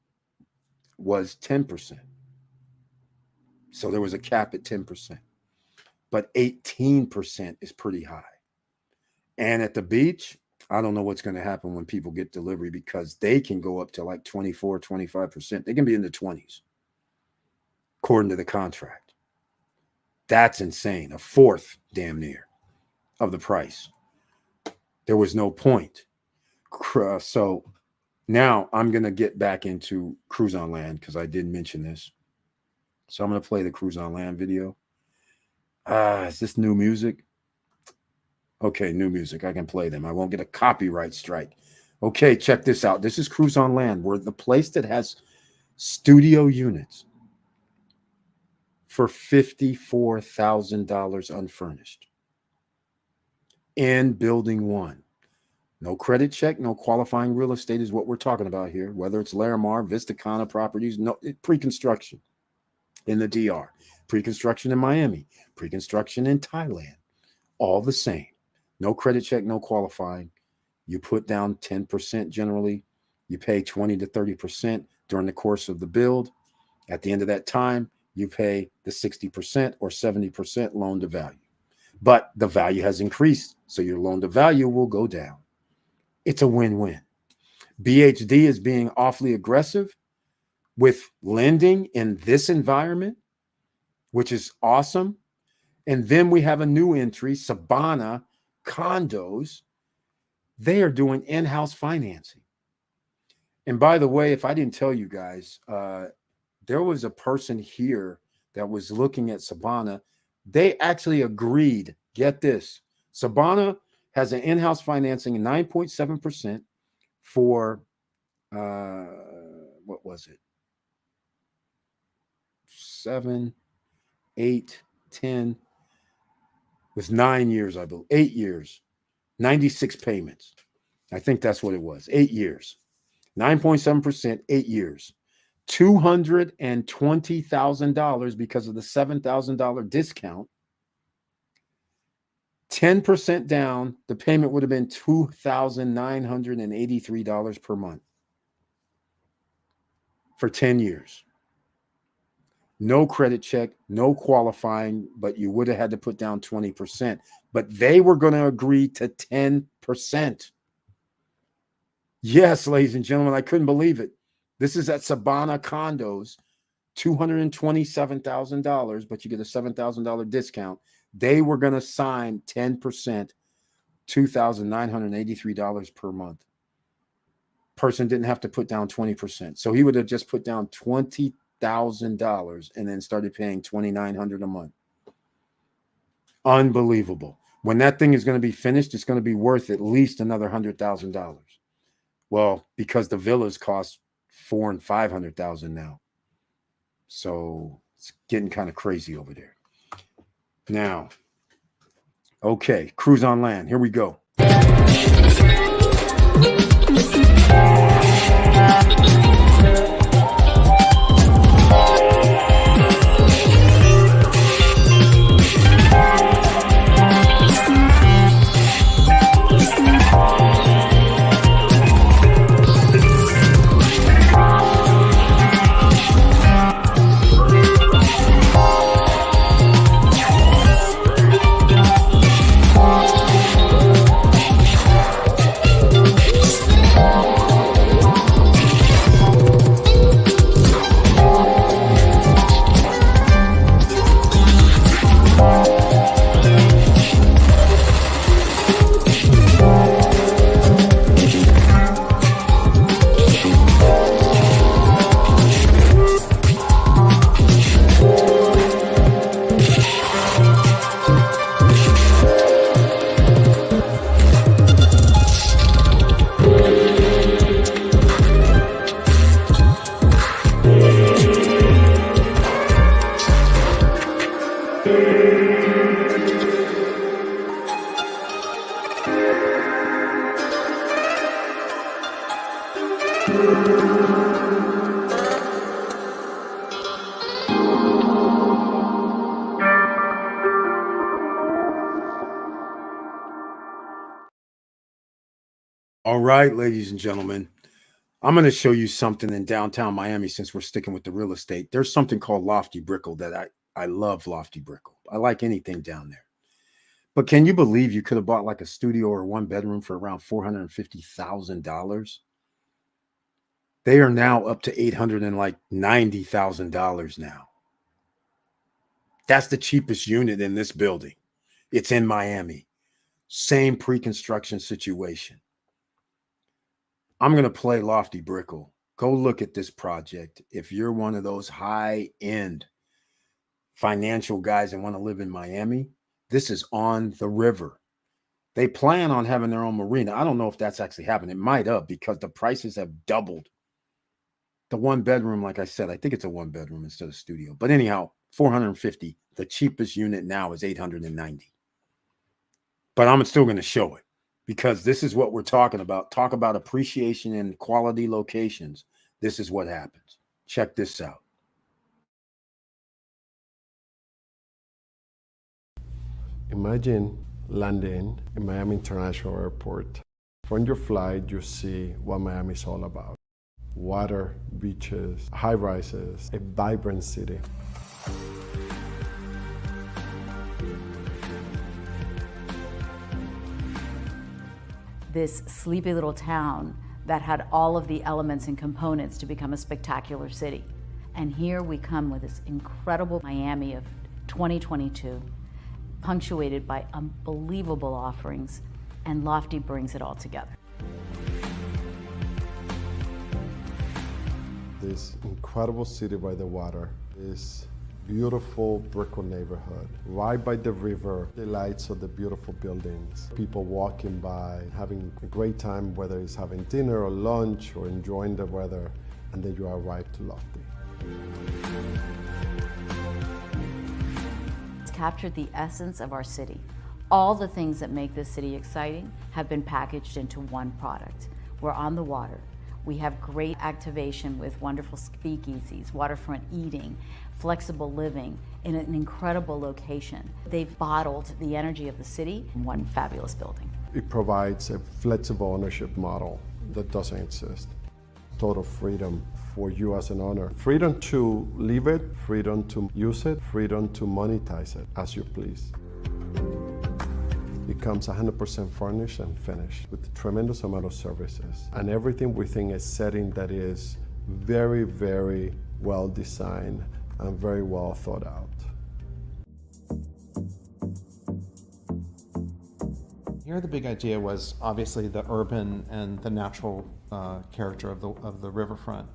was 10%. So there was a cap at 10%. But 18% is pretty high. And at the beach, I don't know what's going to happen when people get delivery, because they can go up to like 24, 25%. They can be in the 20s, according to the contract. That's insane. A fourth, damn near, of the price. There was no point. So now I'm going to get back into Cruise on Land, because I did mention this. So I'm going to play the Cruise on Land video. Is this new music? Okay, new music. I can play them. I won't get a copyright strike. Okay, check this out. This is Cruise on Land. We're the place that has studio units for $54,000 unfurnished in building 1. No credit check, no qualifying real estate is what we're talking about here, whether it's Larimar, Vistacana Properties, no pre-construction in the DR, pre-construction in Miami, pre-construction in Thailand, all the same. No credit check, no qualifying. You put down 10% generally. You pay 20 to 30% during the course of the build. At the end of that time, you pay the 60% or 70% loan to value. But the value has increased, so your loan to value will go down. It's a win-win. BHD is being awfully aggressive with lending in this environment, which is awesome. And then we have a new entry, Sabana Condos. They are doing in-house financing. And by the way, if I didn't tell you guys, there was a person here that was looking at Sabana. They actually agreed. Get this. Sabana has an in-house financing of 9.7% for, what was it? 7, 8, 10. It was 9 years, I believe. 8 years. 96 payments. I think that's what it was. 8 years. 9.7%, 8 years. $220,000 because of the $7,000 discount. 10% down, the payment would have been $2,983 per month for 10 years. No credit check, no qualifying, but you would have had to put down 20%. But they were going to agree to 10%. Yes, ladies and gentlemen, I couldn't believe it. This is at Sabana Condos, $227,000, but you get a $7,000 discount. They were going to sign 10%, $2,983 per month. Person didn't have to put down 20%. So he would have just put down $20,000 and then started paying $2,900 a month. Unbelievable. When that thing is going to be finished, it's going to be worth at least another $100,000. Well, because the villas cost $400,000 and $500,000 now. So it's getting kind of crazy over there. Now, okay, Cruise on Land. Here we go. All right, ladies and gentlemen, I'm going to show you something in downtown Miami since we're sticking with the real estate. There's something called Lofty Brickell that I love Lofty Brickell. I like anything down there. But can you believe you could have bought like a studio or one bedroom for around $450,000? They are now up to $890,000 now. That's the cheapest unit in this building. It's in Miami. Same pre-construction situation. I'm going to play Lofty Brickell. Go look at this project. If you're one of those high-end financial guys and want to live in Miami, this is on the river. They plan on having their own marina. I don't know if that's actually happened. It might have, because the prices have doubled. The one bedroom, like I said, I think it's a one bedroom instead of studio. But anyhow, 450. The cheapest unit now is 890. But I'm still going to show it, because this is what we're talking about. Talk about appreciation in quality locations. This is what happens. Check this out. Imagine landing in Miami International Airport. From your flight, you see what Miami is all about. Water, beaches, high rises, a vibrant city. This sleepy little town that had all of the elements and components to become a spectacular city. And here we come with this incredible Miami of 2022, punctuated by unbelievable offerings, and Lofty brings it all together. This incredible city by the water, this beautiful Brickell neighborhood, right by the river, the lights of the beautiful buildings, people walking by, having a great time, whether it's having dinner or lunch or enjoying the weather, and then you arrive to Lofty. It's captured the essence of our city. All the things that make this city exciting have been packaged into one product. We're on the water. We have great activation with wonderful speakeasies, waterfront eating, flexible living in an incredible location. They've bottled the energy of the city in one fabulous building. It provides a flexible ownership model that doesn't exist. Total freedom for you as an owner. Freedom to leave it, freedom to use it, freedom to monetize it as you please. It comes 100% furnished and finished with a tremendous amount of services and everything within a setting that is very, very well designed and very well thought out. Here the big idea was obviously the urban and the natural character of the riverfront.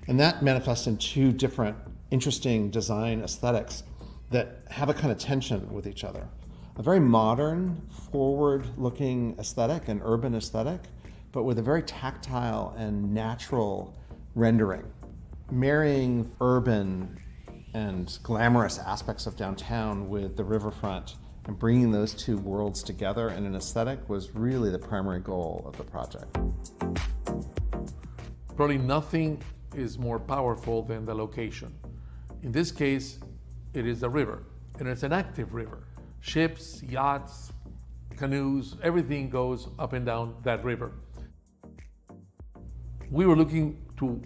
And that manifests in two different interesting design aesthetics that have a kind of tension with each other. A very modern, forward-looking aesthetic, an urban aesthetic, but with a very tactile and natural rendering. Marrying urban and glamorous aspects of downtown with the riverfront and bringing those two worlds together in an aesthetic was really the primary goal of the project. Probably nothing is more powerful than the location. In this case, it is the river, and it's an active river. Ships, yachts, canoes, everything goes up and down that river. We were looking to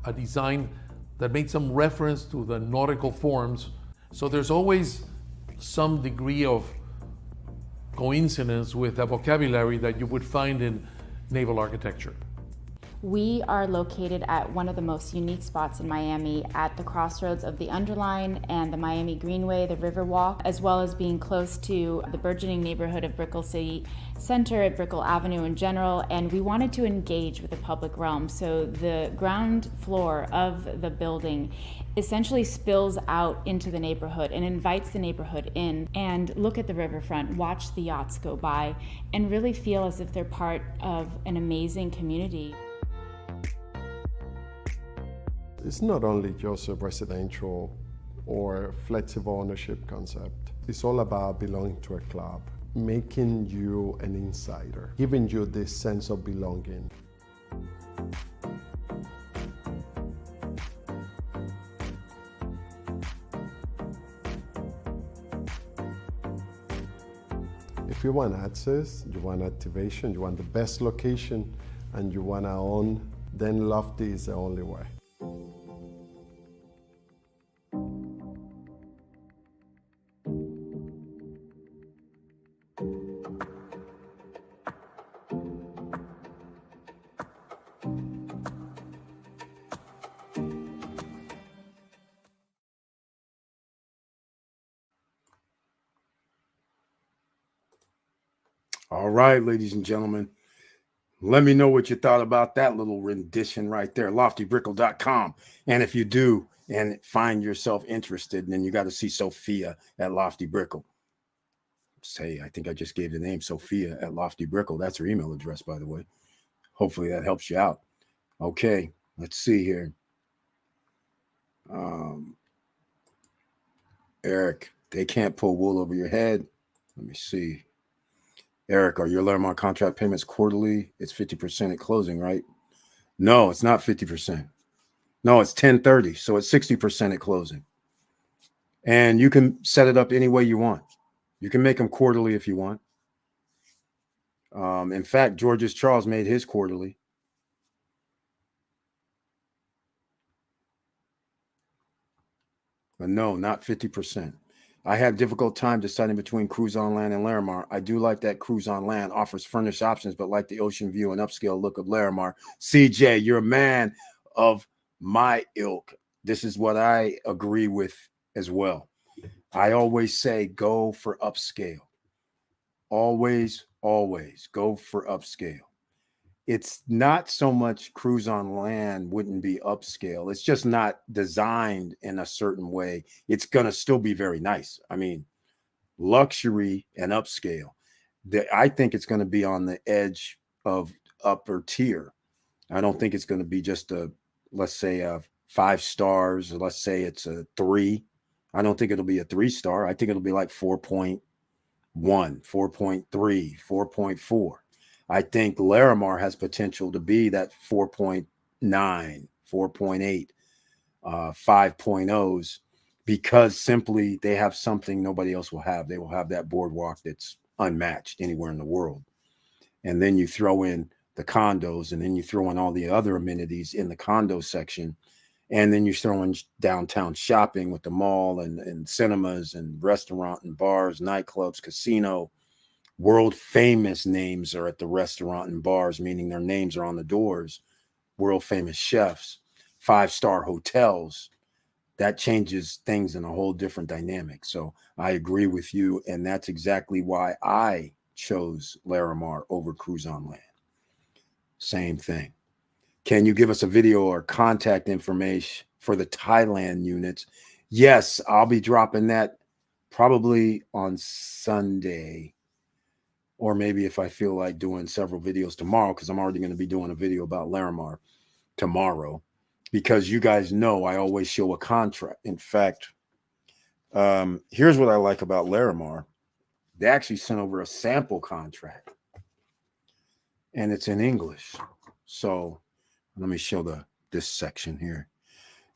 a design that made some reference to the nautical forms. So there's always some degree of coincidence with the vocabulary that you would find in naval architecture. We are located at one of the most unique spots in Miami at the crossroads of the Underline and the Miami Greenway, the Riverwalk, as well as being close to the burgeoning neighborhood of Brickell City Center at Brickell Avenue in general, and we wanted to engage with the public realm. So the ground floor of the building essentially spills out into the neighborhood and invites the neighborhood in and look at the riverfront, watch the yachts go by, and really feel as if they're part of an amazing community. It's not only just a residential or flexible ownership concept. It's all about belonging to a club, making you an insider, giving you this sense of belonging. If you want access, you want activation, you want the best location, and you want to own, then Lofty is the only way. All right, ladies and gentlemen, let me know what you thought about that little rendition right there, loftybrickle.com. And if you do and find yourself interested, then you got to see Sophia at Lofty Brickle. Say, I think I just gave the name, Sophia at Lofty Brickle. That's her email address, by the way. Hopefully that helps you out. Okay, let's see here. Eric, they can't pull wool over your head. Let me see. Eric, are your Larimar contract payments quarterly? It's 50% at closing, right? No, it's not 50%. No, it's 10/30. So it's 60% at closing. And you can set it up any way you want. You can make them quarterly if you want. In fact, George's Charles made his quarterly. But no, not 50%. I had difficult time deciding between Cruise on Land and Larimar. I do like that Cruise on Land offers furnished options, but like the ocean view and upscale look of Larimar. CJ, you're a man of my ilk. This is what I agree with as well. I always say go for upscale. Always, always go for upscale. It's not so much Cruise on Land wouldn't be upscale. It's just not designed in a certain way. It's going to still be very nice. I mean, luxury and upscale. I think it's going to be on the edge of upper tier. I don't think it's going to be just let's say a 5 stars, or let's say it's a 3. I don't think it'll be a 3-star. I think it'll be like 4.1, 4.3, 4.4. I think Larimar has potential to be that 4.9, 4.8, 5.0s because simply they have something nobody else will have. They will have that boardwalk that's unmatched anywhere in the world. And then you throw in the condos, and then you throw in all the other amenities in the condo section. And then you throw in downtown shopping with the mall and cinemas and restaurant and bars, nightclubs, casino. World famous names are at the restaurant and bars, meaning their names are on the doors. World famous chefs, 5-star hotels. That changes things in a whole different dynamic. So I agree with you. And that's exactly why I chose Larimar over Cruise on Land. Same thing. Can you give us a video or contact information for the Thailand units? Yes, I'll be dropping that probably on Sunday. Or maybe if I feel like doing several videos tomorrow, because I'm already going to be doing a video about Larimar tomorrow, because you guys know I always show a contract. In fact, here's what I like about Larimar. They actually sent over a sample contract, and it's in English. So let me show this section here.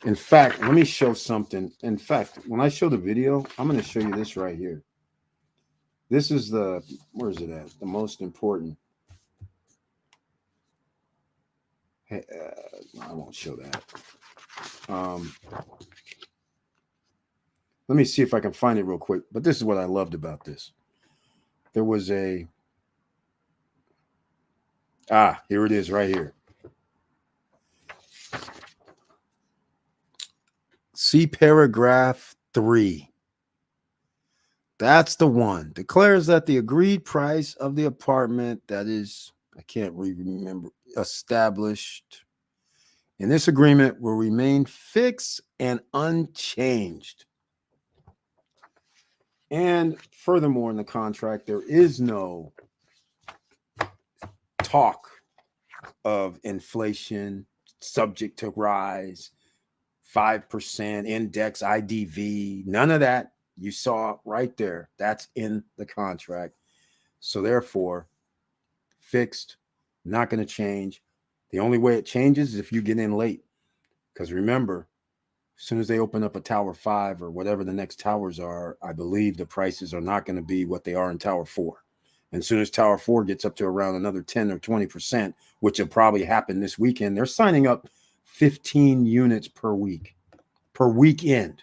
In fact, let me show something. In fact, when I show the video, I'm going to show you this right here. This is where is it at? The most important. I won't show that. Let me see if I can find it real quick. But this is what I loved about this. There was here it is right here. See paragraph 3. That's the one. Declares that the agreed price of the apartment that is, I can't remember, established in this agreement will remain fixed and unchanged. And furthermore, in the contract, there is no talk of inflation subject to rise, 5% index IDV, none of that. You saw right there. That's in the contract. So therefore, fixed, not going to change. The only way it changes is if you get in late. Because remember, as soon as they open up a Tower 5 or whatever the next towers are, I believe the prices are not going to be what they are in Tower 4. And as soon as Tower 4 gets up to around another 10 or 20%, which will probably happen this weekend, they're signing up 15 units per weekend.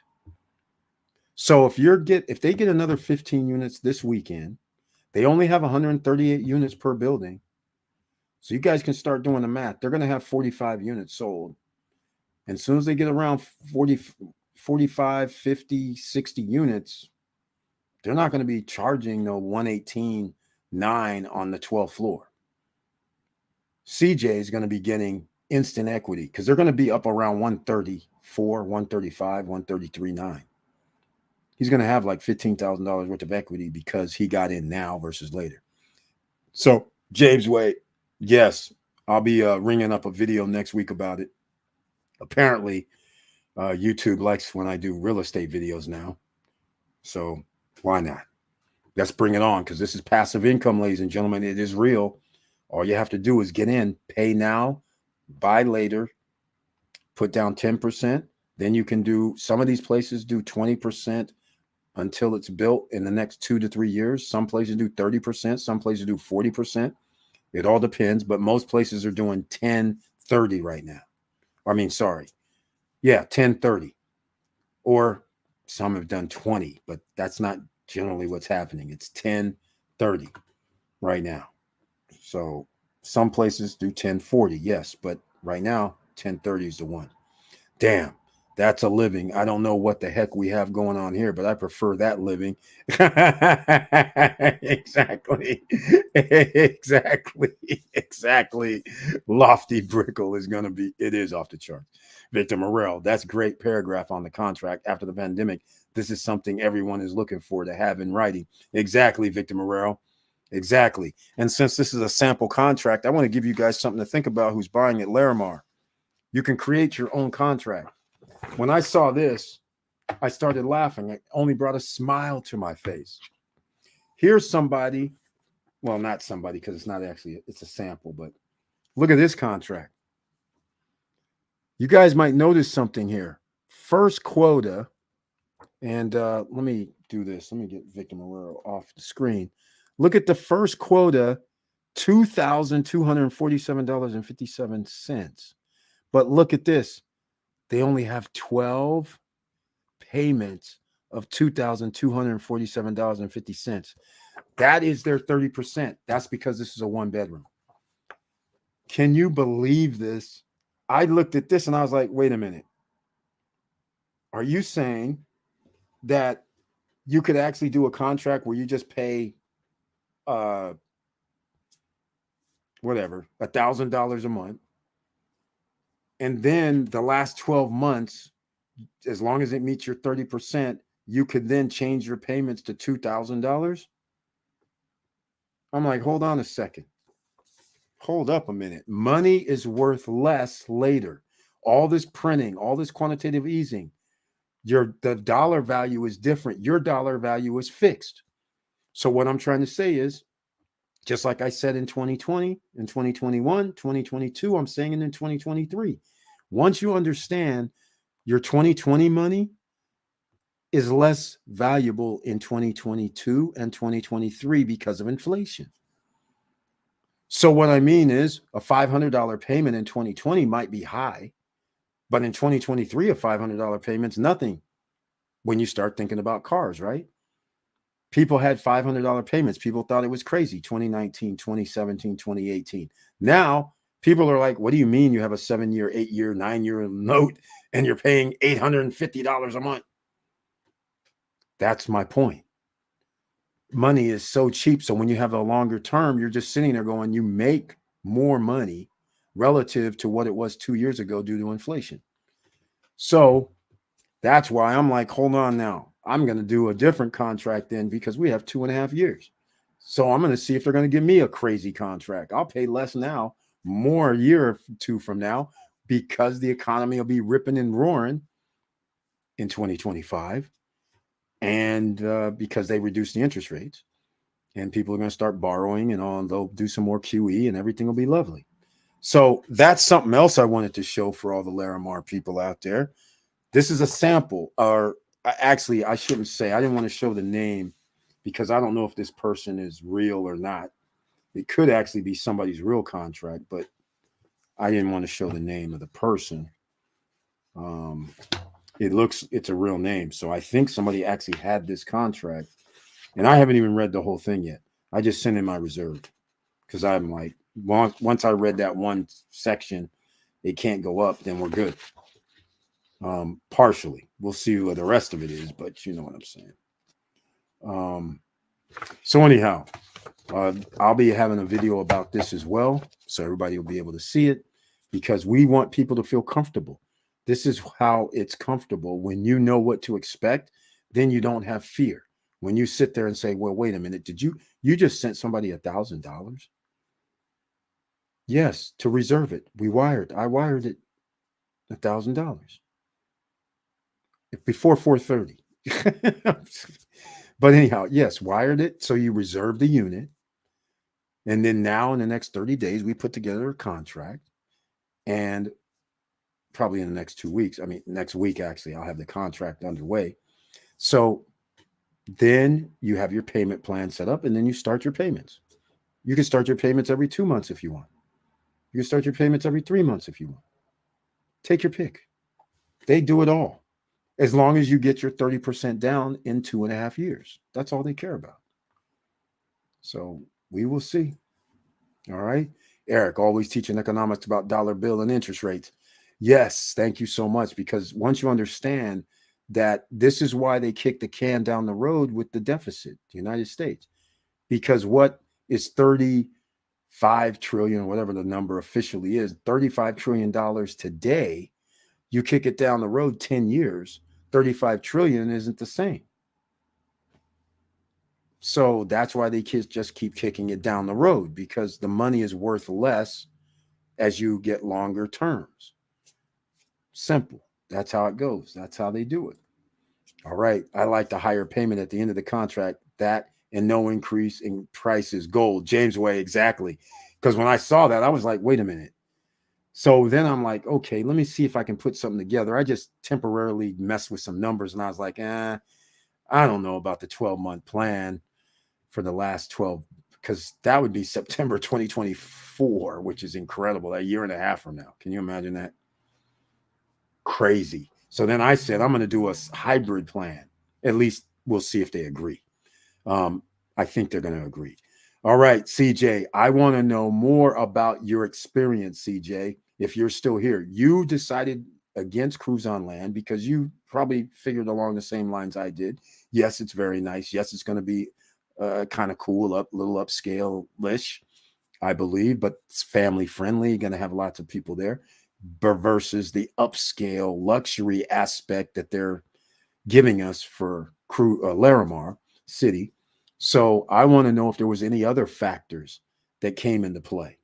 So if they get another 15 units this weekend, they only have 138 units per building. So you guys can start doing the math. They're going to have 45 units sold. And as soon as they get around 40, 45, 50, 60 units, they're not going to be charging no 118.9 on the 12th floor. CJ is going to be getting instant equity because they're going to be up around 134, 135, 133.9. He's going to have like $15,000 worth of equity because he got in now versus later. So James Way, yes, I'll be ringing up a video next week about it. Apparently, YouTube likes when I do real estate videos now. So why not? Let's bring it on because this is passive income, ladies and gentlemen. It is real. All you have to do is get in, pay now, buy later, put down 10%. Then you can do, some of these places do 20% until it's built in the next 2 to 3 years. Some places do 30%. Some places do 40%. It all depends, but most places are doing 10-30 right now. I mean, sorry. Yeah, 10-30. Or some have done 20, but that's not generally what's happening. It's 10-30 right now. So some places do 10-40, yes, but right now 10-30 is the one. Damn, that's a living. I don't know what the heck we have going on here, but I prefer that living. Exactly. Lofty Brickle is going to be, it is off the chart. Victor Morrell, that's great paragraph on the contract. After the pandemic, this is something everyone is looking for to have in writing. Exactly, Victor Morrell. Exactly. And since this is a sample contract, I want to give you guys something to think about who's buying at Larimar. You can create your own contract. When I saw this, I started laughing. It only brought a smile to my face. Here's somebody, well, not somebody because it's not actually, it's a sample, but look at this contract. You guys might notice something here. First quota, and let me do this. Let me get Victor Morrell off the screen. Look at the first quota, $2,247.57. But look at this. They only have 12 payments of $2,247.50. That is their 30%. That's because this is a one bedroom. Can you believe this? I looked at this and I was like, wait a minute. Are you saying that you could actually do a contract where you just pay whatever, $1,000 a month, and then the last 12 months, as long as it meets your 30%, you could then change your payments to $2,000? I'm like, hold on a second. Hold up a minute. Money is worth less later. All this printing, all this quantitative easing, the dollar value is different. Your dollar value is fixed. So what I'm trying to say is, just like I said in 2020, in 2021, 2022, I'm saying it in 2023. Once you understand your 2020 money is less valuable in 2022 and 2023 because of inflation. So what I mean is a $500 payment in 2020 might be high, but in 2023, a $500 payment's nothing when you start thinking about cars, right? People had $500 payments. People thought it was crazy. 2019, 2017, 2018. Now people are like, what do you mean you have a 7-year, 8-year, 9-year note and you're paying $850 a month? That's my point. Money is so cheap. So when you have a longer term, you're just sitting there going, you make more money relative to what it was 2 years ago due to inflation. So that's why I'm like, hold on now. I'm going to do a different contract then because we have 2.5 years. So I'm going to see if they're going to give me a crazy contract. I'll pay less now, more a year or two from now, because the economy will be ripping and roaring in 2025, and because they reduced the interest rates, and people are going to start borrowing and all, and they'll do some more QE, and everything will be lovely. So that's something else I wanted to show for all the Larimar people out there. This is a sample, or actually, I shouldn't say. I didn't want to show the name because I don't know if this person is real or not. It could actually be somebody's real contract, but I didn't want to show the name of the person. It's a real name. So I think somebody actually had this contract, and I haven't even read the whole thing yet. I just sent in my reserve because I'm like, once I read that one section, it can't go up, then we're good. Partially. We'll see what the rest of it is, but you know what I'm saying. So anyhow, I'll be having a video about this as well, so everybody will be able to see it, because we want people to feel comfortable. This is how it's comfortable. When you know what to expect, then you don't have fear. When you sit there and say, well, wait a minute, you just sent somebody $1,000? Yes, to reserve it. I wired it $1,000 before 4:30. But anyhow, yes, wired it. So you reserve the unit. And then now in the next 30 days, we put together a contract, and probably in the next 2 weeks, next week, actually, I'll have the contract underway. So then you have your payment plan set up, and then you start your payments. You can start your payments every 2 months if you want. You can start your payments every 3 months if you want. Take your pick. They do it all. As long as you get your 30% down in 2.5 years. That's all they care about. So we will see. All right. Eric, always teaching economics about dollar bill and interest rates. Yes, thank you so much. Because once you understand that this is why they kick the can down the road with the deficit, the United States. Because what is 35 trillion, whatever the number officially is, $35 trillion today, you kick it down the road 10 years, 35 trillion isn't the same. So that's why they just keep kicking it down the road, because the money is worth less as you get longer terms. Simple. That's how it goes. That's how they do it. All right. I like the higher payment at the end of the contract. That and no increase in price is gold. James Way, exactly. Because when I saw that, I was like, wait a minute. So then I'm like, okay, let me see if I can put something together. I just temporarily messed with some numbers, and I was like, I don't know about the 12-month plan for the last 12, because that would be September 2024, which is incredible. A year and a half from now. Can you imagine that? Crazy. So then I said, I'm going to do a hybrid plan. At least we'll see if they agree. I think they're going to agree. All right, CJ, I want to know more about your experience, CJ. If you're still here, you decided against Cruise on Land because you probably figured along the same lines I did. Yes, it's very nice. Yes, it's going to be kind of cool, little upscale-ish, I believe, but it's family friendly. Going to have lots of people there, versus the upscale luxury aspect that they're giving us for Larimar City. So I want to know if there was any other factors that came into play.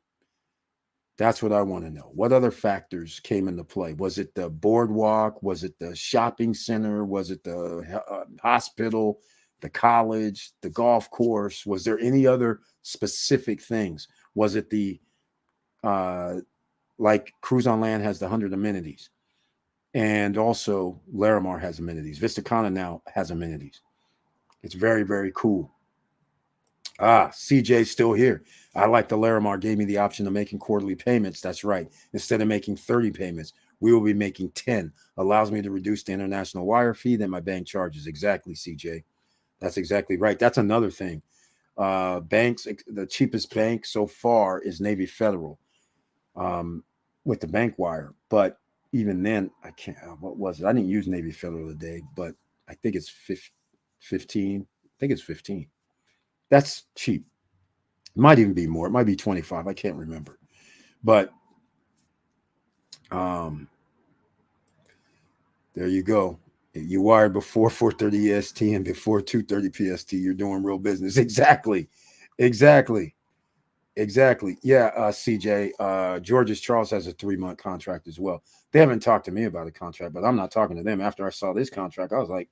That's what I want to know. What other factors came into play? Was it the boardwalk? Was it the shopping center? Was it the hospital, the college, the golf course? Was there any other specific things? Was it the, like Cruise on Land has the 100 amenities, and also Larimar has amenities. Vista Kana now has amenities. It's very, very cool. CJ's still here. I like the Larimar gave me the option of making quarterly payments. That's right. Instead of making 30 payments, we will be making 10. Allows me to reduce the international wire fee that my bank charges. Exactly, CJ. That's exactly right. That's another thing. Banks, the cheapest bank so far is Navy Federal with the bank wire. But even then, I can't. What was it? I didn't use Navy Federal today, but I think it's 15. I think it's 15. That's cheap. It might even be more. It might be 25. I can't remember. But there you go. You wired before 4:30 EST and before 2:30 PST. You're doing real business. Exactly. exactly. Yeah, CJ. George's Charles has a 3-month contract as well. They haven't talked to me about a contract, but I'm not talking to them. After I saw this contract, I was like,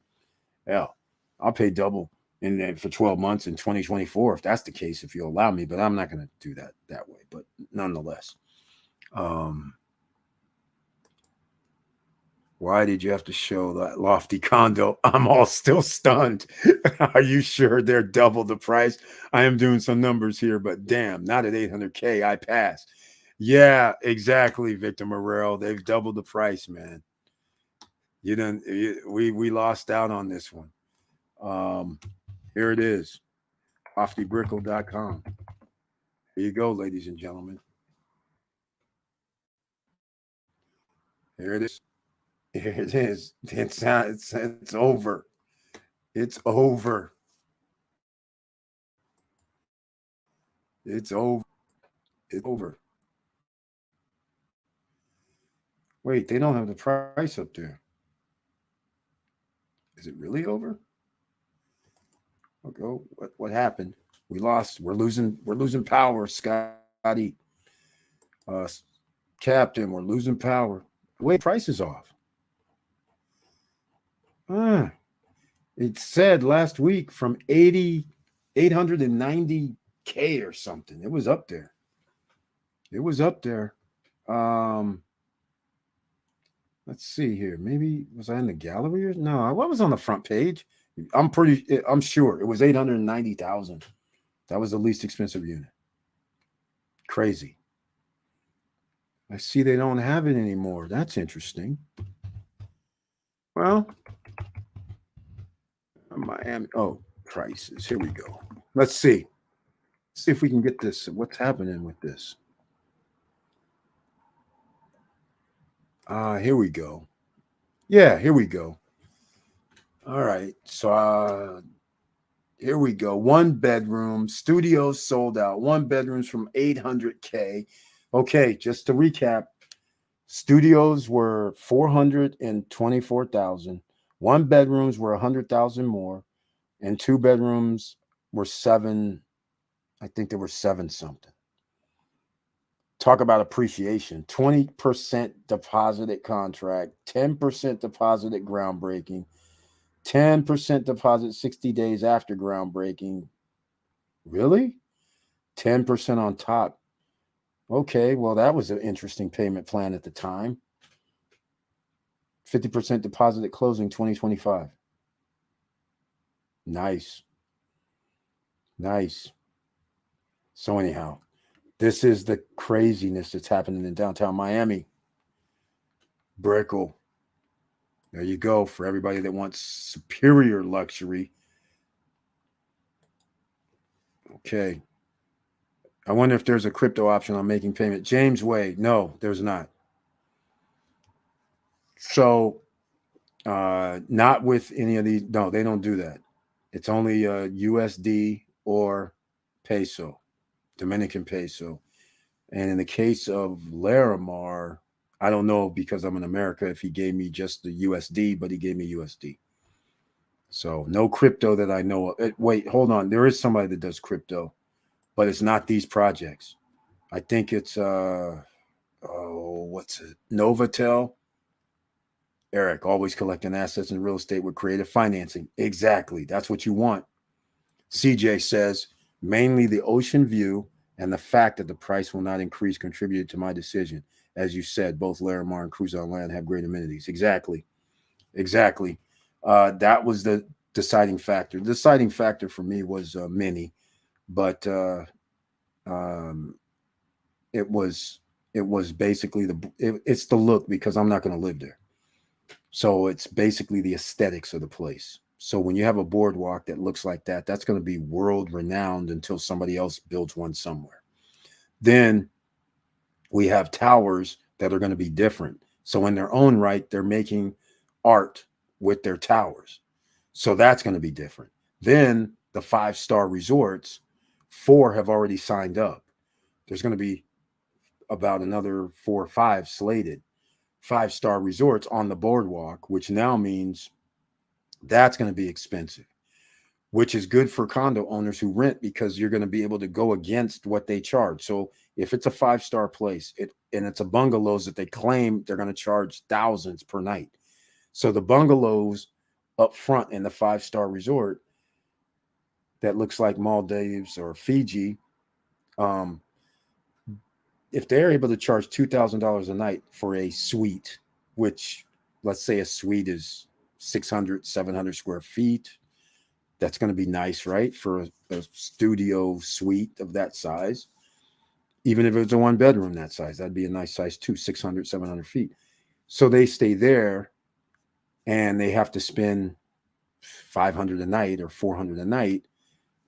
hell, I'll pay double for 12 months in 2024 if that's the case, if you allow me. But I'm not going to do that way. But nonetheless, why did you have to show that lofty condo? I'm all still stunned. Are you sure they're double the price? I am doing some numbers here, but damn, not at 800K. I pass. Yeah, exactly, Victor Morrell. They've doubled the price, man. We lost out on this one. Here it is, loftybrickle.com. Here you go, ladies and gentlemen. Here it is. Here it is. It's over. It's over. It's over. It's over. Wait, they don't have the price up there. Is it really over? Okay, what happened? We lost. We're losing power, Scotty. Captain, we're losing power. Wait, price is off. It said last week from 890K or something. It was up there. It was up there. Let's see here. Maybe was I in the gallery or no? I was on the front page. I'm sure it was 890,000. That was the least expensive unit. Crazy. I see they don't have it anymore. That's interesting. Well, Miami. Oh, prices. Here we go. Let's see. See if we can get this. What's happening with this? Here we go. Yeah, here we go. All right. So here we go. 1 bedroom. Studios sold out. 1 bedrooms from 800K. Okay, just to recap. Studios were 424,000. 1 bedrooms were 100,000 more, and 2 bedrooms were 7. I think there were 7 something. Talk about appreciation. 20% deposited contract, 10% deposited groundbreaking, 10% deposit 60 days after groundbreaking. Really? 10% on top. Okay, well, that was an interesting payment plan at the time. 50% deposit at closing 2025. Nice. Nice. So anyhow, this is the craziness that's happening in downtown Miami. Brickell. There you go for everybody that wants superior luxury. Okay. I wonder if there's a crypto option on making payment. James Way. No, there's not. So not with any of these. No, they don't do that. It's only USD or peso, Dominican peso. And in the case of Larimar, I don't know because I'm in America if he gave me just the USD, but he gave me USD. So no crypto that I know of. Wait, hold on. There is somebody that does crypto, but it's not these projects. I think it's what's it? Novotel. Eric, always collecting assets in real estate with creative financing. Exactly. That's what you want. CJ says, mainly the ocean view and the fact that the price will not increase contributed to my decision. As you said, both Larimar and Cruise on Land have great amenities. Exactly. Exactly. That was the deciding factor. The deciding factor for me was Mini, but it was basically it's the look because I'm not going to live there. So it's basically the aesthetics of the place. So when you have a boardwalk that looks like that, that's going to be world renowned until somebody else builds one somewhere. Then we have towers that are going to be different. So in their own right, they're making art with their towers. So that's going to be different. Then the 5-star resorts, 4 have already signed up. There's going to be about another 4 or 5 slated 5-star resorts on the boardwalk, which now means that's going to be expensive. which is good for condo owners who rent because you're going to be able to go against what they charge. So if it's a 5-star place, and it's a bungalows that they claim they're going to charge thousands per night. So the bungalows up front in the 5-star resort that looks like Maldives or Fiji, if they're able to charge $2,000 a night for a suite, which let's say a suite is 600, 700 square feet, that's going to be nice, right? For a studio suite of that size. Even if it's a 1-bedroom that size, that'd be a nice size too, 600, 700 feet. So they stay there and they have to spend $500 a night or $400 a night.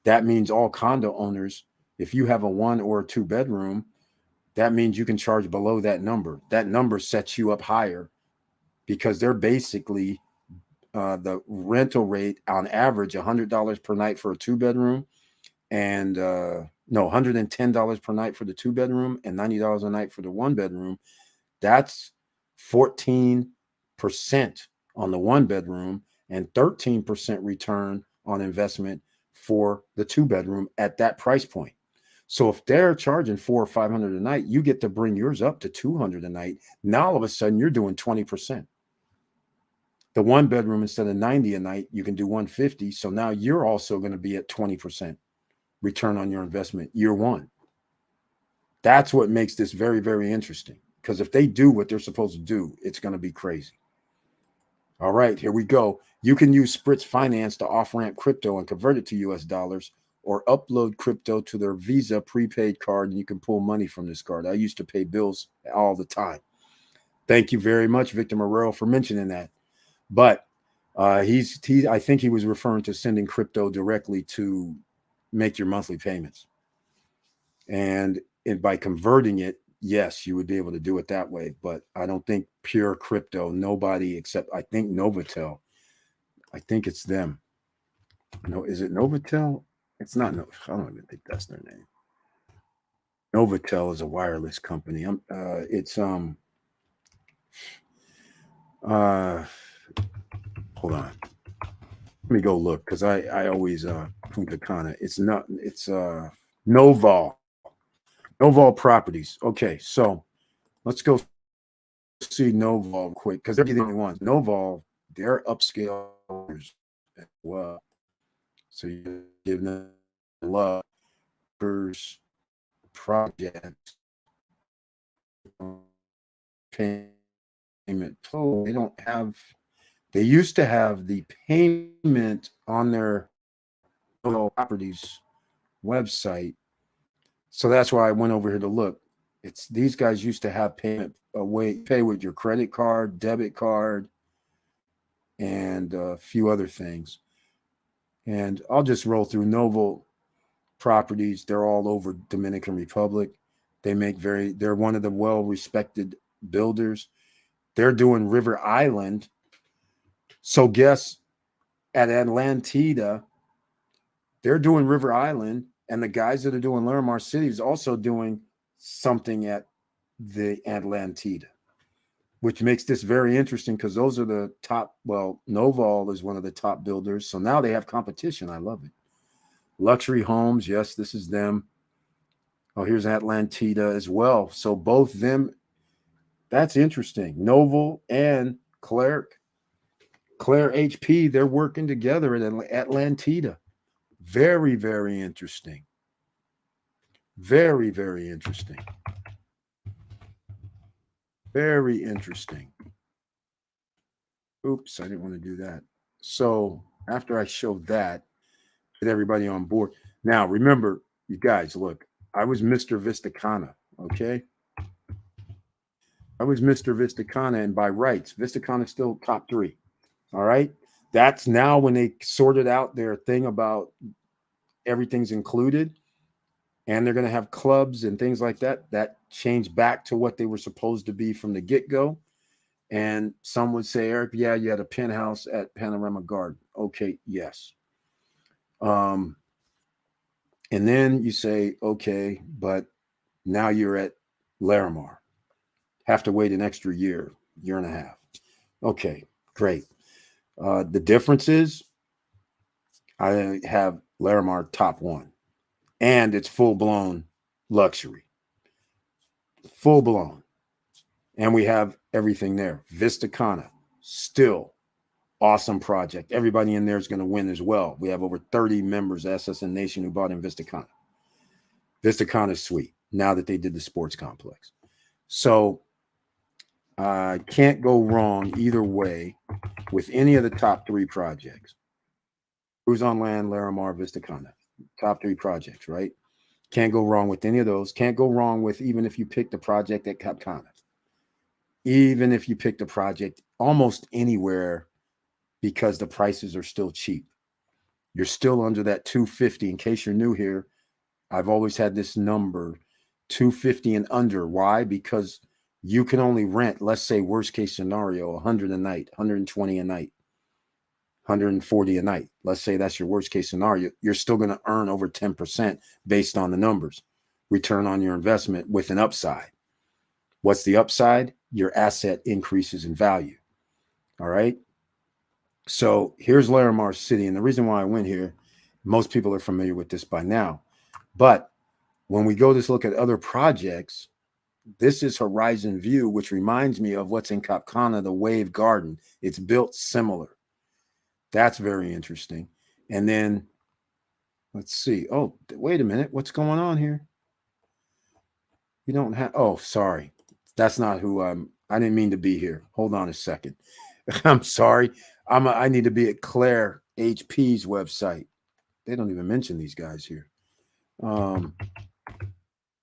That means all condo owners, if you have a 1 or a 2-bedroom, that means you can charge below that number. That number sets you up higher because they're basically the rental rate on average $100 per night for a 2-bedroom, and $110 per night for the 2-bedroom and $90 a night for the 1-bedroom. That's 14% on the 1-bedroom and 13% return on investment for the 2-bedroom at that price point. So if they're charging $400 or $500 a night, you get to bring yours up to $200 a night. Now all of a sudden you're doing 20%. The 1-bedroom, instead of $90 a night, you can do $150. So now you're also going to be at 20% return on your investment year one. That's what makes this very, very interesting. Because if they do what they're supposed to do, it's going to be crazy. All right, here we go. You can use Spritz Finance to off-ramp crypto and convert it to US dollars, or upload crypto to their Visa prepaid card, and you can pull money from this card. I used to pay bills all the time. Thank you very much, Victor Morero, for mentioning that. But I think he was referring to sending crypto directly to make your monthly payments. And by converting it, yes, you would be able to do it that way. But I don't think pure crypto, nobody except, I think, Novotel. I think it's them. No, is it Novotel? It's not. No, I don't even think that's their name. Novotel is a wireless company. Hold on. Let me go look, because I always Punta Cana. It's not. It's Noval Properties. Okay, so let's go see Noval quick, because they're the only ones. Noval, they're upscale as well. So you give them love, projects, payment. Oh, they don't have. They used to have the payment on their properties website, so that's why I went over here to look. It's these guys used to have payment pay with your credit card, debit card, and a few other things. And I'll just roll through Noval Properties. They're all over Dominican Republic. They're one of the well-respected builders. They're doing River Island. So guess at Atlantida, they're doing River Island, and the guys that are doing Larimar City is also doing something at the Atlantida, which makes this very interesting because those are the top. Well, Noval is one of the top builders. So now they have competition. I love it. Luxury Homes. Yes, this is them. Oh, here's Atlantida as well. So both them. That's interesting. Noval and Claire HP, they're working together at Atlantida. Very, very interesting. Very, very interesting. Very interesting. Oops, I didn't want to do that. So after I showed that, get everybody on board. Now, remember, you guys, look, I was Mr. Vistacana, okay? I was Mr. Vistacana, and by rights, Vistacana is still top 3. All right. That's now when they sorted out their thing about everything's included, and they're going to have clubs and things like that. That changed back to what they were supposed to be from the get-go. And some would say, Eric, yeah, you had a penthouse at Panorama Garden. Okay, yes. And then you say, okay, but now you're at Larimar. Have to wait an extra year and a half. Okay, great. The difference is I have Larimar top one, and it's full blown luxury, full blown. And we have everything there. Vista Cana, still awesome project. Everybody in there is going to win as well. We have over 30 members of SSN Nation who bought in Vista Cana. Vista Cana is sweet now that they did the sports complex. So I can't go wrong either way with any of the top three projects. Cruise on Land, Larimar, Vista Cana. Top three projects, right? Can't go wrong with any of those. Can't go wrong with even if you pick the project at Cap Cana. Even if you pick the project almost anywhere, because the prices are still cheap. You're still under that 250. In case you're new here, I've always had this number 250 and under. Why? Because you can only rent, let's say worst case scenario, 100 a night, 120 a night, 140 a night. Let's say that's your worst case scenario. You're still going to earn over 10% based on the numbers. Return on your investment with an upside. What's the upside? Your asset increases in value. All right. So here's Larimar City. And the reason why I went here, most people are familiar with this by now. But when we go to look at other projects, this is Horizon View, which reminds me of what's in Cap Cana, the Wave Garden. It's built similar. That's very interesting. And then let's see. Oh, wait a minute. What's going on here? You don't have, oh, sorry. That's not who I didn't mean to be here. Hold on a second. I'm sorry. I need to be at Claire HP's website. They don't even mention these guys here. I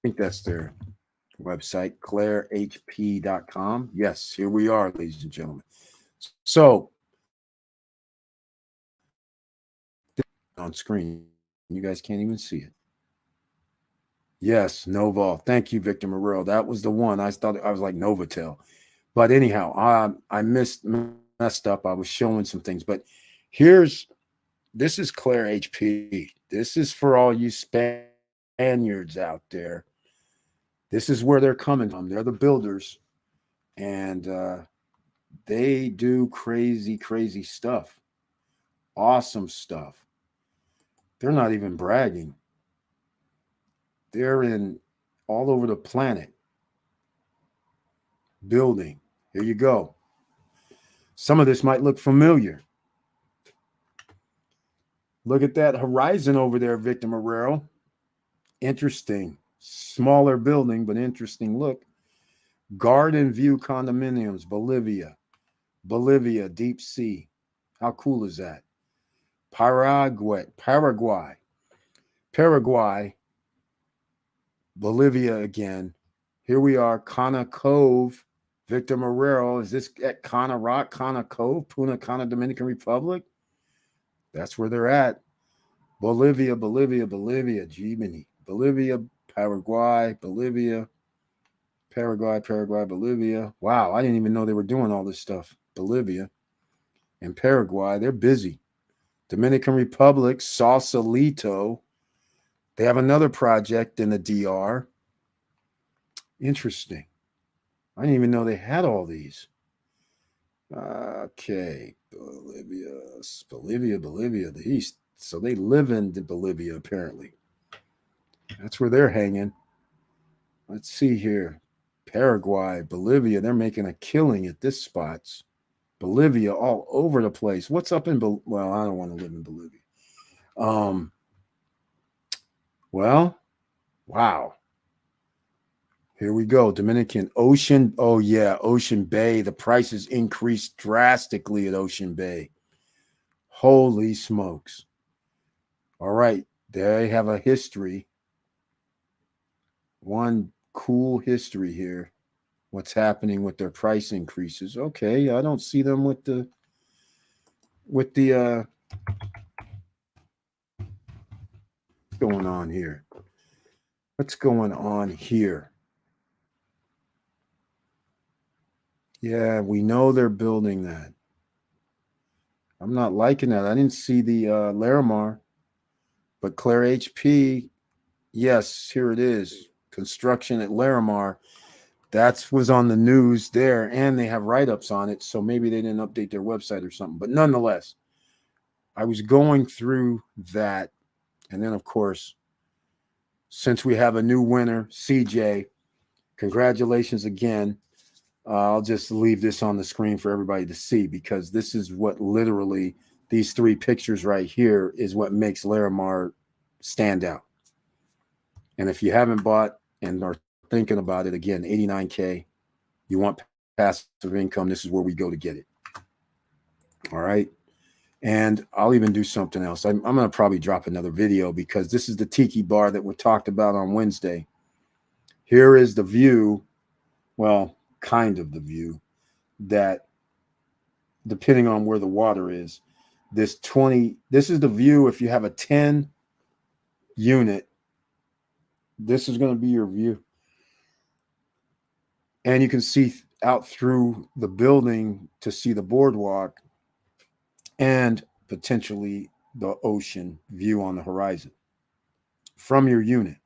think that's their website, clairehp.com. Yes, here we are, ladies and gentlemen. So on screen, you guys can't even see it. Yes, Noval. Thank you, Victor Morel. That was the one. I thought I was like Novotel. But anyhow, I messed up. I was showing some things. But this is Claire HP. This is for all you Spaniards out there. This is where they're coming from. They're the builders. And they do crazy, crazy stuff. Awesome stuff. They're not even bragging. They're in all over the planet building. Here you go. Some of this might look familiar. Look at that horizon over there, Victor Marrero. Interesting. Smaller building, but interesting look. Garden View Condominiums, Bolivia. Bolivia, deep sea. How cool is that? Paraguay. Bolivia again. Here we are, Cana Cove. Victor Marrero. Is this at Cana Rock, Cana Cove, Punta Cana, Dominican Republic? That's where they're at. Bolivia, Jiminy. Bolivia, Paraguay, Bolivia. Paraguay, Bolivia. Wow, I didn't even know they were doing all this stuff. Bolivia and Paraguay, they're busy. Dominican Republic, Sausalito. They have another project in the DR. Interesting. I didn't even know they had all these. Okay. Bolivia, the East. So they live in Bolivia, apparently. That's where they're hanging. Let's see here. Paraguay, Bolivia. They're making a killing at this spots. Bolivia all over the place. What's up in well, I don't want to live in Bolivia. Well, wow. Here we go. Dominican Ocean. Oh, yeah. Ocean Bay. The prices increased drastically at Ocean Bay. Holy smokes. All right. They have a history. One cool history here. What's happening with their price increases. Okay. I don't see them with the going on here. What's going on here? Yeah, we know they're building that. I'm not liking that. I didn't see the Larimar, but Claire HP, yes, here it is. Construction at Larimar. That was on the news there, and they have write-ups on it, so maybe they didn't update their website or something. But nonetheless, I was going through that. And then, of course, since we have a new winner, CJ, congratulations again. I'll just leave this on the screen for everybody to see, because this is what literally these three pictures right here is what makes Larimar stand out. And if you haven't bought and are thinking about it, again, 89K, you want passive income, this is where we go to get it. All right. And I'll even do something else. I'm going to probably drop another video, because this is the tiki bar that we talked about on Wednesday. Here is the view, well, kind of the view, that depending on where the water is, this is the view. If you have a 10 unit, this is going to be your view. And you can see out through the building to see the boardwalk and potentially the ocean view on the horizon from your unit,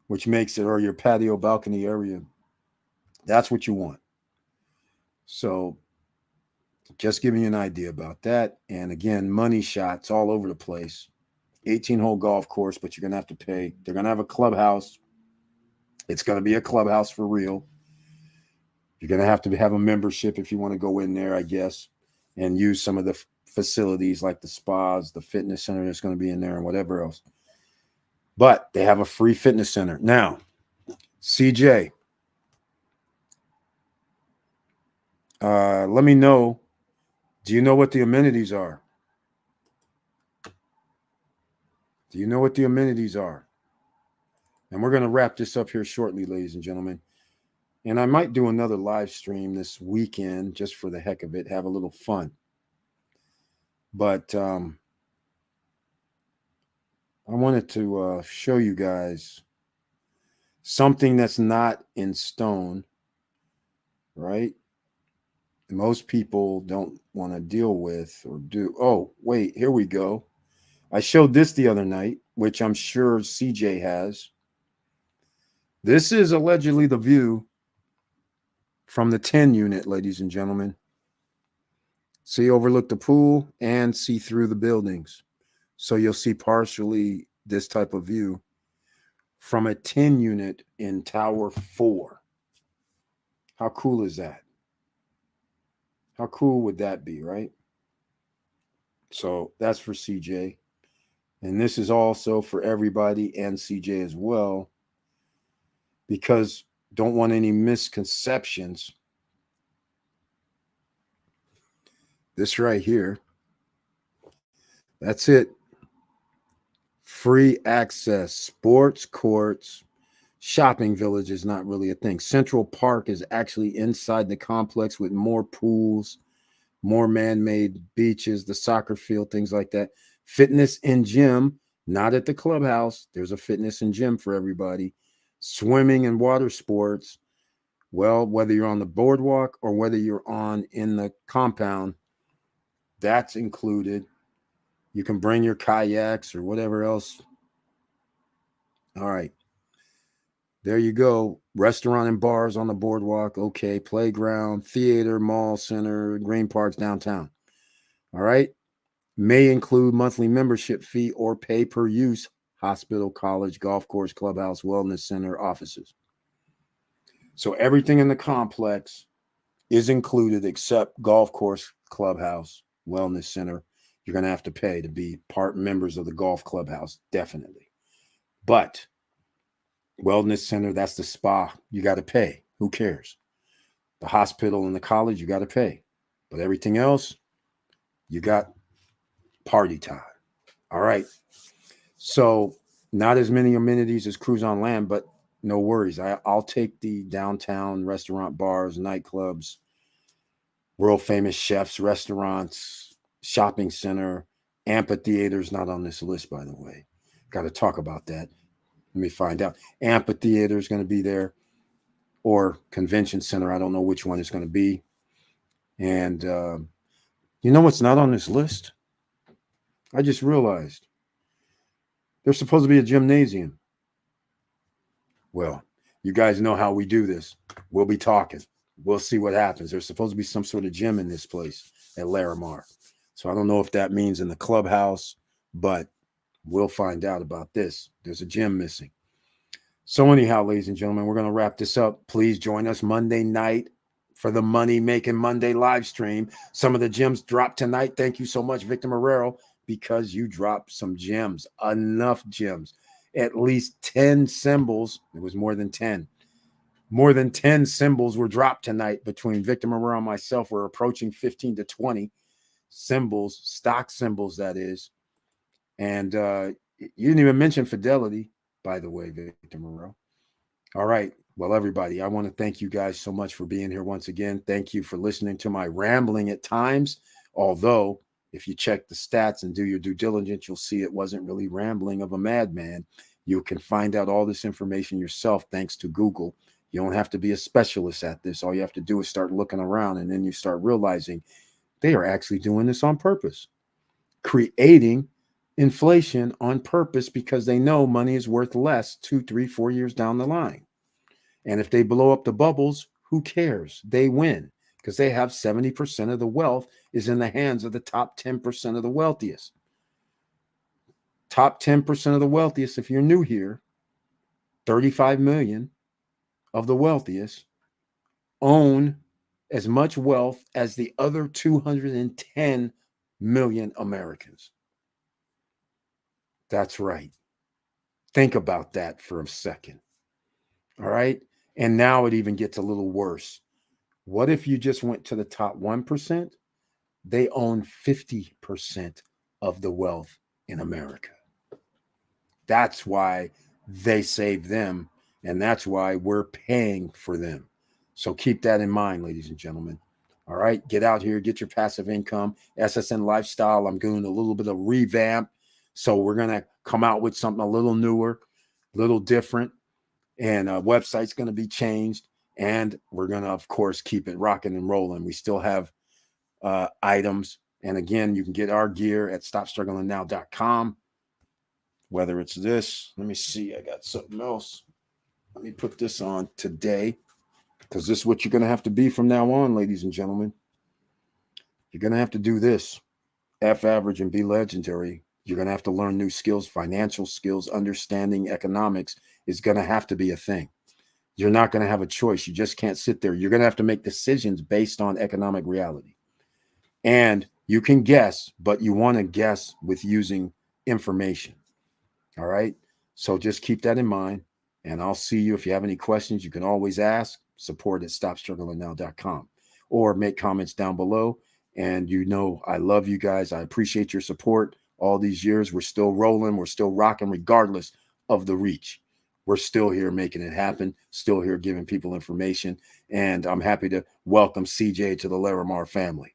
which makes it, or your patio balcony area. That's what you want. So just giving you an idea about that. And again, money shots all over the place. 18-hole golf course, but you're going to have to pay. They're going to have a clubhouse. It's going to be a clubhouse for real. You're going to have a membership if you want to go in there, I guess, and use some of the facilities like the spas, the fitness center that's going to be in there, and whatever else. But they have a free fitness center. Now, CJ, let me know. Do you know what the amenities are? Do you know what the amenities are? And we're going to wrap this up here shortly, ladies and gentlemen. And I might do another live stream this weekend just for the heck of it, have a little fun. But I wanted to show you guys something that's not in stone, right? Most people don't want to deal with or do. Oh, wait, here we go. I showed this the other night, which I'm sure CJ has. This is allegedly the view from the 10 unit, ladies and gentlemen. See, overlook the pool and see through the buildings. So you'll see partially this type of view from a 10 unit in Tower 4. How cool is that? How cool would that be, right? So that's for CJ. And this is also for everybody and CJ as well, because don't want any misconceptions. This right here, that's it. Free access, sports courts, shopping village is not really a thing. Central Park is actually inside the complex with more pools, more man-made beaches, the soccer field, things like that. Fitness and gym, not at the clubhouse. There's a fitness and gym for everybody. Swimming and water sports. Well, whether you're on the boardwalk or whether you're in the compound, that's included. You can bring your kayaks or whatever else. All right. There you go. Restaurant and bars on the boardwalk. Okay. Playground, theater, mall center, green parks downtown. All right. May include monthly membership fee or pay per use. Hospital, college, golf course, clubhouse, wellness center, offices. So everything in the complex is included except golf course, clubhouse, wellness center. You're going to have to pay to be part members of the golf clubhouse, definitely. But wellness center, that's the spa. You got to pay. Who cares? The hospital and the college, you got to pay. But everything else, you got party time. All right. So not as many amenities as Cruise on Land, but no worries. I'll take the downtown restaurant, bars, nightclubs, world famous chefs, restaurants, shopping center, amphitheaters. Not on this list, by the way. Got to talk about that. Let me find out. Amphitheater is going to be there, or convention center. I don't know which one it's going to be. And you know what's not on this list? I just realized there's supposed to be a gymnasium. Well, you guys know how we do this. We'll be talking. We'll see what happens. There's supposed to be some sort of gym in this place at Larimar. So I don't know if that means in the clubhouse, but we'll find out about this. There's a gym missing. So anyhow, ladies and gentlemen, we're going to wrap this up. Please join us Monday night for the Money Making Monday live stream. Some of the gems dropped tonight. Thank you so much, Victor Marrero, because you dropped some gems, enough gems, at least 10 symbols. It was more than 10. More than 10 symbols were dropped tonight between Victor Marrero and myself. We're approaching 15 to 20 symbols, stock symbols, that is. And you didn't even mention Fidelity, by the way, Victor Marrero. All right. Well, everybody, I want to thank you guys so much for being here once again. Thank you for listening to my rambling at times. Although, if you check the stats and do your due diligence, you'll see it wasn't really rambling of a madman. You can find out all this information yourself thanks to Google. You don't have to be a specialist at this. All you have to do is start looking around, and then you start realizing they are actually doing this on purpose, creating inflation on purpose because they know money is worth less 2, 3, 4 years down the line. And if they blow up the bubbles, who cares? They win because they have 70% of the wealth is in the hands of the top 10% of the wealthiest. Top 10% of the wealthiest, if you're new here, 35 million of the wealthiest own as much wealth as the other 210 million Americans. That's right. Think about that for a second. All right. And now it even gets a little worse. What if you just went to the top 1%? They own 50% of the wealth in America. That's why they save them. And that's why we're paying for them. So keep that in mind, ladies and gentlemen. All right. Get out here, get your passive income. SSN Lifestyle. I'm doing a little bit of revamp. So we're going to come out with something a little newer, a little different. And website's going to be changed. And we're going to, of course, keep it rocking and rolling. We still have items. And again, you can get our gear at stopstrugglingnow.com. Whether it's this, let me see. I got something else. Let me put this on today because this is what you're going to have to be from now on, ladies and gentlemen. You're going to have to do this. F average and be legendary. You're going to have to learn new skills, financial skills, understanding economics is going to have to be a thing. You're not going to have a choice. You just can't sit there. You're going to have to make decisions based on economic reality. And you can guess, but you want to guess with using information. All right. So just keep that in mind. And I'll see you. If you have any questions, you can always ask. Support at stopstrugglingnow.com or make comments down below. And you know, I love you guys. I appreciate your support. All these years, we're still rolling. We're still rocking regardless of the reach. We're still here making it happen. Still here giving people information. And I'm happy to welcome CJ to the Larimar family.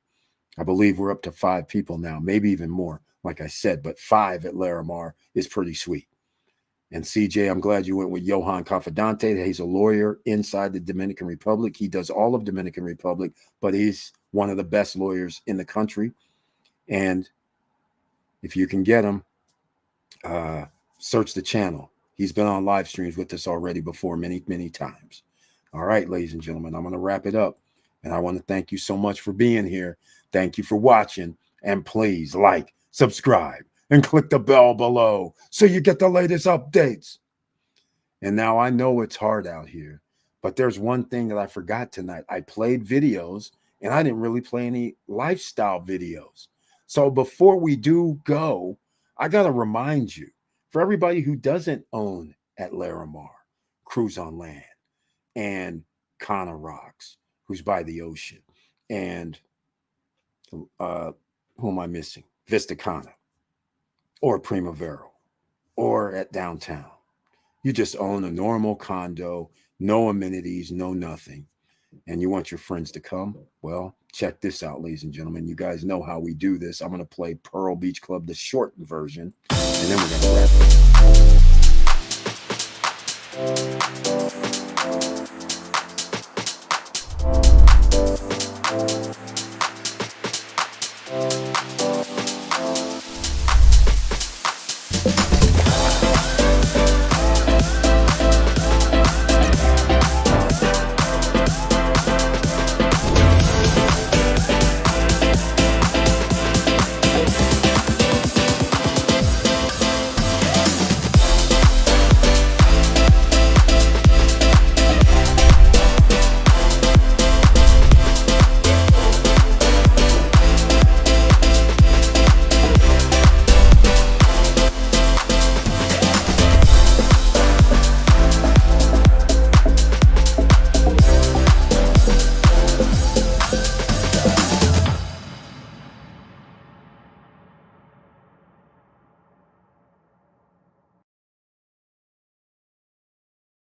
I believe we're up to 5 people now, maybe even more, like I said, but 5 at Larimar is pretty sweet. And CJ, I'm glad you went with Johan Confidante. He's a lawyer inside the Dominican Republic. He does all of Dominican Republic, but he's one of the best lawyers in the country. And if you can get him, search the channel. He's been on live streams with us already before many, many times. All right, ladies and gentlemen, I'm going to wrap it up. And I want to thank you so much for being here. Thank you for watching. And please like, subscribe, and click the bell below so you get the latest updates. And now I know it's hard out here, but there's one thing that I forgot tonight. I played videos, and I didn't really play any lifestyle videos. So before we do go, I got to remind you, for everybody who doesn't own at Larimar, Cruise on Land, and Cana Rocks, who's by the ocean, and who am I missing? Vista Cana, or Primavera, or at downtown. You just own a normal condo, no amenities, no nothing, and you want your friends to come? Well, check this out, ladies and gentlemen. You guys know how we do this. I'm going to play Pearl Beach Club, the shortened version, and then we're going to wrap it.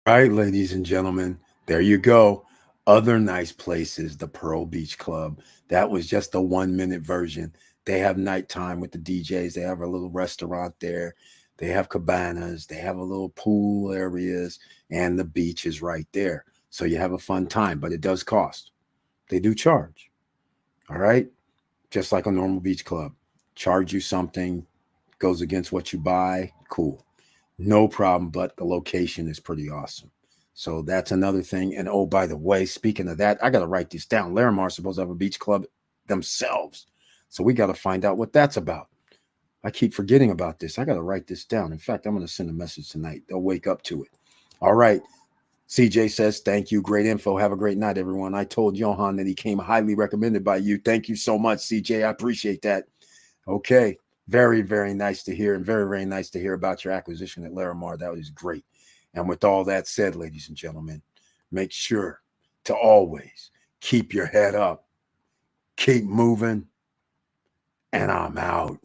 All right, ladies and gentlemen, there you go. Other nice places, the Pearl Beach Club. That was just a 1-minute version. They have nighttime with the DJs. They have a little restaurant there. They have cabanas. They have a little pool areas, and the beach is right there. So you have a fun time, but it does cost. They do charge. All right. Just like a normal beach club. Charge you something, goes against what you buy. Cool. No problem, but the location is pretty awesome. So that's another thing. And oh, by the way, speaking of that, I got to write this down. Larimar is supposed to have a beach club themselves. So we got to find out what that's about. I keep forgetting about this. I got to write this down. In fact, I'm going to send a message tonight. They'll wake up to it. All right. CJ says, thank you. Great info. Have a great night, everyone. I told Johan that he came highly recommended by you. Thank you so much, CJ. I appreciate that. Okay. Very, very nice to hear, and very, very nice to hear about your acquisition at Larimar. That was great. And with all that said, ladies and gentlemen, make sure to always keep your head up, keep moving, and I'm out.